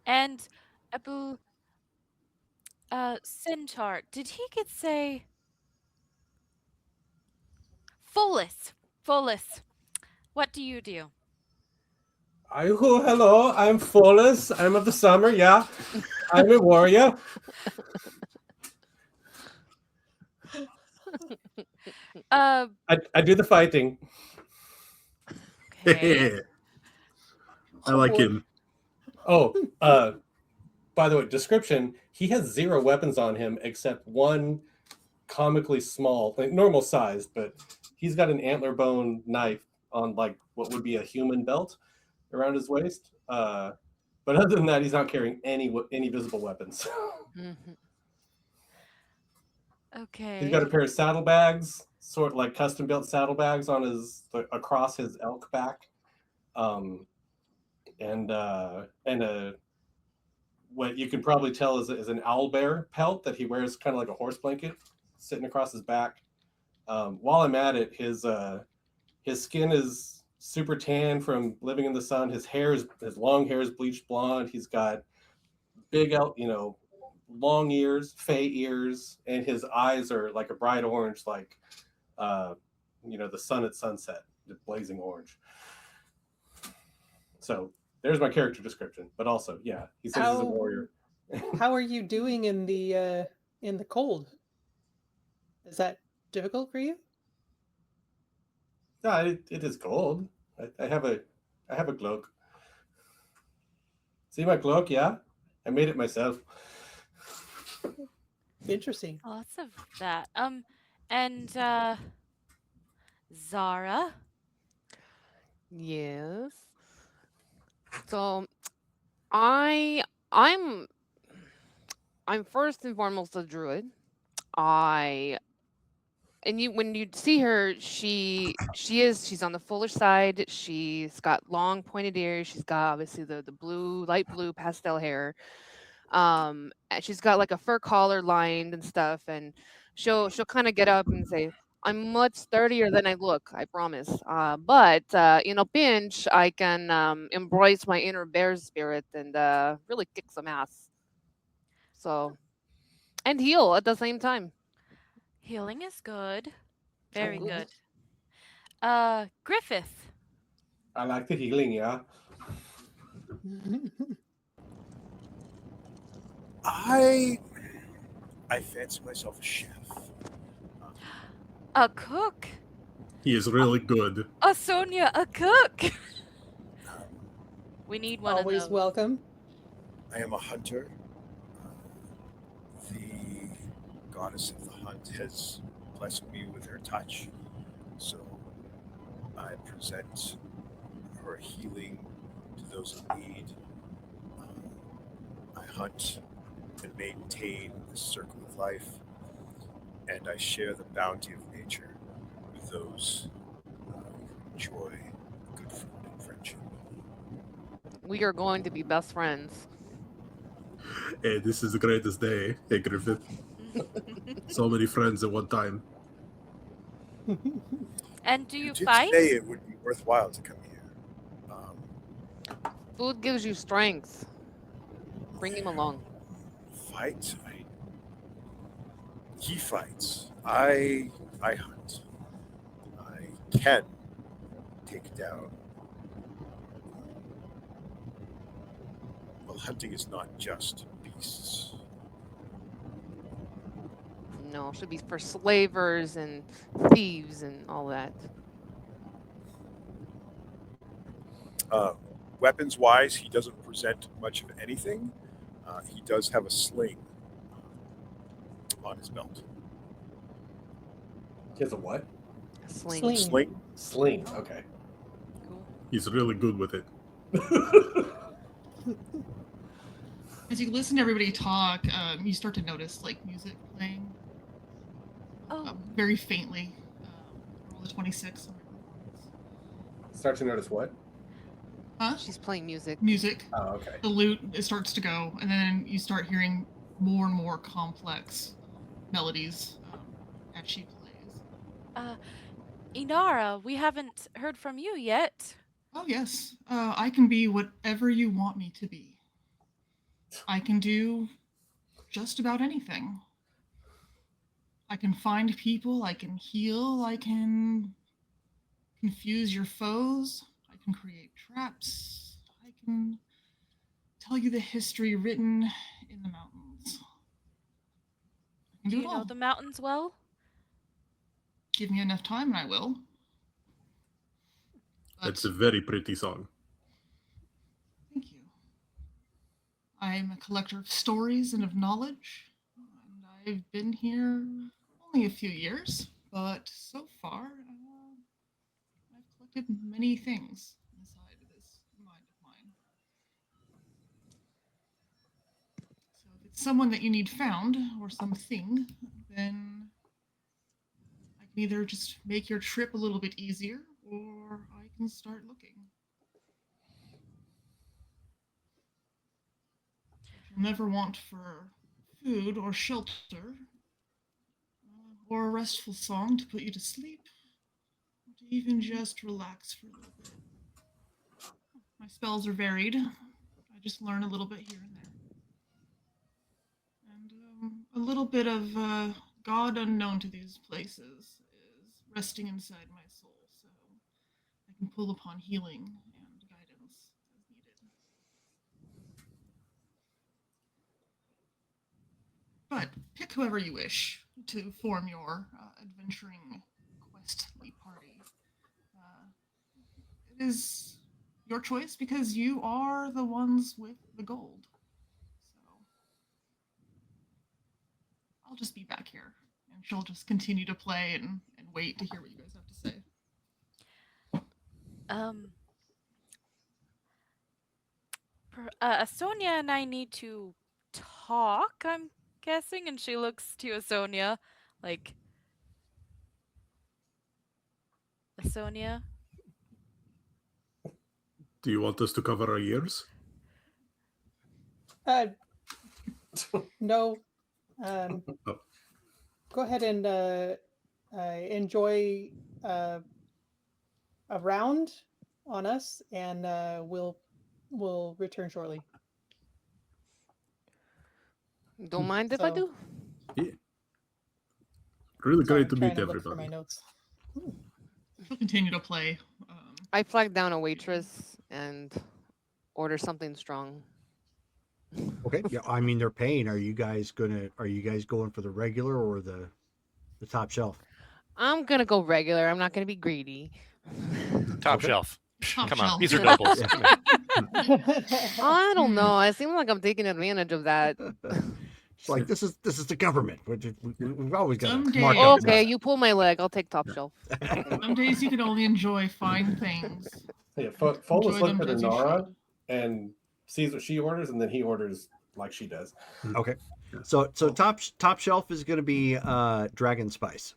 [SPEAKER 4] And Abu Centaur, did he get say Fullest? Fullest. What do you do?
[SPEAKER 3] Hello, I'm Fullest. I'm of the summer, yeah. I'm a warrior.
[SPEAKER 4] Uh
[SPEAKER 3] I do the fighting.
[SPEAKER 4] okay.
[SPEAKER 7] I like
[SPEAKER 6] boy.
[SPEAKER 7] him.
[SPEAKER 3] Oh, by the way, description, he has 0 weapons on him except one comically small, like normal sized, but he's got an antler bone knife on like what would be a human belt around his waist. But other than that, he's not carrying any visible weapons.
[SPEAKER 9] Mhm.
[SPEAKER 4] Okay.
[SPEAKER 3] He's got a pair of saddlebags, sort of like custom built saddlebags on his across his elk back, and a what you can probably tell is an owlbear pelt that he wears kind of like a horse blanket sitting across his back. While I'm at it, his skin is super tan from living in the sun. His long hair is bleached blonde. He's got big long ears, fey ears, and his eyes are like a bright orange, like the sun at sunset, blazing orange. So there's my character description. But also, yeah, he says he's a warrior.
[SPEAKER 6] How are you doing in the cold? Is that difficult for you?
[SPEAKER 3] No, it is cold. I have a cloak. See my cloak? Yeah, I made it myself.
[SPEAKER 6] Interesting.
[SPEAKER 4] Lots of that. And Zara.
[SPEAKER 9] Yes. So I'm first and foremost a druid. I and you when you see her, she's on the fuller side. She's got long pointed ears. She's got obviously the light blue pastel hair. And she's got like a fur collar lined and stuff, and she'll kind of get up and say, "I'm much sturdier than I look, I promise. But in a pinch, I can embrace my inner bear spirit and really kick some ass. So and heal at the same time.
[SPEAKER 4] Healing is good. Very
[SPEAKER 9] good.
[SPEAKER 4] good. Griffith.
[SPEAKER 3] I like the healing. Yeah.
[SPEAKER 5] I fancy myself a chef.
[SPEAKER 4] A cook.
[SPEAKER 7] He is really good.
[SPEAKER 4] A Sonia, a cook. We need one
[SPEAKER 6] Always
[SPEAKER 4] of those.
[SPEAKER 6] welcome.
[SPEAKER 5] I am a hunter. The goddess of the hunt has blessed me with her touch, so I present her healing to those in need. I hunt and maintain the circle of life, and I share the bounty of nature with those who enjoy good food and friendship.
[SPEAKER 9] We are going to be best friends.
[SPEAKER 7] Hey, this is the greatest day. Hey, Griffith. So many friends at one time.
[SPEAKER 4] And do you
[SPEAKER 5] did
[SPEAKER 4] fight?
[SPEAKER 5] say it would be worthwhile to come here.
[SPEAKER 9] Food gives you strength. Bring him along.
[SPEAKER 5] Fight? He fights. I hunt. I can take down. Well, hunting is not just beasts.
[SPEAKER 9] No, it should be for slavers and thieves and all that.
[SPEAKER 5] Weapons wise, he doesn't present much of anything. He does have a sling on his belt.
[SPEAKER 3] He has a what?
[SPEAKER 9] Sling.
[SPEAKER 6] Sling.
[SPEAKER 5] Sling.
[SPEAKER 3] Sling. Okay.
[SPEAKER 4] Cool.
[SPEAKER 7] He's really good with it.
[SPEAKER 8] As you listen to everybody talk, you start to notice like music playing
[SPEAKER 4] Oh,
[SPEAKER 8] very faintly. Roll the 26 on your performance.
[SPEAKER 3] Start to notice what?
[SPEAKER 8] Huh?
[SPEAKER 9] She's playing music.
[SPEAKER 8] Music.
[SPEAKER 3] Oh, okay.
[SPEAKER 8] The lute, it starts to go, and then you start hearing more and more complex melodies as she plays.
[SPEAKER 4] Inara, we haven't heard from you yet.
[SPEAKER 8] Oh, yes. I can be whatever you want me to be. I can do just about anything. I can find people, I can heal, I can confuse your foes, I can create traps, I can tell you the history written in the mountains. I can
[SPEAKER 4] Do
[SPEAKER 8] do
[SPEAKER 4] you
[SPEAKER 8] it
[SPEAKER 4] know
[SPEAKER 8] all.
[SPEAKER 4] the mountains well?
[SPEAKER 8] Give me enough time and I will. But
[SPEAKER 7] It's a very pretty song.
[SPEAKER 8] thank you. I am a collector of stories and of knowledge, and I've been here only a few years, but so far I've collected many things inside of this mind of mine. So if it's someone that you need found or something, then I can either just make your trip a little bit easier or I can start looking. If you'll never want for food or shelter, or a restful song to put you to sleep, or to even just relax for a little bit. My spells are varied. I just learn a little bit here and there. And a little bit of God unknown to these places is resting inside my soul, so I can pull upon healing and guidance as needed. But pick whoever you wish to form your adventuring questly party. It is your choice because you are the ones with the gold. So I'll just be back here and she'll just continue to play and wait to hear what you guys have to say.
[SPEAKER 4] Sonia and I need to talk, I'm guessing, and she looks to Sonia like, Sonia?
[SPEAKER 7] Do you want us to cover our ears?
[SPEAKER 6] No.
[SPEAKER 7] Oh.
[SPEAKER 6] Go ahead and enjoy a round on us, and we'll return shortly.
[SPEAKER 9] Don't mind if I
[SPEAKER 6] So-
[SPEAKER 9] do.
[SPEAKER 7] Yeah. Really
[SPEAKER 6] Sorry,
[SPEAKER 7] great to
[SPEAKER 6] I'm
[SPEAKER 7] meet
[SPEAKER 6] trying to look for my
[SPEAKER 7] everybody.
[SPEAKER 6] notes.
[SPEAKER 8] She'll continue to play.
[SPEAKER 9] I flag down a waitress and order something strong.
[SPEAKER 1] Okay. Yeah. I mean, they're paying. Are you guys going for the regular or the top shelf?
[SPEAKER 9] I'm gonna go regular. I'm not gonna be greedy.
[SPEAKER 2] Top
[SPEAKER 1] Okay.
[SPEAKER 2] shelf.
[SPEAKER 8] Top
[SPEAKER 2] Come
[SPEAKER 8] shelf.
[SPEAKER 2] on, these are doubles.
[SPEAKER 1] Yeah.
[SPEAKER 2] Come on.
[SPEAKER 9] I don't know. I seem like I'm taking advantage of that.
[SPEAKER 1] It's like this is the government. We've always got
[SPEAKER 8] Some
[SPEAKER 1] to mark up.
[SPEAKER 8] days-
[SPEAKER 9] Okay, you pull my leg. I'll take top shelf.
[SPEAKER 8] Some days you can only enjoy fine things.
[SPEAKER 3] Yeah, Folus
[SPEAKER 8] Enjoy
[SPEAKER 3] looks
[SPEAKER 8] them
[SPEAKER 3] at
[SPEAKER 8] as you
[SPEAKER 3] Inara and sees what she orders, and then he orders like she does.
[SPEAKER 1] Okay. So top shelf is going to be dragon spice.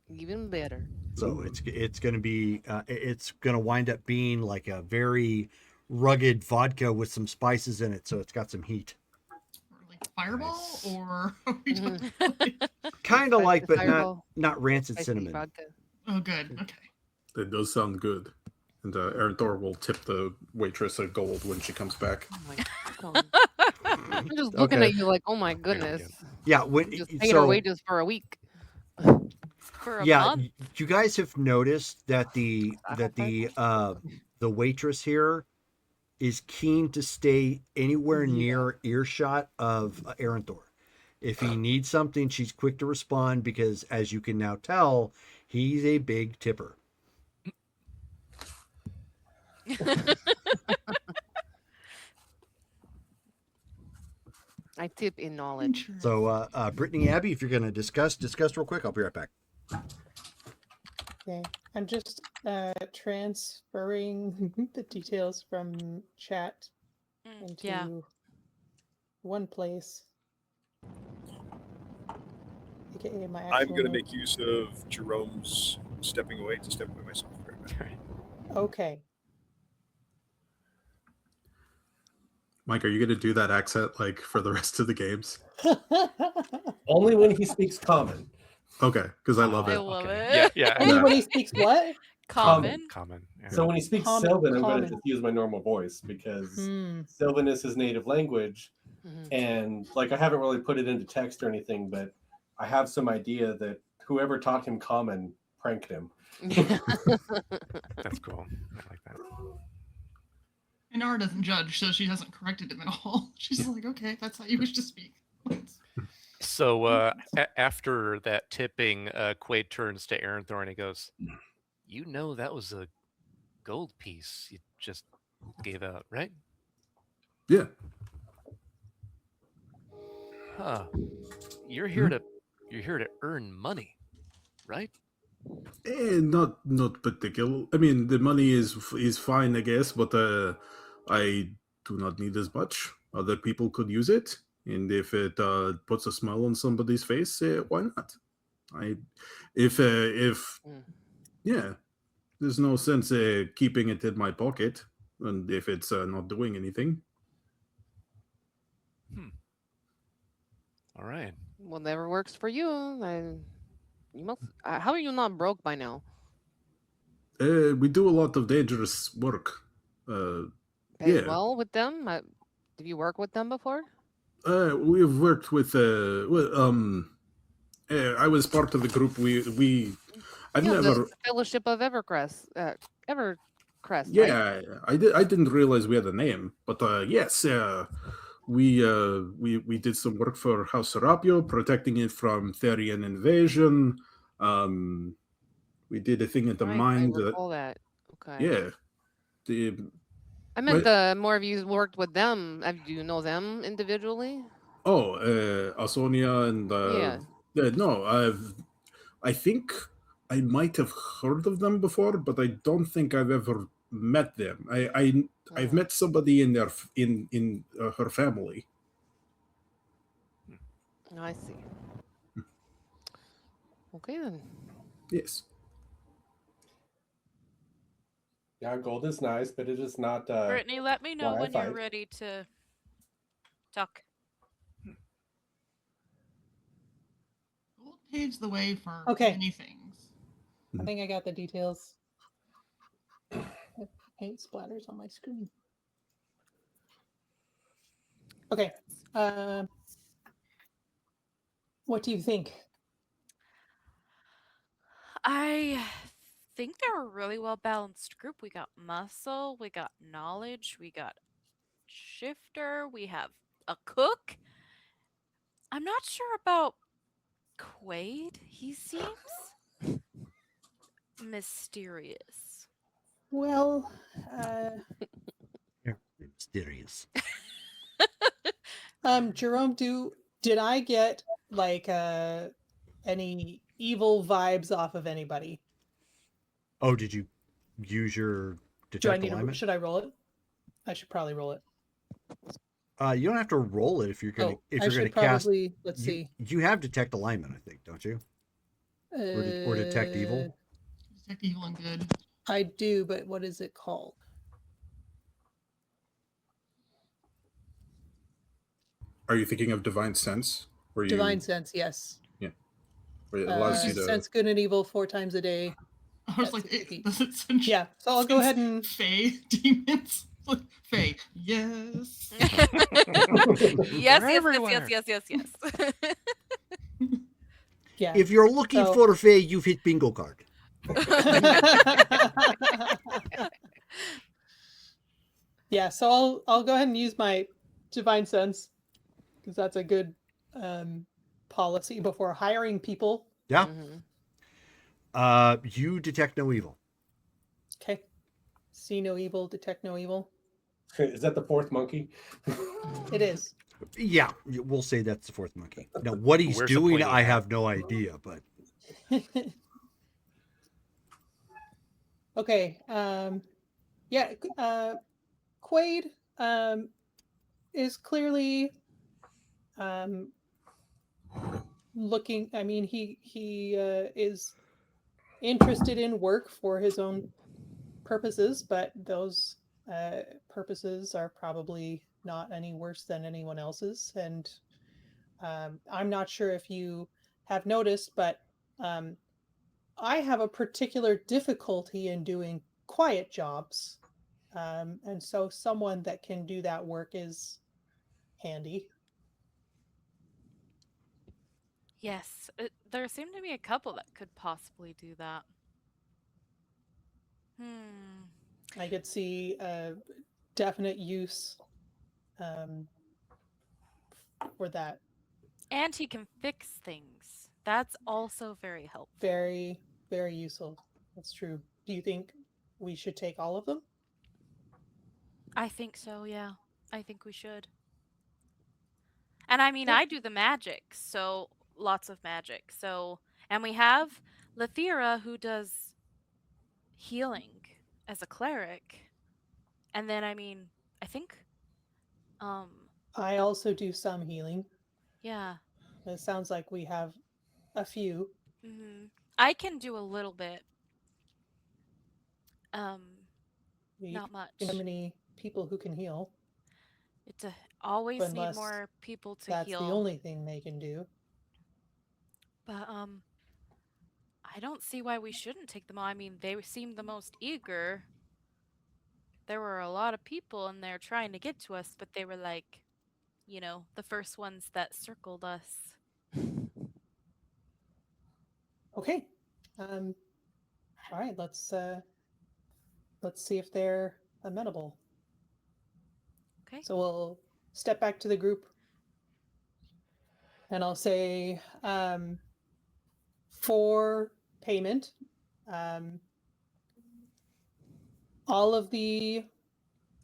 [SPEAKER 9] Even better.
[SPEAKER 1] So it's going to be it's going to wind up being like a very rugged vodka with some spices in it, so it's got some heat.
[SPEAKER 8] Like Fireball
[SPEAKER 1] Nice.
[SPEAKER 8] or
[SPEAKER 1] Kind of like, but
[SPEAKER 9] Fireball.
[SPEAKER 1] not rancid
[SPEAKER 9] Spicy
[SPEAKER 1] cinnamon.
[SPEAKER 9] vodka.
[SPEAKER 8] Oh, good. Okay.
[SPEAKER 7] That does sound good. And Aaron Thor will tip the waitress a gold when she comes back.
[SPEAKER 9] Oh my god. I'm just looking
[SPEAKER 1] Okay.
[SPEAKER 9] at you like, oh my goodness.
[SPEAKER 1] Yeah. When
[SPEAKER 9] Just paid our wages for a week.
[SPEAKER 4] For a
[SPEAKER 1] yeah,
[SPEAKER 4] month?
[SPEAKER 1] you guys have noticed that the waitress here is keen to stay anywhere near earshot of Aaron Thor. If he needs something, she's quick to respond because, as you can now tell, he's a big tipper.
[SPEAKER 9] I tip in knowledge.
[SPEAKER 1] So, Brittany, Abby, if you're going to discuss real quick. I'll be right back.
[SPEAKER 6] Okay, I'm just transferring the details from chat into
[SPEAKER 4] Yeah.
[SPEAKER 6] one place. AKA my
[SPEAKER 5] I'm
[SPEAKER 6] actual
[SPEAKER 5] going to
[SPEAKER 6] notes.
[SPEAKER 5] make use of Jerome's stepping away to step away myself.
[SPEAKER 6] Okay.
[SPEAKER 7] Mike, are you going to do that accent like for the rest of the games?
[SPEAKER 3] Only when he speaks common.
[SPEAKER 7] Okay, because I love
[SPEAKER 4] I
[SPEAKER 7] it.
[SPEAKER 4] love
[SPEAKER 2] Okay.
[SPEAKER 4] it.
[SPEAKER 2] Yeah.
[SPEAKER 6] Only when he speaks what?
[SPEAKER 4] Common.
[SPEAKER 2] Common. Yeah.
[SPEAKER 3] So when he speaks
[SPEAKER 6] Common-
[SPEAKER 3] Sylvan, I'm going
[SPEAKER 6] common.
[SPEAKER 3] to just use my normal voice because
[SPEAKER 6] Hmm.
[SPEAKER 3] Sylvan is his native language.
[SPEAKER 9] Mhm.
[SPEAKER 3] And like I haven't really put it into text or anything, but I have some idea that whoever taught him common pranked him.
[SPEAKER 2] That's cool. I like that.
[SPEAKER 8] And Nara doesn't judge, so she hasn't corrected him at all. She's like, okay, that's how you wish to speak.
[SPEAKER 2] So after that tipping, Quaid turns to Aranthor and he goes, "You know that was a gold piece you just gave out, right?"
[SPEAKER 7] Yeah.
[SPEAKER 2] Huh. You're here to earn money, right?
[SPEAKER 7] Not particular. I mean, the money is fine, I guess, but I do not need as much. Other people could use it, and if it puts a smile on somebody's face, why not? If
[SPEAKER 9] Mm.
[SPEAKER 7] yeah, there's no sense keeping it in my pocket, and if it's not doing anything.
[SPEAKER 2] All right.
[SPEAKER 9] Whatever works for you. You must. How are you not broke by now?
[SPEAKER 7] We do a lot of dangerous work.
[SPEAKER 9] Pay
[SPEAKER 7] Yeah.
[SPEAKER 9] well with them? Did you work with them before?
[SPEAKER 7] We've worked with I was part of the group. I've
[SPEAKER 9] Yeah,
[SPEAKER 7] never.
[SPEAKER 9] the Fellowship of Evercrest. Evercrest, right?
[SPEAKER 7] Yeah, I didn't realize we had a name, but yes, we did some work for House Serapio, protecting it from Therian invasion. We did a thing at the
[SPEAKER 9] Right,
[SPEAKER 7] mine.
[SPEAKER 9] I recall that. Okay.
[SPEAKER 7] Yeah, the
[SPEAKER 9] I meant the more of you worked with them. Do you know them individually?
[SPEAKER 7] Asonia and
[SPEAKER 9] Yeah.
[SPEAKER 7] no, I think I might have heard of them before, but I don't think I've ever met them. I've met somebody in their in her family.
[SPEAKER 9] I see. Okay then.
[SPEAKER 7] Yes.
[SPEAKER 3] Yeah, gold is nice, but it is not.
[SPEAKER 4] Brittany, let me know
[SPEAKER 3] why I
[SPEAKER 4] when you're
[SPEAKER 3] fight.
[SPEAKER 4] ready to talk.
[SPEAKER 8] Gold paves the way for
[SPEAKER 6] Okay.
[SPEAKER 8] many things.
[SPEAKER 6] I think I got the details. Paint splatters on my screen. Okay. What do you think?
[SPEAKER 4] I think they're a really well balanced group. We got muscle, we got knowledge, we got shifter, we have a cook. I'm not sure about Quaid. He seems mysterious.
[SPEAKER 6] Well,
[SPEAKER 1] Mysterious.
[SPEAKER 6] Jerome, did I get like any evil vibes off of anybody?
[SPEAKER 1] Oh, did you use your detect alignment?
[SPEAKER 6] Should I roll it? I should probably roll it.
[SPEAKER 1] You don't have to roll it if you're gonna
[SPEAKER 6] I should
[SPEAKER 1] cast.
[SPEAKER 6] probably let's see.
[SPEAKER 1] You have detect alignment, I think, don't you? Or detect evil.
[SPEAKER 8] Detect evil and good.
[SPEAKER 6] I do, but what is it called?
[SPEAKER 7] Are you thinking of Divine Sense?
[SPEAKER 6] Divine Sense, yes.
[SPEAKER 7] Yeah. Where it allows you to
[SPEAKER 6] sense good and evil 4 times a day.
[SPEAKER 8] I was
[SPEAKER 6] That's
[SPEAKER 8] like,
[SPEAKER 6] creepy.
[SPEAKER 8] does it sense?
[SPEAKER 6] Yeah, so I'll go ahead and
[SPEAKER 8] Fey demons. Like, Fey, yes.
[SPEAKER 4] yes.
[SPEAKER 6] yeah.
[SPEAKER 1] If you're looking for Faye, you've hit bingo card.
[SPEAKER 6] Yeah, so I'll go ahead and use my Divine Sense because that's a good policy before hiring people.
[SPEAKER 1] Yeah. You detect no evil.
[SPEAKER 6] Okay. See no evil, detect no evil.
[SPEAKER 3] Is that the fourth monkey?
[SPEAKER 6] It is.
[SPEAKER 1] Yeah, we'll say that's the fourth monkey. Now, what he's
[SPEAKER 2] Wears a
[SPEAKER 1] doing,
[SPEAKER 2] pointy
[SPEAKER 1] I
[SPEAKER 2] hat.
[SPEAKER 1] have no idea, but
[SPEAKER 6] Okay. Yeah. Quaid is clearly um, looking. I mean, he is interested in work for his own purposes, but those purposes are probably not any worse than anyone else's. And I'm not sure if you have noticed, but um, I have a particular difficulty in doing quiet jobs. And so someone that can do that work is handy.
[SPEAKER 4] Yes, there seem to be a couple that could possibly do that. Hmm.
[SPEAKER 6] I could see a definite use um, for that.
[SPEAKER 4] And he can fix things. That's also very helpful.
[SPEAKER 6] Very, very useful. That's true. Do you think we should take all of them?
[SPEAKER 4] I think so, yeah. I think we should. And I mean,
[SPEAKER 6] Okay.
[SPEAKER 4] I do the magic, so lots of magic. So, and we have Lethira who does healing as a cleric. And then I mean, I think um
[SPEAKER 6] I also do some healing.
[SPEAKER 4] yeah.
[SPEAKER 6] It sounds like we have a few.
[SPEAKER 4] I can do a little bit. Um
[SPEAKER 6] You
[SPEAKER 4] Not
[SPEAKER 6] can how
[SPEAKER 4] much.
[SPEAKER 6] many people who can heal,
[SPEAKER 4] It's always need
[SPEAKER 6] unless
[SPEAKER 4] more people to
[SPEAKER 6] that's the
[SPEAKER 4] heal.
[SPEAKER 6] only thing they can do.
[SPEAKER 4] But I don't see why we shouldn't take them all. I mean, they seem the most eager. There were a lot of people in there trying to get to us, but they were like, the first ones that circled us.
[SPEAKER 6] Okay. All right. Let's see if they're amenable.
[SPEAKER 4] Okay.
[SPEAKER 6] So we'll step back to the group, and I'll say for payment, um, all of the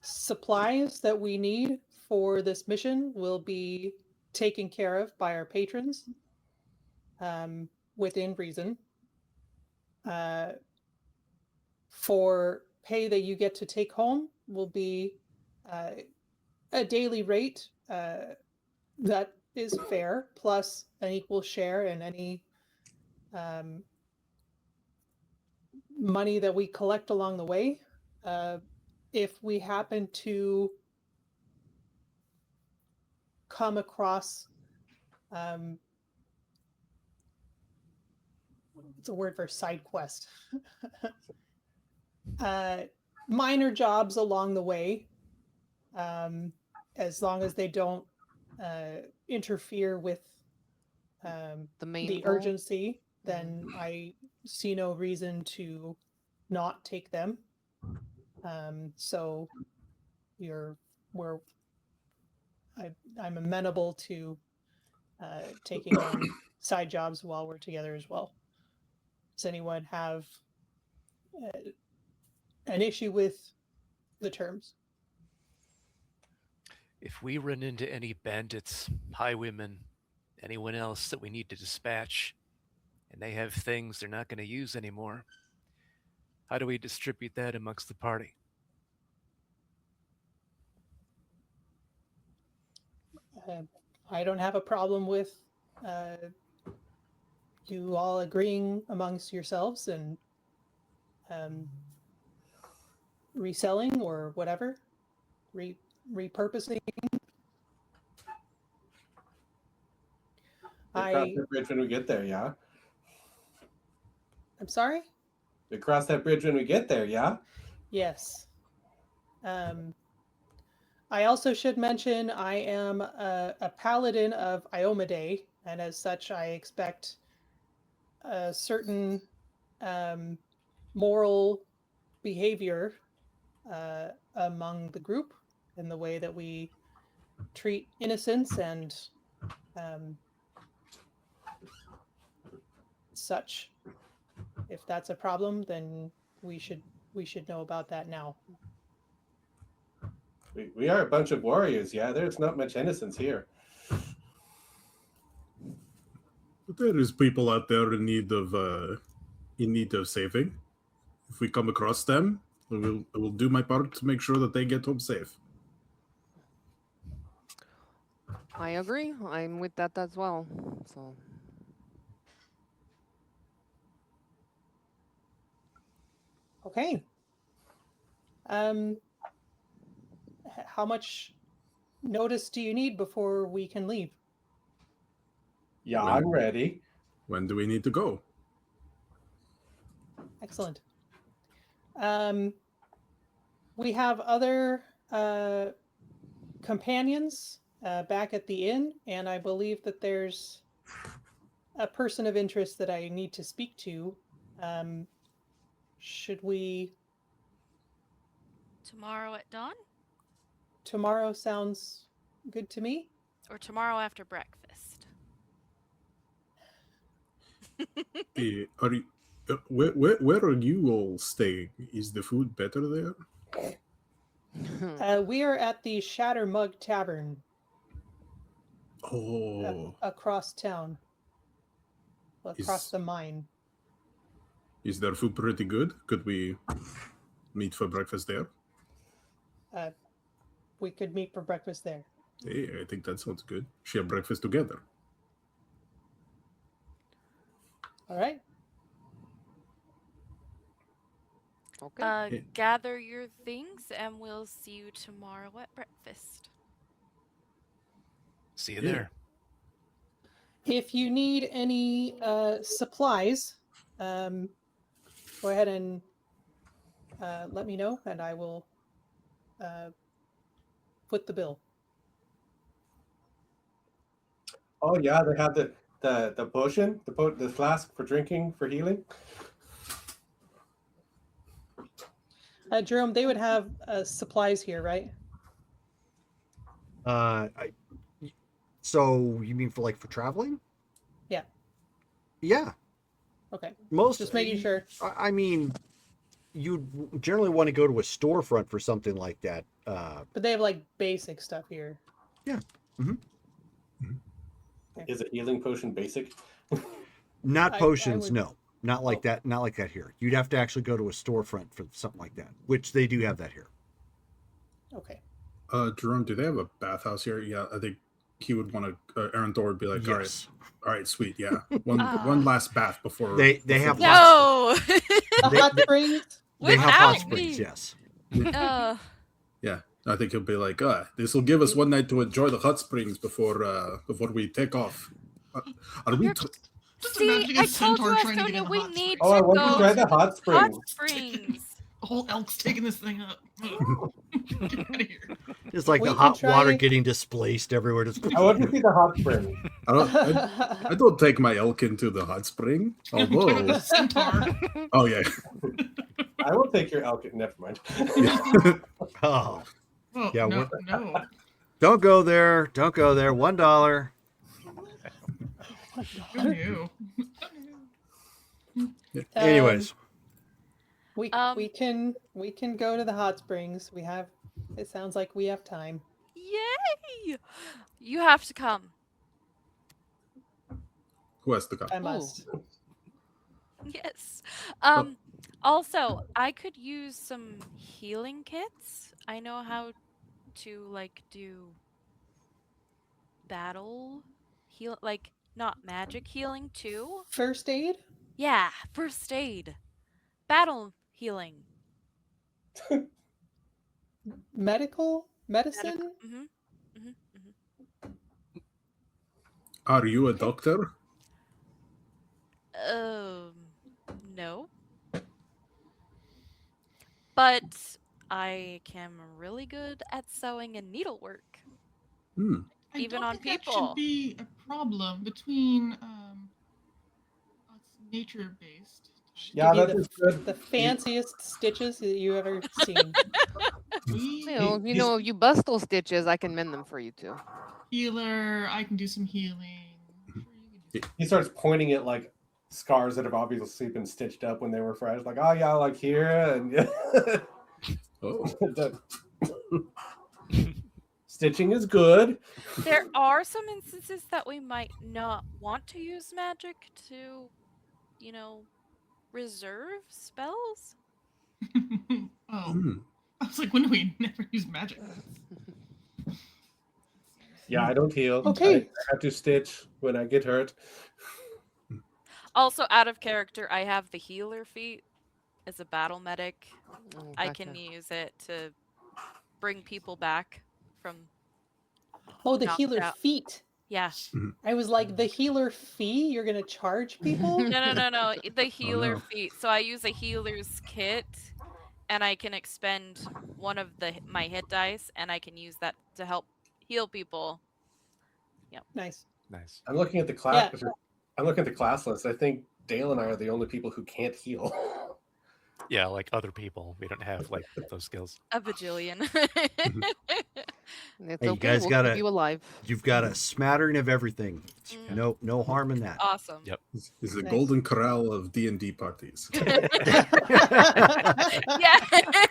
[SPEAKER 6] supplies that we need for this mission will be taken care of by our patrons within reason. For pay that you get to take home will be a daily rate that is fair, plus an equal share in any money that we collect along the way. If we happen to come across what's a word for side quest? Minor jobs along the way, as long as they don't interfere with
[SPEAKER 9] The main
[SPEAKER 6] the
[SPEAKER 9] goal.
[SPEAKER 6] urgency, then I see no reason to not take them. So we're I'm amenable to taking on side jobs while we're together as well. Does anyone have an issue with the terms?
[SPEAKER 2] If we run into any bandits, highwaymen, anyone else that we need to dispatch, and they have things they're not going to use anymore, how do we distribute that amongst the party?
[SPEAKER 6] I don't have a problem with uh, you all agreeing amongst yourselves and um, reselling or whatever, repurposing.
[SPEAKER 3] We cross
[SPEAKER 6] I
[SPEAKER 3] that bridge when we get there, yeah?
[SPEAKER 6] I'm sorry.
[SPEAKER 3] We cross that bridge when we get there, yeah?
[SPEAKER 6] Yes. I also should mention I am a paladin of Iomedae, and as such, I expect a certain moral behavior among the group in the way that we treat innocents and um, such. If that's a problem, then we should know about that now.
[SPEAKER 3] We are a bunch of warriors. Yeah, there's not much innocence here.
[SPEAKER 7] But there is people out there in need of saving. If we come across them, I will do my part to make sure that they get home safe.
[SPEAKER 9] I agree. I'm with that as well. So
[SPEAKER 6] Okay. How much notice do you need before we can leave?
[SPEAKER 3] Yeah,
[SPEAKER 7] When-
[SPEAKER 3] I'm ready.
[SPEAKER 7] When do we need to go?
[SPEAKER 6] Excellent. We have other companions back at the inn, and I believe that there's a person of interest that I need to speak to. Should we?
[SPEAKER 4] Tomorrow at dawn?
[SPEAKER 6] Tomorrow sounds good to me.
[SPEAKER 4] Or tomorrow after breakfast?
[SPEAKER 7] Are you, where are you all staying? Is the food better there?
[SPEAKER 6] We are at the Shatter Mug Tavern
[SPEAKER 7] Oh,
[SPEAKER 6] across town, across
[SPEAKER 7] Is-
[SPEAKER 6] the mine.
[SPEAKER 7] is their food pretty good? Could we meet for breakfast there?
[SPEAKER 6] We could meet for breakfast there.
[SPEAKER 7] Hey, I think that sounds good. Share breakfast together.
[SPEAKER 6] All right.
[SPEAKER 9] okay.
[SPEAKER 7] Yeah.
[SPEAKER 4] Gather your things and we'll see you tomorrow at breakfast.
[SPEAKER 2] See you
[SPEAKER 7] Yeah.
[SPEAKER 2] there.
[SPEAKER 6] If you need any supplies, go ahead and let me know, and I will foot the bill.
[SPEAKER 3] Oh yeah, they have the potion, the flask for drinking for healing.
[SPEAKER 6] Jerome, they would have supplies here, right?
[SPEAKER 1] So you mean for traveling?
[SPEAKER 6] Yeah.
[SPEAKER 1] Yeah.
[SPEAKER 6] Okay.
[SPEAKER 1] Most.
[SPEAKER 6] Just making sure.
[SPEAKER 1] I mean, you'd generally want to go to a storefront for something like that.
[SPEAKER 6] But they have like basic stuff here.
[SPEAKER 1] Yeah. Mm-hmm.
[SPEAKER 3] Is a healing potion basic?
[SPEAKER 1] Not
[SPEAKER 6] I
[SPEAKER 1] potions,
[SPEAKER 6] would-
[SPEAKER 1] no. Not like that. Not like that here. You'd have to actually go to a storefront for something like that, which they do have that here.
[SPEAKER 6] Okay.
[SPEAKER 7] Jerome, do they have a bathhouse here? Yeah, I think he would want to. Aaron Thor would be like,
[SPEAKER 1] Yes.
[SPEAKER 7] all right, sweet, yeah. One
[SPEAKER 4] Ah.
[SPEAKER 7] last bath before
[SPEAKER 1] They
[SPEAKER 7] before
[SPEAKER 1] have
[SPEAKER 7] the-
[SPEAKER 4] No!
[SPEAKER 1] They-
[SPEAKER 6] Hot
[SPEAKER 1] they-
[SPEAKER 6] springs.
[SPEAKER 1] They have hot
[SPEAKER 4] Without
[SPEAKER 1] springs,
[SPEAKER 4] me.
[SPEAKER 1] yes.
[SPEAKER 7] Yeah, I think he'll be like, this will give us one night to enjoy the hot springs before we take off. Are we?
[SPEAKER 4] You're-
[SPEAKER 8] Just
[SPEAKER 4] See,
[SPEAKER 8] imagining a
[SPEAKER 4] I told
[SPEAKER 8] centaur
[SPEAKER 4] you,
[SPEAKER 8] trying to get in
[SPEAKER 4] Estonia,
[SPEAKER 8] the
[SPEAKER 4] we
[SPEAKER 8] hot
[SPEAKER 4] need
[SPEAKER 3] Oh, I
[SPEAKER 4] to
[SPEAKER 3] want to
[SPEAKER 4] go
[SPEAKER 3] try
[SPEAKER 4] to
[SPEAKER 3] the hot
[SPEAKER 4] hot
[SPEAKER 3] springs.
[SPEAKER 4] springs.
[SPEAKER 8] The whole elk's taking this thing up. Ugh. Get out of here.
[SPEAKER 1] It's like
[SPEAKER 6] We
[SPEAKER 1] the
[SPEAKER 6] can
[SPEAKER 1] hot water
[SPEAKER 6] try-
[SPEAKER 1] getting displaced everywhere. Just
[SPEAKER 3] I want to see the hot spring.
[SPEAKER 7] I don't take my elk into the hot spring.
[SPEAKER 8] I'm talking about
[SPEAKER 7] Although,
[SPEAKER 8] the centaur.
[SPEAKER 7] oh yeah,
[SPEAKER 3] I will take your elk. Never mind.
[SPEAKER 1] oh,
[SPEAKER 8] Oh,
[SPEAKER 1] Yeah,
[SPEAKER 8] no,
[SPEAKER 1] what-
[SPEAKER 8] no.
[SPEAKER 1] don't go there. Don't go there. $1.
[SPEAKER 8] Who knew?
[SPEAKER 1] Anyways,
[SPEAKER 6] we can go to the hot springs. It sounds like we have time.
[SPEAKER 4] Yay! You have to come.
[SPEAKER 7] who has to come?
[SPEAKER 6] I must.
[SPEAKER 4] Yes.
[SPEAKER 1] Oh.
[SPEAKER 4] Also, I could use some healing kits. I know how to do battle heal, not magic healing too.
[SPEAKER 6] First aid?
[SPEAKER 4] Yeah, first aid. Battle healing.
[SPEAKER 6] Medicine?
[SPEAKER 7] Are you a doctor?
[SPEAKER 4] No. But I am really good at sewing and needlework.
[SPEAKER 7] Hmm.
[SPEAKER 8] I
[SPEAKER 4] Even
[SPEAKER 8] don't
[SPEAKER 4] on
[SPEAKER 8] think that
[SPEAKER 4] people.
[SPEAKER 8] should be a problem between us nature-based.
[SPEAKER 3] Yeah,
[SPEAKER 6] Give you
[SPEAKER 3] that is good.
[SPEAKER 6] The fanciest stitches that you ever seen.
[SPEAKER 8] We
[SPEAKER 9] If you bust those stitches, I can mend them for you too.
[SPEAKER 8] healer. I can do some healing. Sure, you can do
[SPEAKER 3] He starts pointing at scars that have obviously been stitched up when they were fresh. Like, oh yeah, here and
[SPEAKER 7] Oh,
[SPEAKER 3] Stitching is good.
[SPEAKER 4] There are some instances that we might not want to use magic to, reserve spells.
[SPEAKER 8] Oh,
[SPEAKER 7] Hmm.
[SPEAKER 8] I was like, when do we never use magic?
[SPEAKER 3] Yeah, I don't heal.
[SPEAKER 6] Okay.
[SPEAKER 3] I have to stitch when I get hurt.
[SPEAKER 4] Also, out of character, I have the healer feat as a battle medic.
[SPEAKER 9] Oh,
[SPEAKER 4] I
[SPEAKER 9] gotcha.
[SPEAKER 4] can use it to bring people back from
[SPEAKER 6] Oh, the
[SPEAKER 4] knocked
[SPEAKER 6] healer
[SPEAKER 4] out.
[SPEAKER 6] feat.
[SPEAKER 4] Yeah.
[SPEAKER 6] I was like, the healer fee? You're gonna charge people?
[SPEAKER 4] No. The healer
[SPEAKER 7] no.
[SPEAKER 4] feat. So I use a healer's kit, and I can expend one of my hit dice, and I can use that to help heal people.
[SPEAKER 6] Nice.
[SPEAKER 2] Nice.
[SPEAKER 3] I'm looking at the class. I'm looking at the class list. I think Dale and I are the only people who can't heal.
[SPEAKER 2] Yeah, like other people, we don't have like those skills.
[SPEAKER 4] A bajillion.
[SPEAKER 9] It's
[SPEAKER 1] Hey, you
[SPEAKER 9] okay.
[SPEAKER 1] guys
[SPEAKER 9] We'll
[SPEAKER 1] gotta-
[SPEAKER 9] keep you alive.
[SPEAKER 1] You've got a smattering of everything.
[SPEAKER 4] Mm.
[SPEAKER 1] No harm in that.
[SPEAKER 4] Awesome.
[SPEAKER 2] Yep.
[SPEAKER 7] Is the
[SPEAKER 6] Nice.
[SPEAKER 7] golden corral of D&D parties.
[SPEAKER 4] Yeah.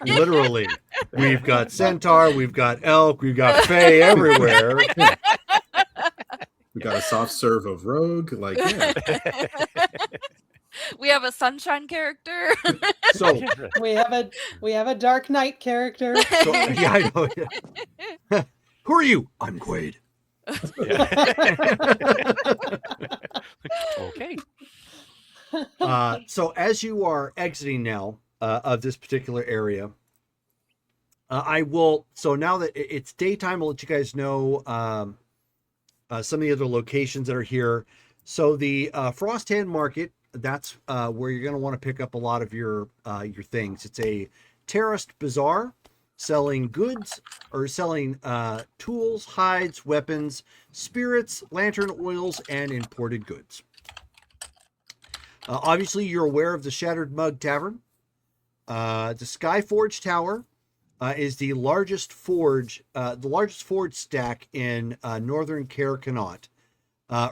[SPEAKER 1] Literally, we've got centaur, we've got elk, we've got fae everywhere.
[SPEAKER 7] We got a soft serve of rogue. Like, yeah.
[SPEAKER 4] We have a sunshine character.
[SPEAKER 1] So,
[SPEAKER 6] we have a Dark Knight character.
[SPEAKER 1] yeah, I know. Yeah. Who are you? I'm Quaid.
[SPEAKER 2] Okay.
[SPEAKER 1] So as you are exiting now of this particular area, I will. So now that it's daytime, I'll let you guys know some of the other locations that are here. So the Frosthand Market, that's where you're going to want to pick up a lot of your things. It's a terraced bazaar selling goods or selling tools, hides, weapons, spirits, lantern oils, and imported goods. Obviously, you're aware of the Shattered Mug Tavern. The Skyforge Tower is the largest forge stack in northern Caer Connaught,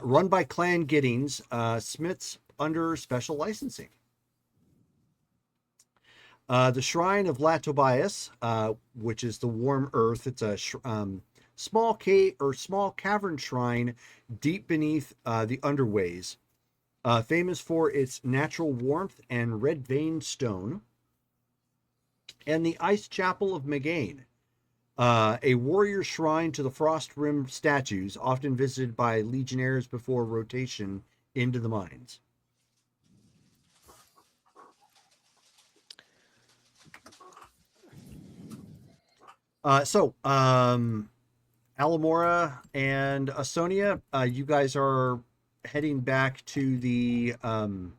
[SPEAKER 1] run by Clan Giddings, smiths under special licensing. The Shrine of La Tobias, which is the Warm Earth. It's a small cavern shrine deep beneath the underways, famous for its natural warmth and red veined stone. And the Ice Chapel of Megain, a warrior shrine to the Frost Rim statues, often visited by legionnaires before rotation into the mines. Alamora and Asonia, you guys are heading back to the tavern,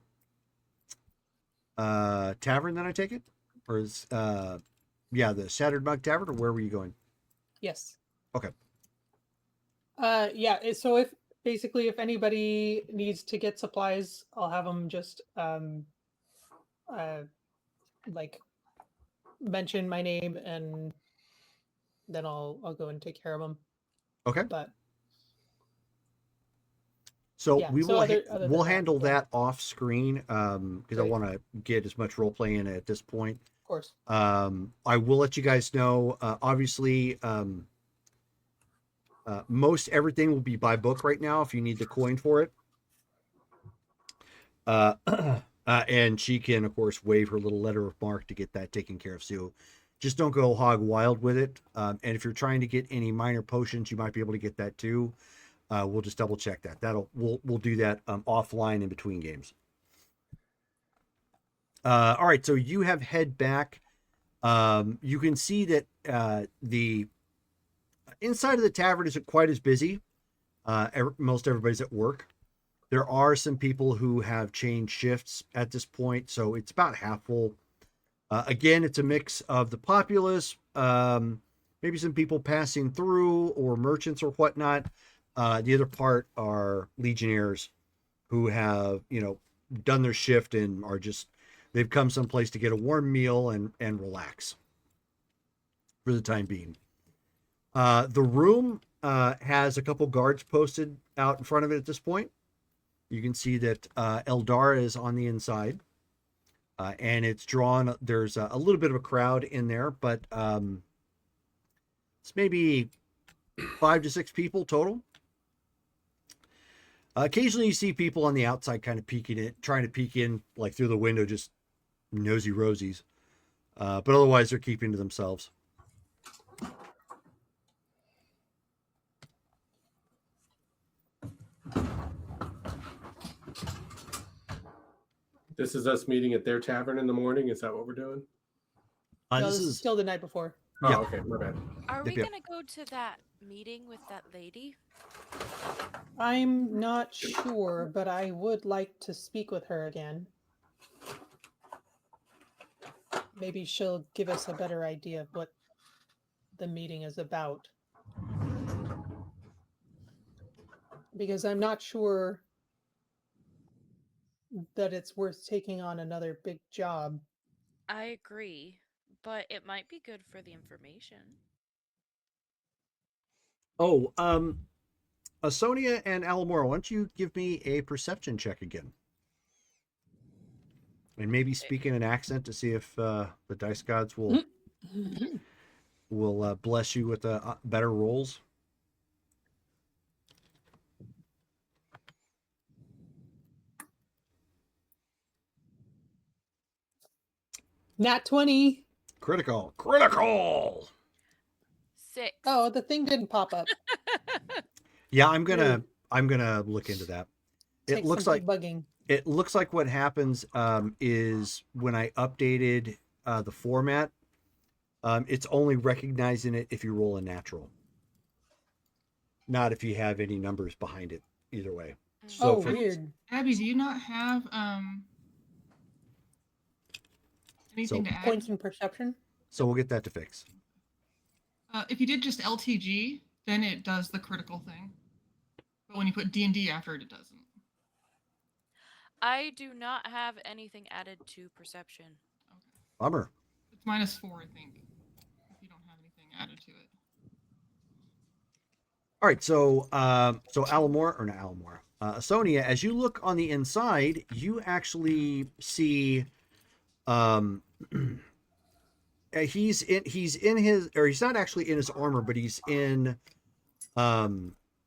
[SPEAKER 1] then I take it? Or is the Shattered Mug Tavern, or where were you going?
[SPEAKER 6] Yes.
[SPEAKER 1] Okay.
[SPEAKER 6] Yeah. So if anybody needs to get supplies, I'll have them just like mention my name, and then I'll go and take care of them.
[SPEAKER 1] Okay.
[SPEAKER 6] But
[SPEAKER 1] so
[SPEAKER 6] yeah,
[SPEAKER 1] we
[SPEAKER 6] so
[SPEAKER 1] will
[SPEAKER 6] other than
[SPEAKER 1] we'll
[SPEAKER 6] that,
[SPEAKER 1] handle
[SPEAKER 6] yeah.
[SPEAKER 1] that off screen because I
[SPEAKER 6] Great.
[SPEAKER 1] want to get as much role play in at this point.
[SPEAKER 6] Of course.
[SPEAKER 1] I will let you guys know. Obviously, most everything will be by book right now. If you need the coin for it, and she can, of course, waive her little letter of marque to get that taken care of. So, just don't go hog wild with it. And if you're trying to get any minor potions, you might be able to get that too. We'll just double check that. We'll do that offline in between games. All right, so you have head back. You can see that the inside of the tavern isn't quite as busy. Most everybody's at work. There are some people who have changed shifts at this point, so it's about half full. Again, it's a mix of the populace, maybe some people passing through, or merchants or whatnot. The other part are legionnaires who have, done their shift and are just, they've come someplace to get a warm meal and relax for the time being. The room has a couple guards posted out in front of it at this point. You can see that Eldara is on the inside, and it's drawn. There's a little bit of a crowd in there, but it's maybe 5 to 6 people total. Occasionally, you see people on the outside kind of peeking in, trying to peek in like through the window, just nosy rosies. But otherwise, they're keeping to themselves.
[SPEAKER 3] This is us meeting at their tavern in the morning. Is that what we're doing?
[SPEAKER 6] No, this is still the night before.
[SPEAKER 3] Oh,
[SPEAKER 1] Yeah.
[SPEAKER 3] okay, my bad.
[SPEAKER 4] Are we
[SPEAKER 1] Yep, yep.
[SPEAKER 4] gonna go to that meeting with that lady?
[SPEAKER 6] I'm not sure, but I would like to speak with her again. Maybe she'll give us a better idea of what the meeting is about. Because I'm not sure that it's worth taking on another big job.
[SPEAKER 4] I agree, but it might be good for the information.
[SPEAKER 1] Oh, Asonia and Alamora, why don't you give me a perception check again? And maybe speak in an accent to see if the dice gods will bless you with better rolls.
[SPEAKER 6] Nat 20.
[SPEAKER 1] Critical.
[SPEAKER 4] 6.
[SPEAKER 6] Oh, the thing didn't pop up.
[SPEAKER 1] Yeah, I'm gonna look into that. It
[SPEAKER 6] Takes
[SPEAKER 1] looks
[SPEAKER 6] some
[SPEAKER 1] like
[SPEAKER 6] debugging.
[SPEAKER 1] It looks like what happens is when I updated the format, it's only recognizing it if you roll a natural, not if you have any numbers behind it. Either way. So
[SPEAKER 6] Oh,
[SPEAKER 1] for,
[SPEAKER 6] weird.
[SPEAKER 8] Abby, do you not have anything to add?
[SPEAKER 6] Points in perception?
[SPEAKER 1] so we'll get that to fix.
[SPEAKER 8] If you did just LTG, then it does the critical thing. But when you put D&D after it, it doesn't.
[SPEAKER 4] I do not have anything added to perception.
[SPEAKER 1] Bummer.
[SPEAKER 8] It's -4, I think, if you don't have anything added to it.
[SPEAKER 1] All right, so Alamora, or not Alamora, Asonia, as you look on the inside, you actually see he's in his, or he's not actually in his armor, but he's in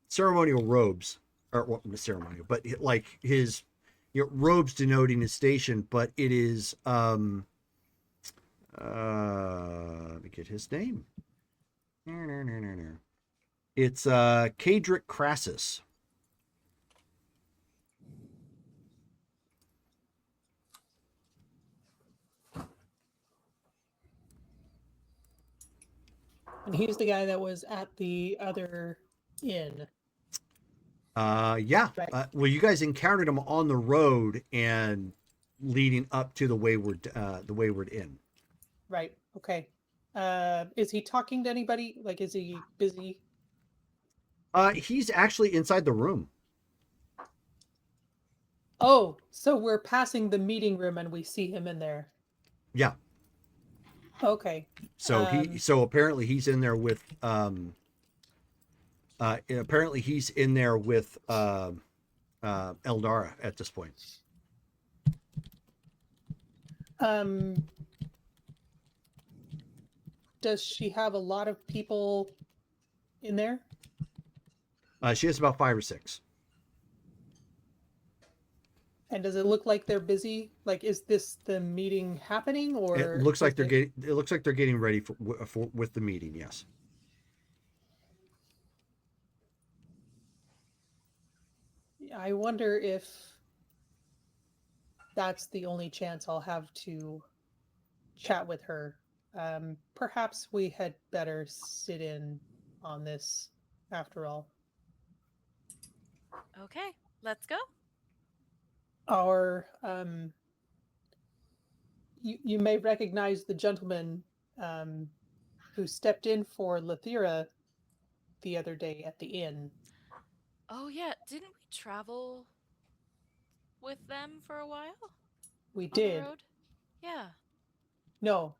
[SPEAKER 1] ceremonial robes, or well, not ceremonial, but like his robes denoting his station, but it is let me get his name. It's Cadric Crassus.
[SPEAKER 6] And he's the guy that was at the other inn.
[SPEAKER 1] Yeah.
[SPEAKER 6] Right.
[SPEAKER 1] Well, you guys encountered him on the road and leading up to the Wayward Inn.
[SPEAKER 6] Right. Okay. Is he talking to anybody? Like, is he busy?
[SPEAKER 1] He's actually inside the room.
[SPEAKER 6] Oh, so we're passing the meeting room and we see him in there.
[SPEAKER 1] Yeah.
[SPEAKER 6] Okay.
[SPEAKER 1] So so apparently he's in there with Eldara at this point.
[SPEAKER 6] Does she have a lot of people in there?
[SPEAKER 1] She has about 5 or 6.
[SPEAKER 6] And does it look like they're busy? Like, is this the meeting happening, or
[SPEAKER 1] It looks like they're getting ready for with the meeting. Yes.
[SPEAKER 6] I wonder if that's the only chance I'll have to chat with her. Perhaps we had better sit in on this after all.
[SPEAKER 4] Okay, let's go.
[SPEAKER 6] Our you may recognize the gentleman who stepped in for Lathira the other day at the inn.
[SPEAKER 4] Oh yeah, didn't we travel with them for a while?
[SPEAKER 6] We
[SPEAKER 4] on
[SPEAKER 6] did.
[SPEAKER 4] The road? Yeah.
[SPEAKER 6] No,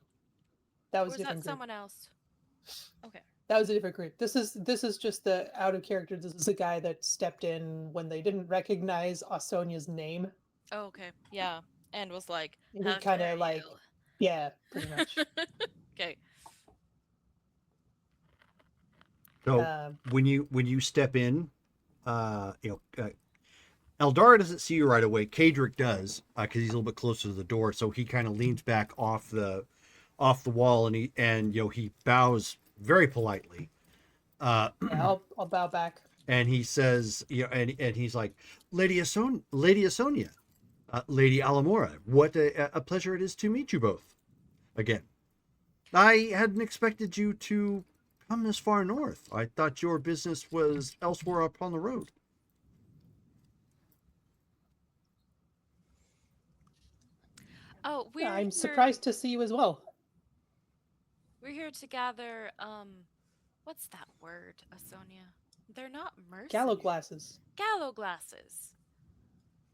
[SPEAKER 6] that
[SPEAKER 4] Or
[SPEAKER 6] was
[SPEAKER 4] was
[SPEAKER 6] a different
[SPEAKER 4] that
[SPEAKER 6] group.
[SPEAKER 4] someone else? Okay.
[SPEAKER 6] That was a different group. This is just the out of character. This is a guy that stepped in when they didn't recognize Ausonia's name.
[SPEAKER 4] Oh, okay. Yeah. And was like,
[SPEAKER 6] And
[SPEAKER 4] how
[SPEAKER 6] he kind
[SPEAKER 4] dare
[SPEAKER 6] of like,
[SPEAKER 4] you?
[SPEAKER 6] yeah, pretty much.
[SPEAKER 4] Okay.
[SPEAKER 1] So when you step in, Eldara doesn't see you right away. Kadric does, because he's a little bit closer to the door. So he kind of leans back off the wall, and he bows very politely.
[SPEAKER 6] Yeah, I'll bow back.
[SPEAKER 1] And he says, and he's like, Lady Asonia, Lady Alamora, what a pleasure it is to meet you both again. I hadn't expected you to come this far north. I thought your business was elsewhere up on the road.
[SPEAKER 4] Oh,
[SPEAKER 6] I'm surprised to see you as well.
[SPEAKER 4] We're here to gather, what's that word, Asonia? They're not mercenaries.
[SPEAKER 6] Gallow glasses.
[SPEAKER 4] Gallow glasses.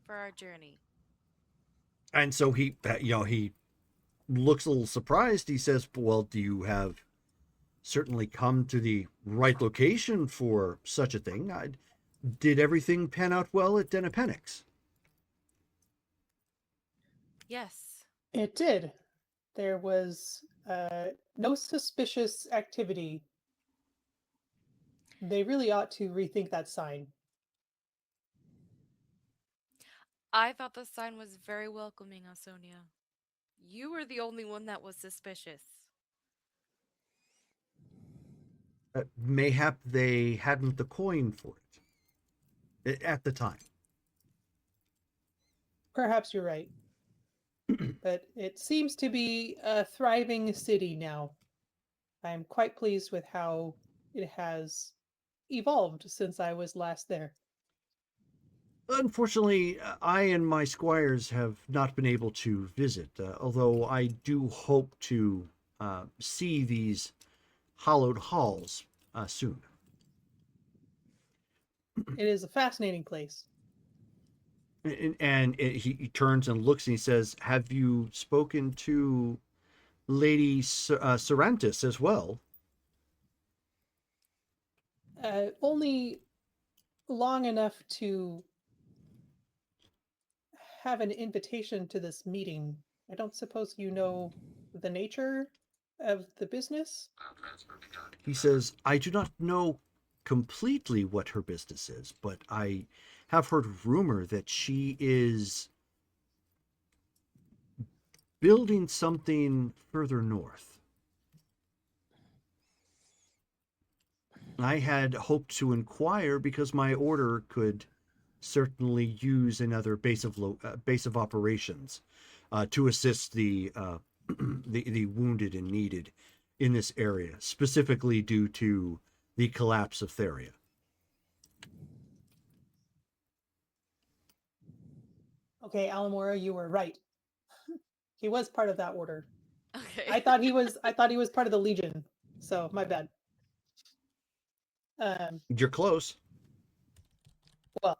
[SPEAKER 4] For our journey.
[SPEAKER 1] And so he looks a little surprised. He says, well, do you have certainly come to the right location for such a thing? Did everything pan out well at Denapenix?
[SPEAKER 4] Yes.
[SPEAKER 6] It did. There was no suspicious activity. They really ought to rethink that sign.
[SPEAKER 4] I thought the sign was very welcoming, Asonia. You were the only one that was suspicious.
[SPEAKER 1] Mayhap they hadn't the coin for it at the time.
[SPEAKER 6] Perhaps you're right. But it seems to be a thriving city now. I'm quite pleased with how it has evolved since I was last there.
[SPEAKER 1] Unfortunately, I and my squires have not been able to visit, although I do hope to see these hallowed halls soon.
[SPEAKER 6] It is a fascinating place.
[SPEAKER 1] And he turns and looks and he says, have you spoken to Lady Serantis as well?
[SPEAKER 6] Only long enough to have an invitation to this meeting. I don't suppose you know the nature of the business?
[SPEAKER 1] He says, I do not know completely what her business is, but I have heard rumor that she is building something further north. I had hoped to inquire because my order could certainly use another base of operations to assist the the wounded and needed in this area, specifically due to the collapse of Theria.
[SPEAKER 6] Okay, Alamora, you were right. He was part of that order.
[SPEAKER 4] Okay.
[SPEAKER 6] I thought he was part of the Legion. So my bad.
[SPEAKER 1] You're close.
[SPEAKER 6] Well,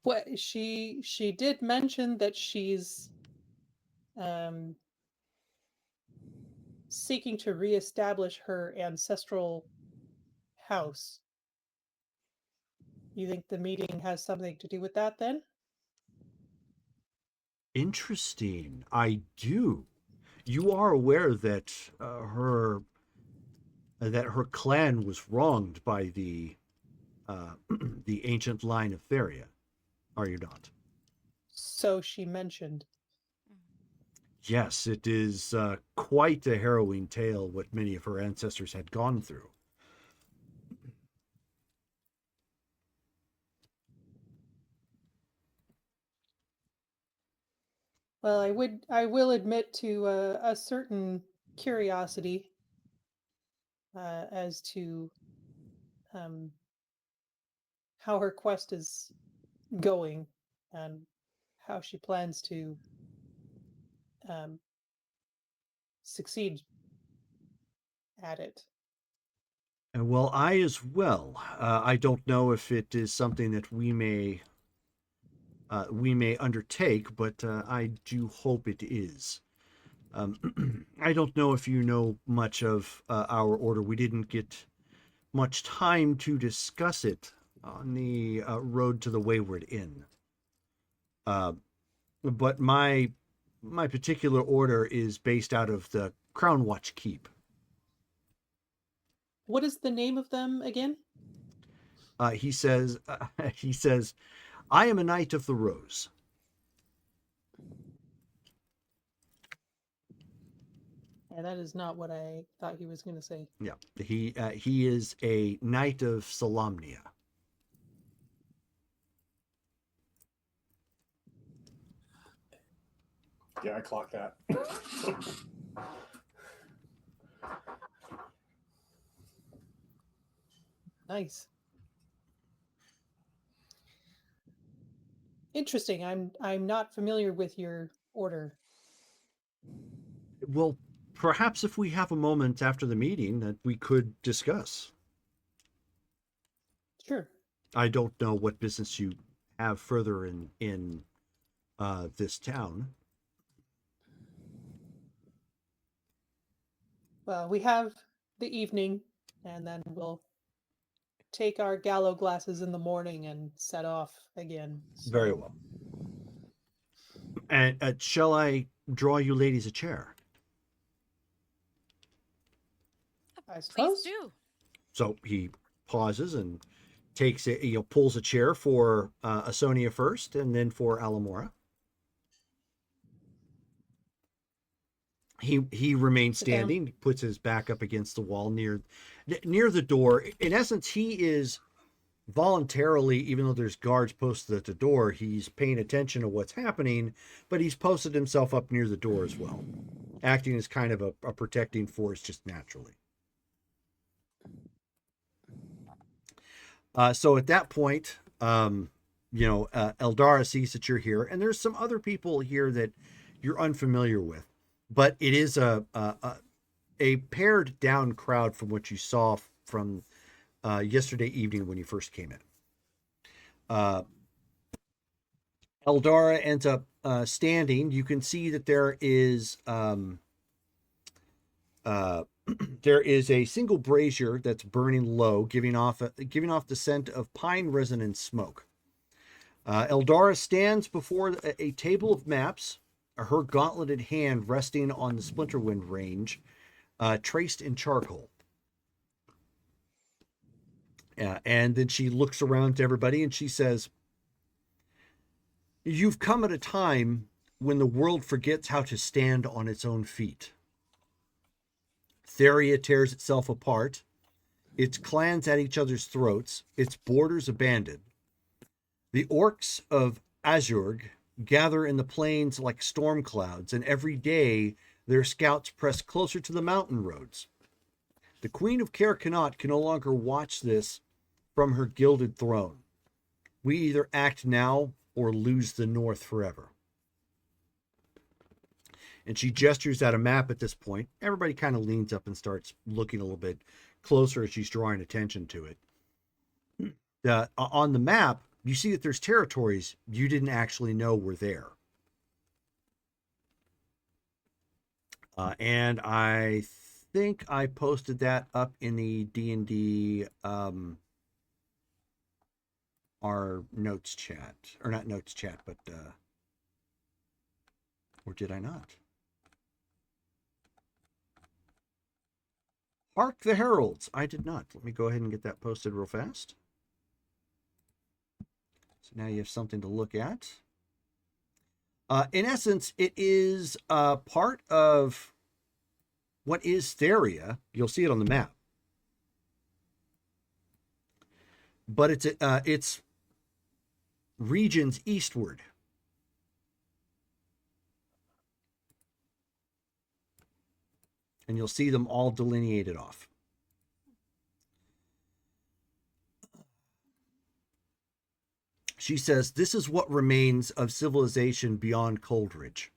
[SPEAKER 6] what she did mention that she's seeking to reestablish her ancestral house. You think the meeting has something to do with that then?
[SPEAKER 1] Interesting. I do. You are aware that her clan was wronged by the the ancient line of Theria, are you not?
[SPEAKER 6] So she mentioned.
[SPEAKER 1] Yes, it is quite a harrowing tale what many of her ancestors had gone through.
[SPEAKER 6] Well, I will admit to a certain curiosity as to how her quest is going and how she plans to succeed at it.
[SPEAKER 1] Well, I as well. I don't know if it is something that we may undertake, but I do hope it is. I don't know if you know much of our order. We didn't get much time to discuss it on the road to the Wayward Inn. But my particular order is based out of the Crown Watch Keep.
[SPEAKER 6] What is the name of them again?
[SPEAKER 1] He says, I am a Knight of the Rose.
[SPEAKER 6] Yeah, that is not what I thought he was going to say.
[SPEAKER 1] Yeah, he is a Knight of Solamnia.
[SPEAKER 3] Yeah, I clocked that.
[SPEAKER 6] Nice. Interesting. I'm not familiar with your order.
[SPEAKER 1] Well, perhaps if we have a moment after the meeting that we could discuss.
[SPEAKER 6] Sure.
[SPEAKER 1] I don't know what business you have further in this town.
[SPEAKER 6] Well, we have the evening, and then we'll take our gallo glasses in the morning and set off again.
[SPEAKER 1] Very
[SPEAKER 6] So-
[SPEAKER 1] well. And shall I draw you ladies a chair?
[SPEAKER 6] I
[SPEAKER 4] Please
[SPEAKER 6] suppose.
[SPEAKER 4] do.
[SPEAKER 1] So he pauses and takes it. Pulls a chair for Asonia first, and then for Alamora. He remains
[SPEAKER 6] Sit down.
[SPEAKER 1] standing, puts his back up against the wall near the door. In essence, he is voluntarily, even though there's guards posted at the door, he's paying attention to what's happening, but he's posted himself up near the door as well, acting as kind of a protecting force just naturally. So at that point, Eldara sees that you're here, and there's some other people here that you're unfamiliar with, but it is a pared down crowd from what you saw from yesterday evening when you first came in. Eldara ends up standing. You can see that there is there is a single brazier that's burning low, giving off the scent of pine resin and smoke. Eldara stands before a table of maps, her gauntleted hand resting on the Splinterwind range, traced in charcoal. And then she looks around to everybody and she says, "You've come at a time when the world forgets how to stand on its own feet. Theria tears itself apart, its clans at each other's throats, its borders abandoned. The orcs of Azurg gather in the plains like storm clouds, and every day their scouts press closer to the mountain roads. The Queen of Kerkanot can no longer watch this from her gilded throne. We either act now or lose the North forever." And she gestures at a map at this point. Everybody kind of leans up and starts looking a little bit closer as she's drawing attention to it. On the map, you see that there's territories you didn't actually know were there. And I think I posted that up in the D&D our notes chat. Or not notes chat, but or did I not? Hark the Heralds. I did not. Let me go ahead and get that posted real fast. So now you have something to look at. In essence, it is part of what is Theria. You'll see it on the map. But it's regions eastward. And you'll see them all delineated off. She says, "This is what remains of civilization beyond Coldridge.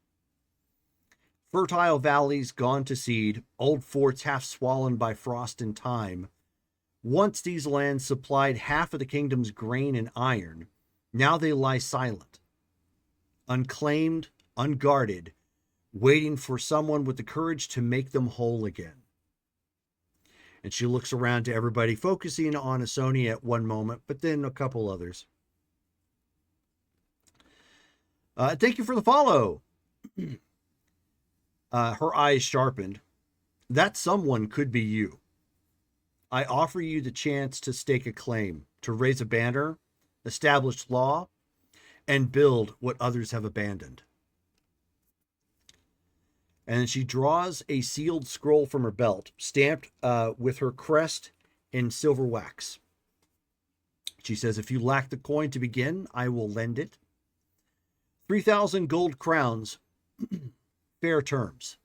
[SPEAKER 1] Fertile valleys gone to seed, old forts half swollen by frost and time. Once these lands supplied half of the kingdom's grain and iron. Now they lie silent, unclaimed, unguarded, waiting for someone with the courage to make them whole again." And she looks around to everybody, focusing on Asonia at one moment, but then a couple others. Thank you for the follow. Her eyes sharpened. That someone could be you. I offer you the chance to stake a claim, to raise a banner, establish law, and build what others have abandoned. And then she draws a sealed scroll from her belt, stamped with her crest in silver wax. She says, if you lack the coin to begin, I will lend it. 3,000 gold crowns, fair terms.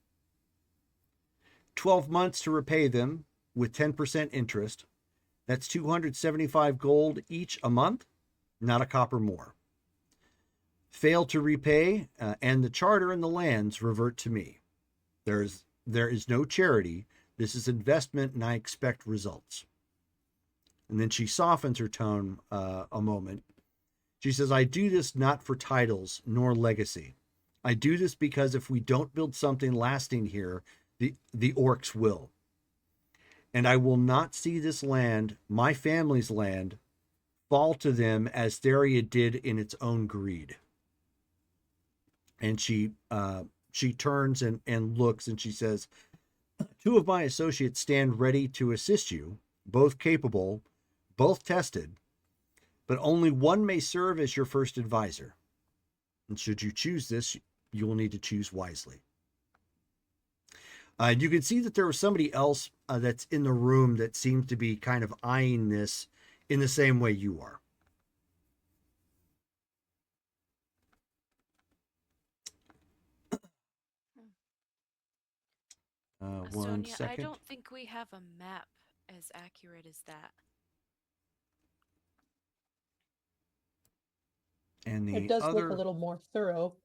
[SPEAKER 1] 12 months to repay them with 10% interest. That's 275 gold each a month, not a copper more. Fail to repay, and the charter and the lands revert to me. There is no charity. This is investment, and I expect results. And then she softens her tone a moment. She says, I do this not for titles nor legacy. I do this because if we don't build something lasting here, the orcs will. And I will not see this land, my family's land, fall to them as Theria did in its own greed. And she turns and looks, and she says, 2 of my associates stand ready to assist you, both capable, both tested, but only one may serve as your first advisor. And should you choose this, you will need to choose wisely. You can see that there was somebody else that's in the room that seems to be kind of eyeing this in the same way you are. One
[SPEAKER 4] Sonia,
[SPEAKER 1] second.
[SPEAKER 4] I don't think we have a map as accurate as that.
[SPEAKER 1] And the
[SPEAKER 6] It does
[SPEAKER 1] other,
[SPEAKER 6] look a little more thorough.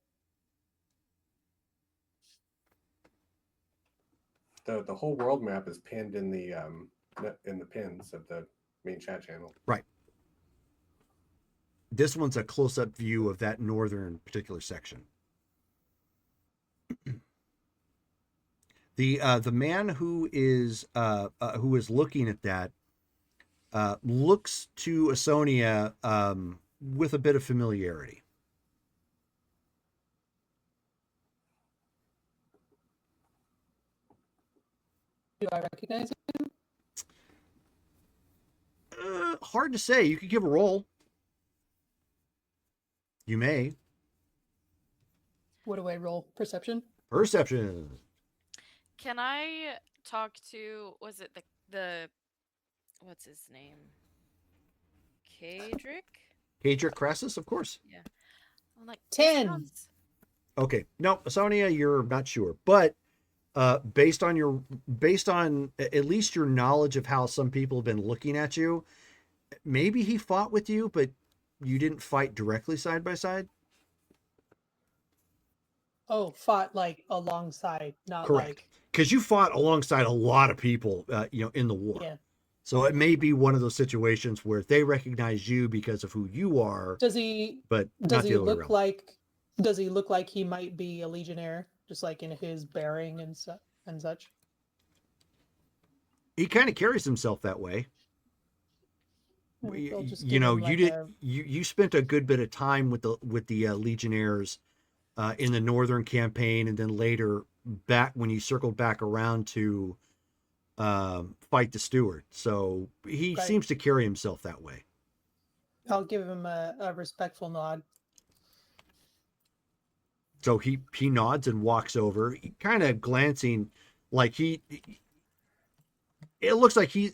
[SPEAKER 3] The whole world map is pinned in the pins of the main chat channel.
[SPEAKER 1] right. This one's a close-up view of that northern particular section. The man who is looking at that looks to Asonia with a bit of familiarity.
[SPEAKER 6] Do I recognize it?
[SPEAKER 1] Hard to say. You could give a roll. You may.
[SPEAKER 6] What do I roll? Perception?
[SPEAKER 1] Perception.
[SPEAKER 4] Can I talk to, was it the what's his name? Kadric?
[SPEAKER 1] Hadric Crassus, of course.
[SPEAKER 4] Yeah. I'm like,
[SPEAKER 6] 10.
[SPEAKER 1] Okay. No, Asonia, you're not sure. But based on at least your knowledge of how some people have been looking at you, maybe he fought with you, but you didn't fight directly side by side.
[SPEAKER 6] Oh, fought like alongside, not
[SPEAKER 1] Correct.
[SPEAKER 6] like.
[SPEAKER 1] Because you fought alongside a lot of people, in the war.
[SPEAKER 6] Yeah.
[SPEAKER 1] So it may be one of those situations where they recognize you because of who you are.
[SPEAKER 6] Does he?
[SPEAKER 1] But
[SPEAKER 6] Does
[SPEAKER 1] not
[SPEAKER 6] he
[SPEAKER 1] the other way
[SPEAKER 6] look
[SPEAKER 1] around.
[SPEAKER 6] like? Does he look like he might be a legionnaire, just like in his bearing and such?
[SPEAKER 1] He kind of carries himself that way.
[SPEAKER 6] We'll just
[SPEAKER 1] You
[SPEAKER 6] give
[SPEAKER 1] know,
[SPEAKER 6] him
[SPEAKER 1] you
[SPEAKER 6] like
[SPEAKER 1] did.
[SPEAKER 6] a-
[SPEAKER 1] You spent a good bit of time with the Legionnaires in the Northern campaign, and then later back when you circled back around to fight the Steward. So he
[SPEAKER 6] Right.
[SPEAKER 1] seems to carry himself that way.
[SPEAKER 6] I'll give him a respectful nod.
[SPEAKER 1] So he nods and walks over, kind of glancing like it looks like he,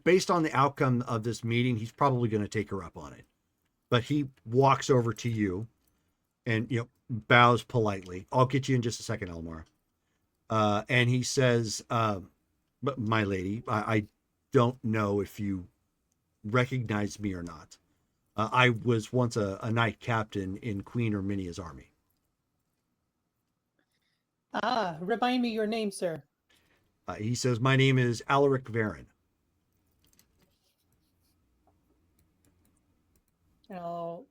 [SPEAKER 1] based on the outcome of this meeting, he's probably going to take her up on it. But he walks over to you and, bows politely. I'll get you in just a second, Elmar. And he says, but my lady, I don't know if you recognize me or not. I was once a knight captain in Queen Erminia's army.
[SPEAKER 6] Ah, remind me your name, sir.
[SPEAKER 1] He says, my name is Alaric Varen.
[SPEAKER 6] And I'll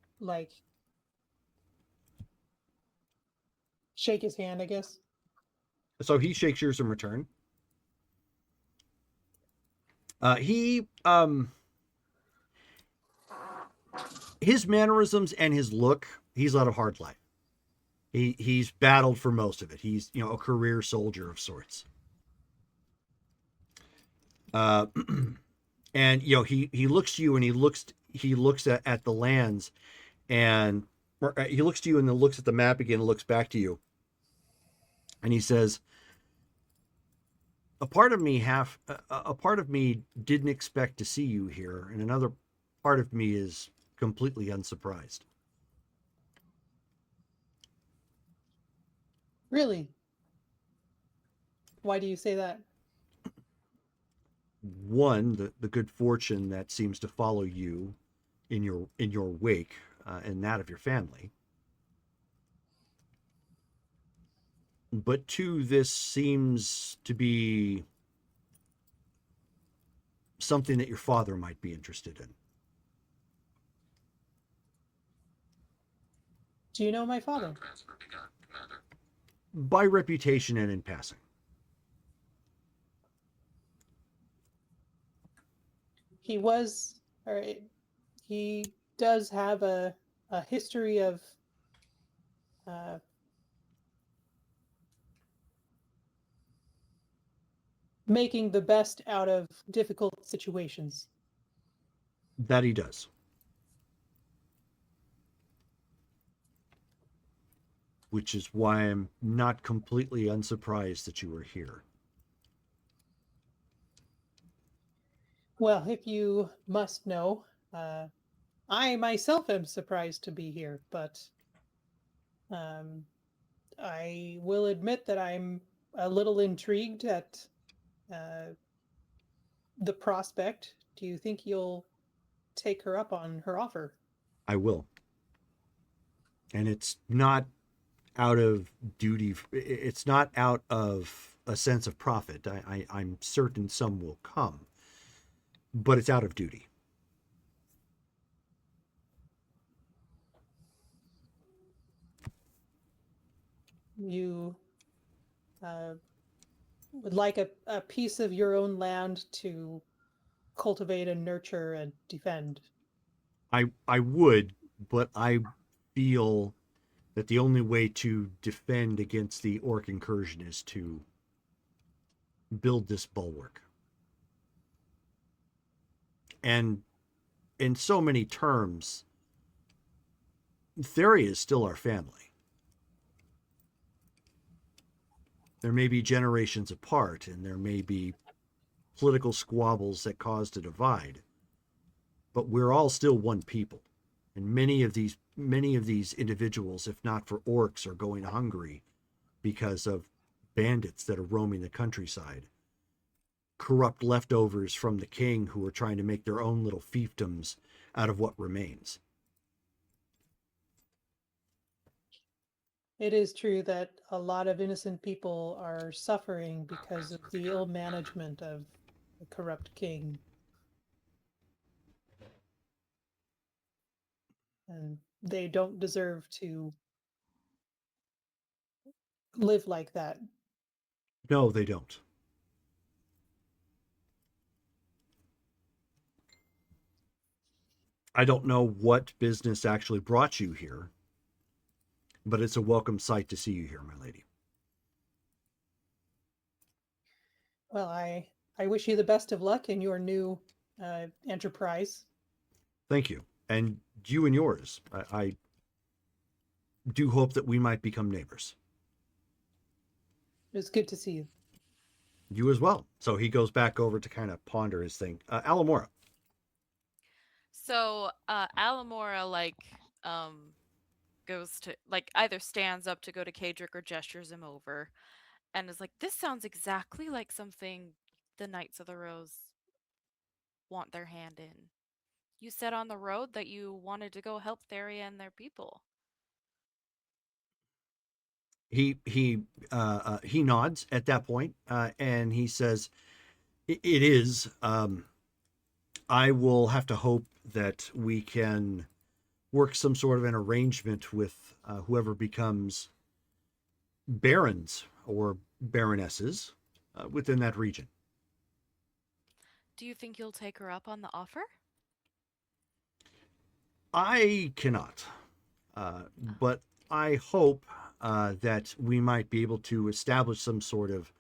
[SPEAKER 6] shake his hand, I guess.
[SPEAKER 1] So he shakes yours in return. His mannerisms and his look, he's led a hard life. He's battled for most of it. He's, a career soldier of sorts. Uh, and he looks to you and he looks at the lands, and he looks to you and then looks at the map again and looks back to you, and he says, a part of me didn't expect to see you here, and another part of me is completely unsurprised.
[SPEAKER 6] Really? Why do you say that?
[SPEAKER 1] One, the good fortune that seems to follow you in your wake, and that of your family. But two, this seems to be something that your father might be interested in.
[SPEAKER 6] Do you know my father?
[SPEAKER 1] By reputation and in passing.
[SPEAKER 6] He was, or he does have a history of uh, making the best out of difficult situations.
[SPEAKER 1] That he does. Which is why I'm not completely unsurprised that you are here.
[SPEAKER 6] Well, if you must know, I myself am surprised to be here, but um, I will admit that I'm a little intrigued at uh, the prospect. Do you think you'll take her up on her offer?
[SPEAKER 1] I will. And it's not out of duty. It's not out of a sense of profit. I'm certain some will come, but it's out of duty.
[SPEAKER 6] You uh, would like a piece of your own land to cultivate and nurture and defend.
[SPEAKER 1] I would, but I feel that the only way to defend against the orc incursion is to build this bulwark. And in so many terms, Theria is still our family. There may be generations apart, and there may be political squabbles that caused a divide, but we're all still one people. And many of these individuals, if not for orcs, are going hungry because of bandits that are roaming the countryside, corrupt leftovers from the king who are trying to make their own little fiefdoms out of what remains.
[SPEAKER 6] It is true that a lot of innocent people are suffering because of the ill management of the corrupt king. And they don't deserve to live like that.
[SPEAKER 1] No, they don't. I don't know what business actually brought you here, but it's a welcome sight to see you here, my lady.
[SPEAKER 6] Well, I wish you the best of luck in your new enterprise.
[SPEAKER 1] Thank you. And you and yours. I do hope that we might become neighbors.
[SPEAKER 6] It was good to see you.
[SPEAKER 1] You as well. So he goes back over to kind of ponder his thing. Alamora.
[SPEAKER 4] So Alamora goes to either stands up to go to Kadrick or gestures him over and is like, this sounds exactly like something the Knights of the Rose want their hand in. You said on the road that you wanted to go help Theria and their people.
[SPEAKER 1] He nods at that point, and he says, "It is. I will have to hope that we can work some sort of an arrangement with whoever becomes barons or baronesses within that region."
[SPEAKER 4] Do you think you'll take her up on the offer?
[SPEAKER 1] I cannot, but I hope that we might be able to establish some sort of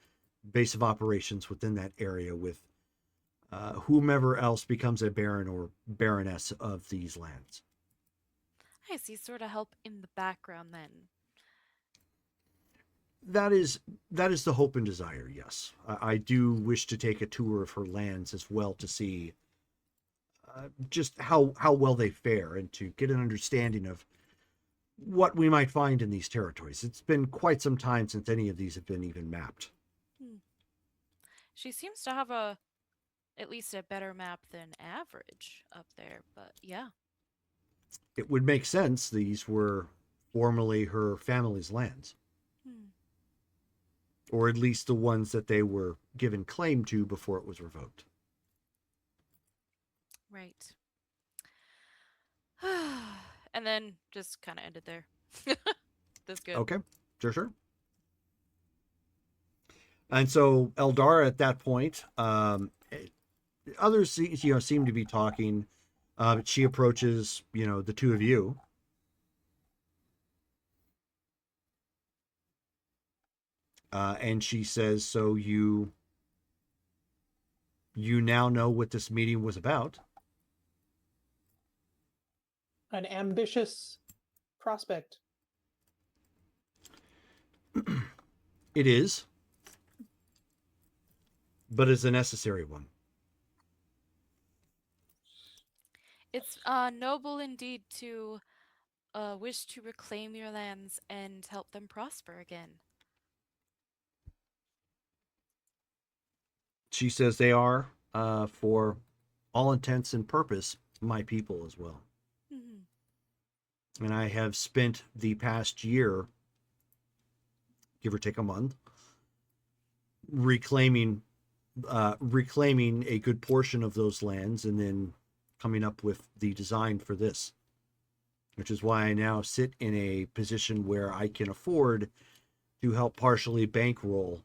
[SPEAKER 1] base of operations within that area with whomever else becomes a baron or baroness of these lands.
[SPEAKER 4] I see, sort of help in the background then.
[SPEAKER 1] That is the hope and desire. Yes, I do wish to take a tour of her lands as well to see just how well they fare and to get an understanding of what we might find in these territories. It's been quite some time since any of these have been even mapped.
[SPEAKER 4] Hmm. She seems to have at least a better map than average up there, but yeah.
[SPEAKER 1] It would make sense. These were formerly her family's lands,
[SPEAKER 4] Hmm.
[SPEAKER 1] or at least the ones that they were given claim to before it was revoked.
[SPEAKER 4] Right. And then just kind of ended there. That's good.
[SPEAKER 1] Okay, sure. And so Eldara at that point, others seem to be talking, but she approaches the two of you. And she says, "So you now know what this meeting was about."
[SPEAKER 6] An ambitious prospect.
[SPEAKER 1] It is, but it's a necessary one.
[SPEAKER 4] It's noble indeed to wish to reclaim your lands and help them prosper again.
[SPEAKER 1] She says they are, for all intents and purpose, my people as well.
[SPEAKER 4] Mm-hmm.
[SPEAKER 1] And I have spent the past year, give or take a month, reclaiming a good portion of those lands and then coming up with the design for this, which is why I now sit in a position where I can afford to help partially bankroll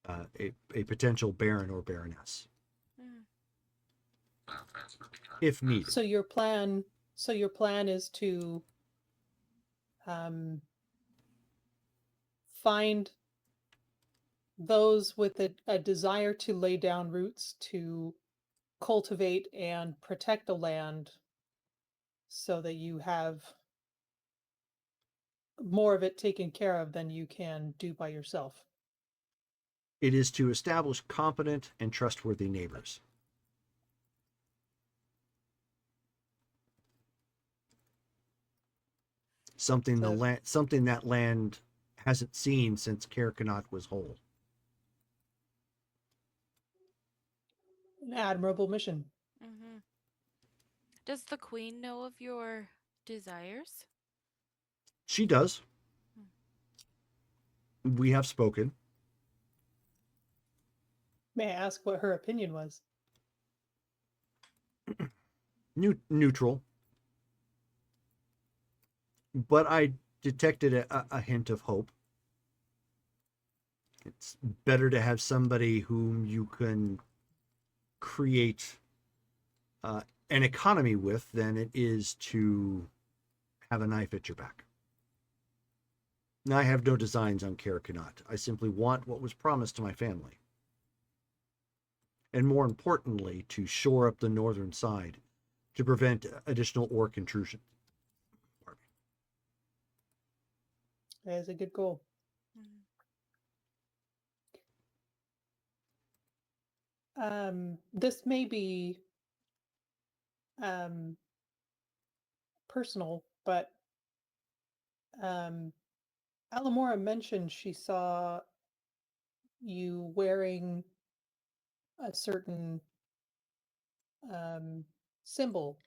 [SPEAKER 1] a potential baron or baroness if needed.
[SPEAKER 6] So your plan is to find those with a desire to lay down roots to cultivate and protect the land so that you have more of it taken care of than you can do by yourself.
[SPEAKER 1] It is to establish competent and trustworthy neighbors. Something that land hasn't seen since Carcanot was whole.
[SPEAKER 6] An admirable mission.
[SPEAKER 4] Mm-hmm. Does the queen know of your desires?
[SPEAKER 1] She does. We have spoken.
[SPEAKER 6] May I ask what her opinion was?
[SPEAKER 1] Neutral. But I detected a hint of hope. It's better to have somebody whom you can create an economy with than it is to have a knife at your back. Now, I have no designs on Carcanot. I simply want what was promised to my family. And more importantly, to shore up the northern side to prevent additional orc intrusion.
[SPEAKER 6] That is a good goal. This may be personal, but Alamora mentioned she saw you wearing a certain symbol.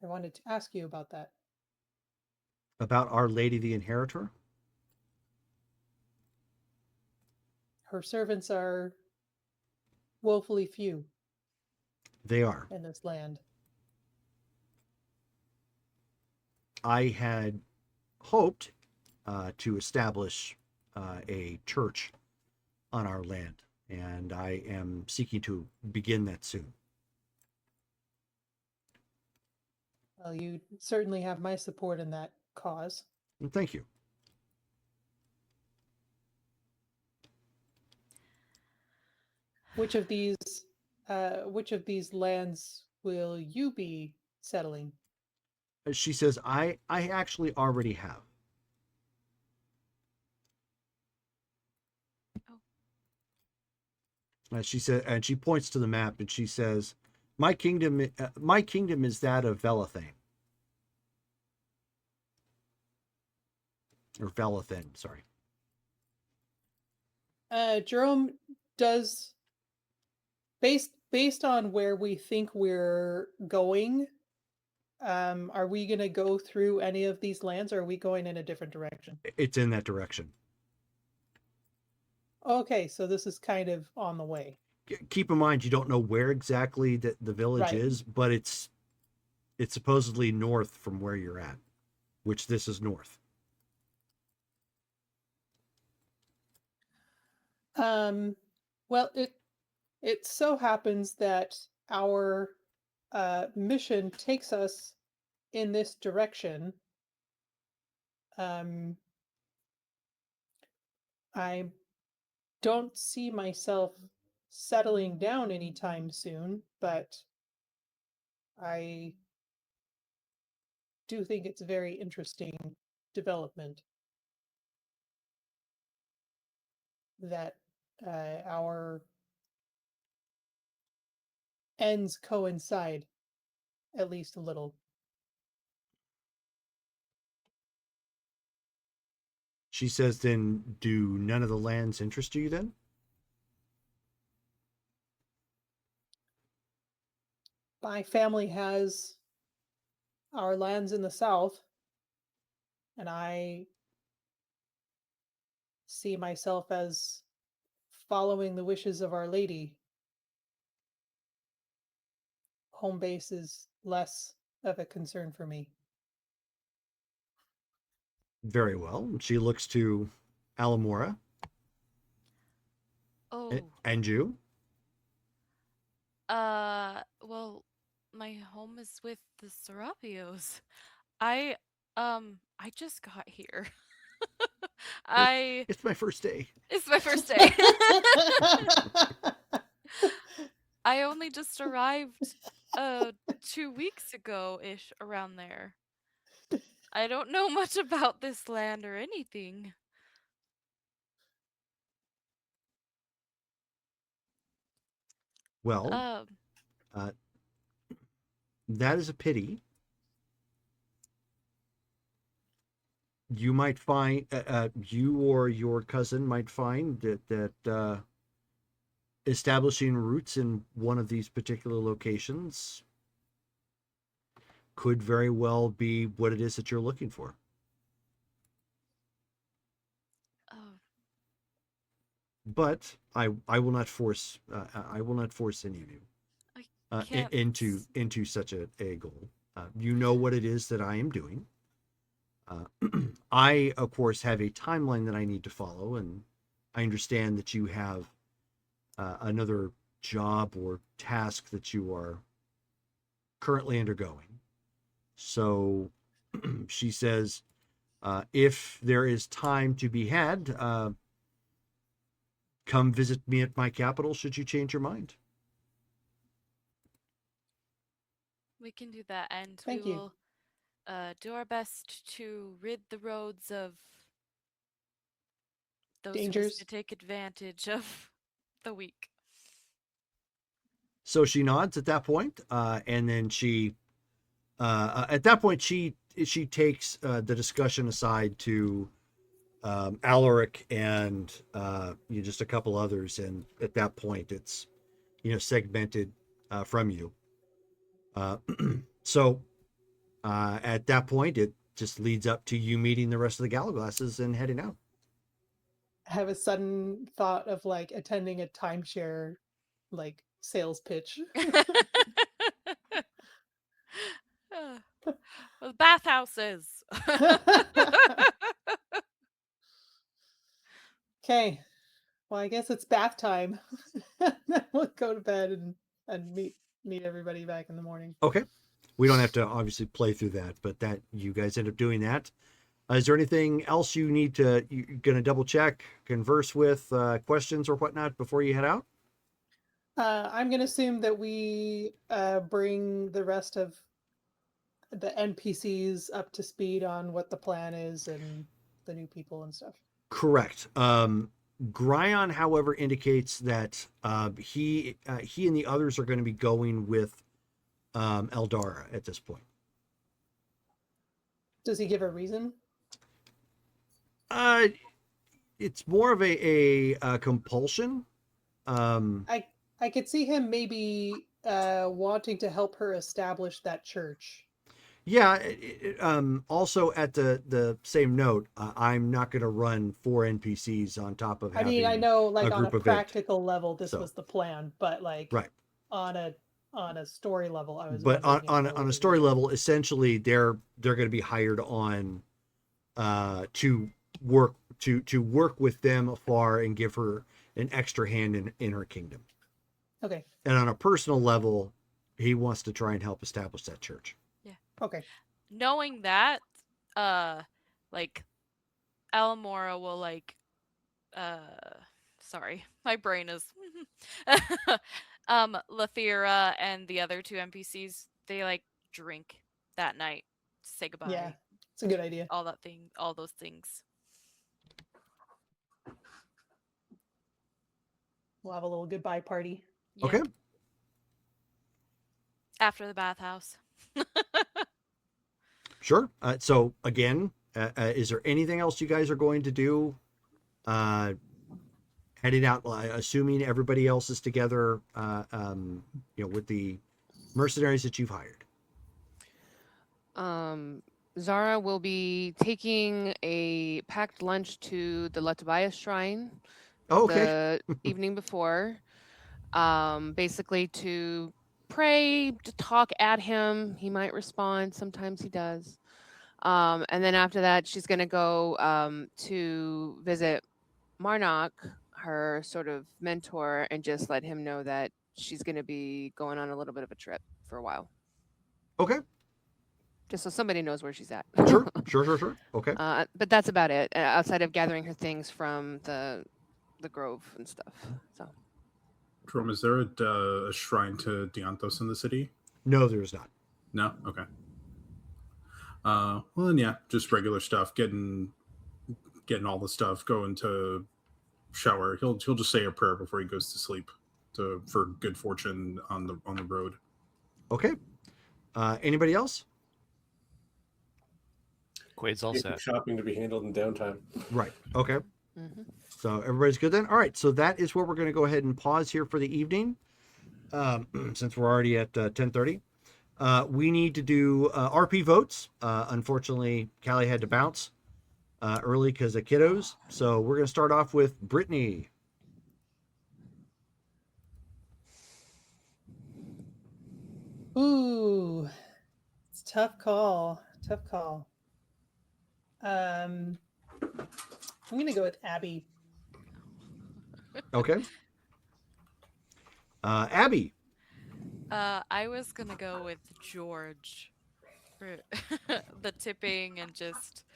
[SPEAKER 6] I wanted to ask you about that.
[SPEAKER 1] About Our Lady the Inheritor?
[SPEAKER 6] Her servants are woefully few.
[SPEAKER 1] They are.
[SPEAKER 6] In this land.
[SPEAKER 1] I had hoped to establish a church on our land, and I am seeking to begin that soon.
[SPEAKER 6] Well, you certainly have my support in that cause.
[SPEAKER 1] And thank you.
[SPEAKER 6] Which of these lands will you be settling?
[SPEAKER 1] She says, I actually already have. She said, and she points to the map, and she says, my kingdom is that of Velathane. Or Velathan, sorry.
[SPEAKER 6] Jerome, does based on where we think we're going, are we going to go through any of these lands, or are we going in a different direction?
[SPEAKER 1] It's in that direction.
[SPEAKER 6] Okay, so this is kind of on the way.
[SPEAKER 1] Keep in mind, you don't know where exactly the village
[SPEAKER 6] Right.
[SPEAKER 1] is, but it's supposedly north from where you're at, which this is north.
[SPEAKER 6] Well, it so happens that our mission takes us in this direction. I don't see myself settling down anytime soon, but I do think it's a very interesting development that our ends coincide at least a little.
[SPEAKER 1] She says, then do none of the lands interest you then?
[SPEAKER 6] My family has our lands in the south, and I see myself as following the wishes of Our Lady. Home base is less of a concern for me.
[SPEAKER 1] Very well. She looks to Alamora.
[SPEAKER 4] Oh,
[SPEAKER 1] And you?
[SPEAKER 4] well, my home is with the Serapios. I I just got here. I
[SPEAKER 1] It's my first day.
[SPEAKER 4] It's my first day. I only just arrived 2 weeks ago ish around there. I don't know much about this land or anything.
[SPEAKER 1] Well,
[SPEAKER 4] Um
[SPEAKER 1] uh, that is a pity. You might find you or your cousin might find that establishing roots in one of these particular locations could very well be what it is that you're looking for.
[SPEAKER 4] oh,
[SPEAKER 1] But I will not force any of you
[SPEAKER 4] I can't
[SPEAKER 1] into such a goal. You know what it is that I am doing. I of course have a timeline that I need to follow, and I understand that you have another job or task that you are currently undergoing. So she says, if there is time to be had, come visit me at my capital should you change your mind.
[SPEAKER 4] We can do that, and
[SPEAKER 6] Thank
[SPEAKER 4] we
[SPEAKER 6] you.
[SPEAKER 4] will do our best to rid the roads of those who wish to
[SPEAKER 6] Dangers.
[SPEAKER 4] take advantage of the weak.
[SPEAKER 1] So she nods at that point, and then she, at that point, she takes the discussion aside to Alaric and just a couple others, and at that point, it's segmented from you. So at that point, it just leads up to you meeting the rest of the Gallaglasses and heading out.
[SPEAKER 6] I have a sudden thought of like attending a timeshare like sales pitch.
[SPEAKER 4] Well, bathhouses.
[SPEAKER 6] Okay. Well, I guess it's bath time. We'll go to bed and meet everybody back in the morning.
[SPEAKER 1] Okay. We don't have to obviously play through that, but that you guys end up doing that. Is there anything else you're going to double check, converse with, questions or whatnot before you head out?
[SPEAKER 6] I'm going to assume that we bring the rest of the NPCs up to speed on what the plan is and the new people and stuff.
[SPEAKER 1] Correct. Gryon, however, indicates that he and the others are going to be going with Eldara at this point.
[SPEAKER 6] Does he give a reason?
[SPEAKER 1] It's more of a compulsion.
[SPEAKER 6] I could see him maybe wanting to help her establish that church.
[SPEAKER 1] Yeah. Also, at the same note, I'm not going to run 4 NPCs on top of.
[SPEAKER 6] I mean, I know, like on a
[SPEAKER 1] group of 8.
[SPEAKER 6] practical level, this
[SPEAKER 1] So-
[SPEAKER 6] was the plan, but like
[SPEAKER 1] Right.
[SPEAKER 6] on a story level, I was.
[SPEAKER 1] But
[SPEAKER 6] wondering if
[SPEAKER 1] on
[SPEAKER 6] there
[SPEAKER 1] a
[SPEAKER 6] was
[SPEAKER 1] story
[SPEAKER 6] reason.
[SPEAKER 1] level, essentially, they're going to be hired on to work with them afar and give her an extra hand in her kingdom.
[SPEAKER 6] Okay.
[SPEAKER 1] And on a personal level, he wants to try and help establish that church.
[SPEAKER 6] Okay.
[SPEAKER 4] Knowing that, like, Alamora will like, sorry, my brain is, Lathira and the other 2 NPCs, they like drink that night to say goodbye.
[SPEAKER 6] Yeah, it's a good idea.
[SPEAKER 4] All those things.
[SPEAKER 6] We'll have a little goodbye party.
[SPEAKER 4] Yeah.
[SPEAKER 1] Okay.
[SPEAKER 4] After the bathhouse.
[SPEAKER 1] Sure. So again, is there anything else you guys are going to do? Heading out, assuming everybody else is together, with the mercenaries that you've hired.
[SPEAKER 9] Zara will be taking a packed lunch to the Latabias shrine
[SPEAKER 1] Oh, okay.
[SPEAKER 9] the evening before, basically to pray, to talk at him. He might respond. Sometimes he does. And then after that, she's going to go to visit Marnock, her sort of mentor, and just let him know that she's going to be going on a little bit of a trip for a while.
[SPEAKER 1] Okay.
[SPEAKER 9] Just so somebody knows where she's at.
[SPEAKER 1] Sure. Okay.
[SPEAKER 9] But that's about it, outside of gathering her things from the grove and stuff. So,
[SPEAKER 7] Jerome, is there a shrine to Dianthos in the city?
[SPEAKER 1] No, there's not.
[SPEAKER 7] No? Okay. Well, then, yeah, just regular stuff. Getting all the stuff, going to shower. He'll just say a prayer before he goes to sleep for good fortune on the road.
[SPEAKER 1] Okay. Anybody else?
[SPEAKER 2] Quaid's all set.
[SPEAKER 3] Shopping to be handled in downtime.
[SPEAKER 1] Right. Okay.
[SPEAKER 9] mm-hmm.
[SPEAKER 1] So everybody's good then? All right. So that is where we're going to go ahead and pause here for the evening. Since we're already at 10:30. We need to do RP votes. Unfortunately, Callie had to bounce early because of kiddos. So we're going to start off with Brittany.
[SPEAKER 6] Ooh, it's a tough call. I'm gonna go with Abby.
[SPEAKER 1] Okay. Abby.
[SPEAKER 4] I was gonna go with George for the tipping and just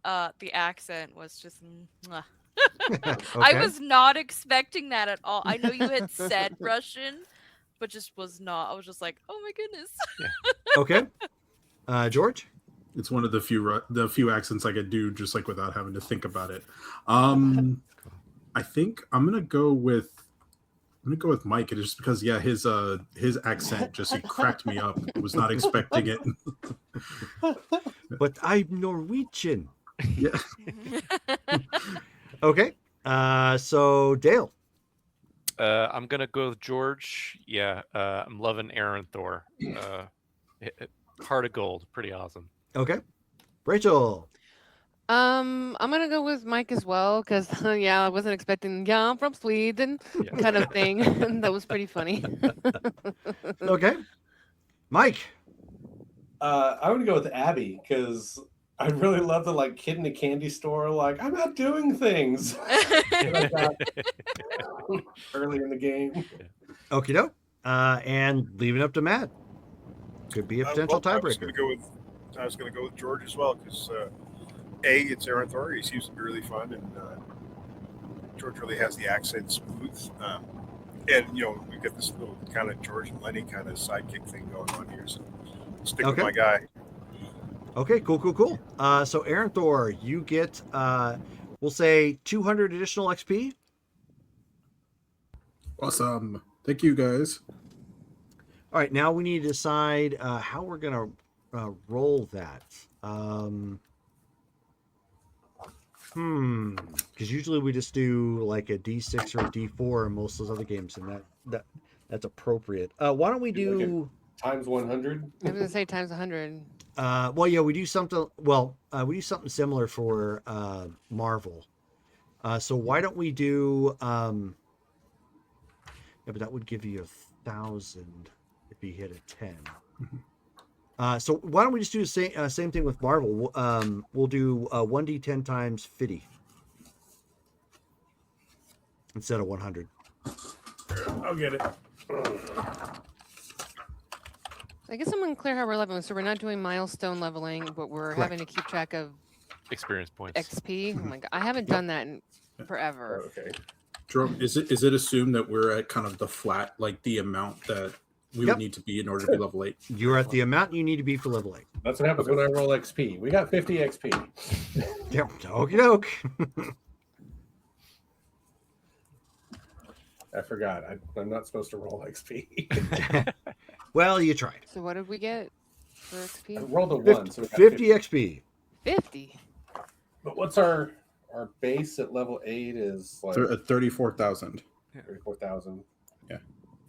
[SPEAKER 4] the accent was just. Mwah. I
[SPEAKER 1] Okay.
[SPEAKER 4] was not expecting that at all. I know you had said Russian, but just was not. I was just like, oh my goodness.
[SPEAKER 1] Okay. George.
[SPEAKER 7] It's one of the few accents I could do just like without having to think about it. I think I'm gonna go with Mike. It's just because his accent just it cracked me up. I was not expecting it.
[SPEAKER 1] But I'm Norwegian.
[SPEAKER 7] Yeah.
[SPEAKER 1] Okay. So Dale.
[SPEAKER 2] I'm gonna go with George. Yeah, I'm loving Aaron Thor. Heart of Gold, pretty awesome.
[SPEAKER 1] Okay. Rachel.
[SPEAKER 9] I'm gonna go with Mike as well because I wasn't expecting. Yeah, I'm from Sweden, kind of thing. That was pretty funny.
[SPEAKER 1] Okay. Mike.
[SPEAKER 3] I would go with Abby because I really love the like kid in a candy store. Like I'm out doing things. Like that early in the game.
[SPEAKER 1] Okie doke. And leaving it up to Matt. Could be a potential tiebreaker.
[SPEAKER 5] I was going to go with George as well because it's Aaron Thor. He seems to be really fun, and George really has the accent smooth. And we've got this little kind of George and Lenny kind of sidekick thing going on here. So stick with
[SPEAKER 1] Okay.
[SPEAKER 5] my guy.
[SPEAKER 1] Okay, cool. So Aaron Thor, you get we'll say 200 additional XP.
[SPEAKER 7] Awesome. Thank you, guys.
[SPEAKER 1] All right, now we need to decide how we're gonna roll that. Because usually we just do like a D6 or a D4 in most of those other games, and that's appropriate. Why don't we do
[SPEAKER 3] times 100?
[SPEAKER 9] I was gonna say times 100.
[SPEAKER 1] well, yeah, we do something. Well, we do something similar for Marvel. So why don't we do? Yeah, but that would give you 1,000 if you hit a 10. So why don't we just do the same thing with Marvel? We'll do 1d10 times 50 instead of 100.
[SPEAKER 5] I'll get it.
[SPEAKER 9] I guess I'm unclear how we're leveling. So we're not doing milestone leveling, but we're
[SPEAKER 1] Correct.
[SPEAKER 9] having to keep track of
[SPEAKER 2] Experience points.
[SPEAKER 9] XP. Oh my god, I haven't done that in forever.
[SPEAKER 3] Okay.
[SPEAKER 7] Jerome, is it assumed that we're at kind of the flat, like the amount that we
[SPEAKER 1] Yep.
[SPEAKER 7] would need to be in order to be level 8?
[SPEAKER 1] You're at the amount you need to be for level 8.
[SPEAKER 3] That's what happens when I roll XP. We got 50 XP.
[SPEAKER 1] Yep. Okie doke.
[SPEAKER 3] I forgot. I'm not supposed to roll XP.
[SPEAKER 1] Well, you tried.
[SPEAKER 9] So what did we get for
[SPEAKER 3] I
[SPEAKER 9] XP?
[SPEAKER 3] rolled a 1. So we got
[SPEAKER 1] 50 XP.
[SPEAKER 9] 50.
[SPEAKER 3] But what's our base at level 8 is like
[SPEAKER 7] 34,000
[SPEAKER 3] 34,000.
[SPEAKER 7] Yeah.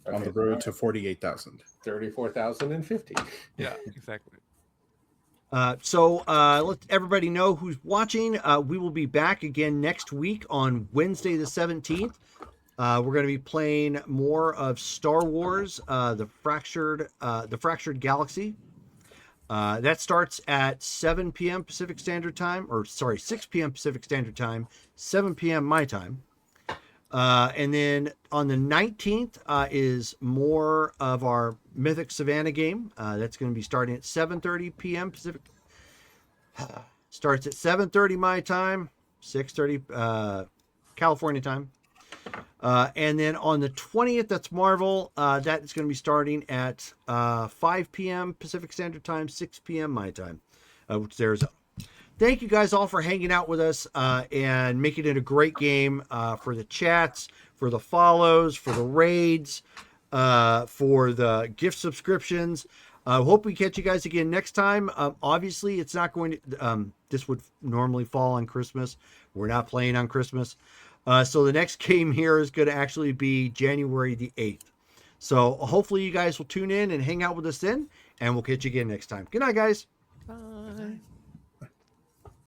[SPEAKER 3] Okay,
[SPEAKER 7] on the road to 48,000.
[SPEAKER 3] 34,050.
[SPEAKER 2] Yeah, exactly.
[SPEAKER 1] So let everybody know who's watching. We will be back again next week on Wednesday the 17th. We're going to be playing more of Star Wars, the Fractured Galaxy. That starts at 7 p.m. Pacific Standard Time, or sorry, 6 p.m. Pacific Standard Time, 7 p.m. my time. And then on the 19th is more of our Mythic Savannah game. That's going to be starting at 7:30 p.m. Pacific. Starts at 7:30 my time, 6:30 California time. And then on the 20th, that's Marvel. That is going to be starting at 5 p.m. Pacific Standard Time, 6 p.m. my time, which is Arizona. Thank you guys all for hanging out with us and making it a great game for the chats, for the follows, for the raids, for the gift subscriptions. Hope we catch you guys again next time. Obviously, it's not going to. This would normally fall on Christmas. We're not playing on Christmas. So the next game here is going to actually be January the 8th. So hopefully you guys will tune in and hang out with us then, and we'll catch you again next time. Good night, guys.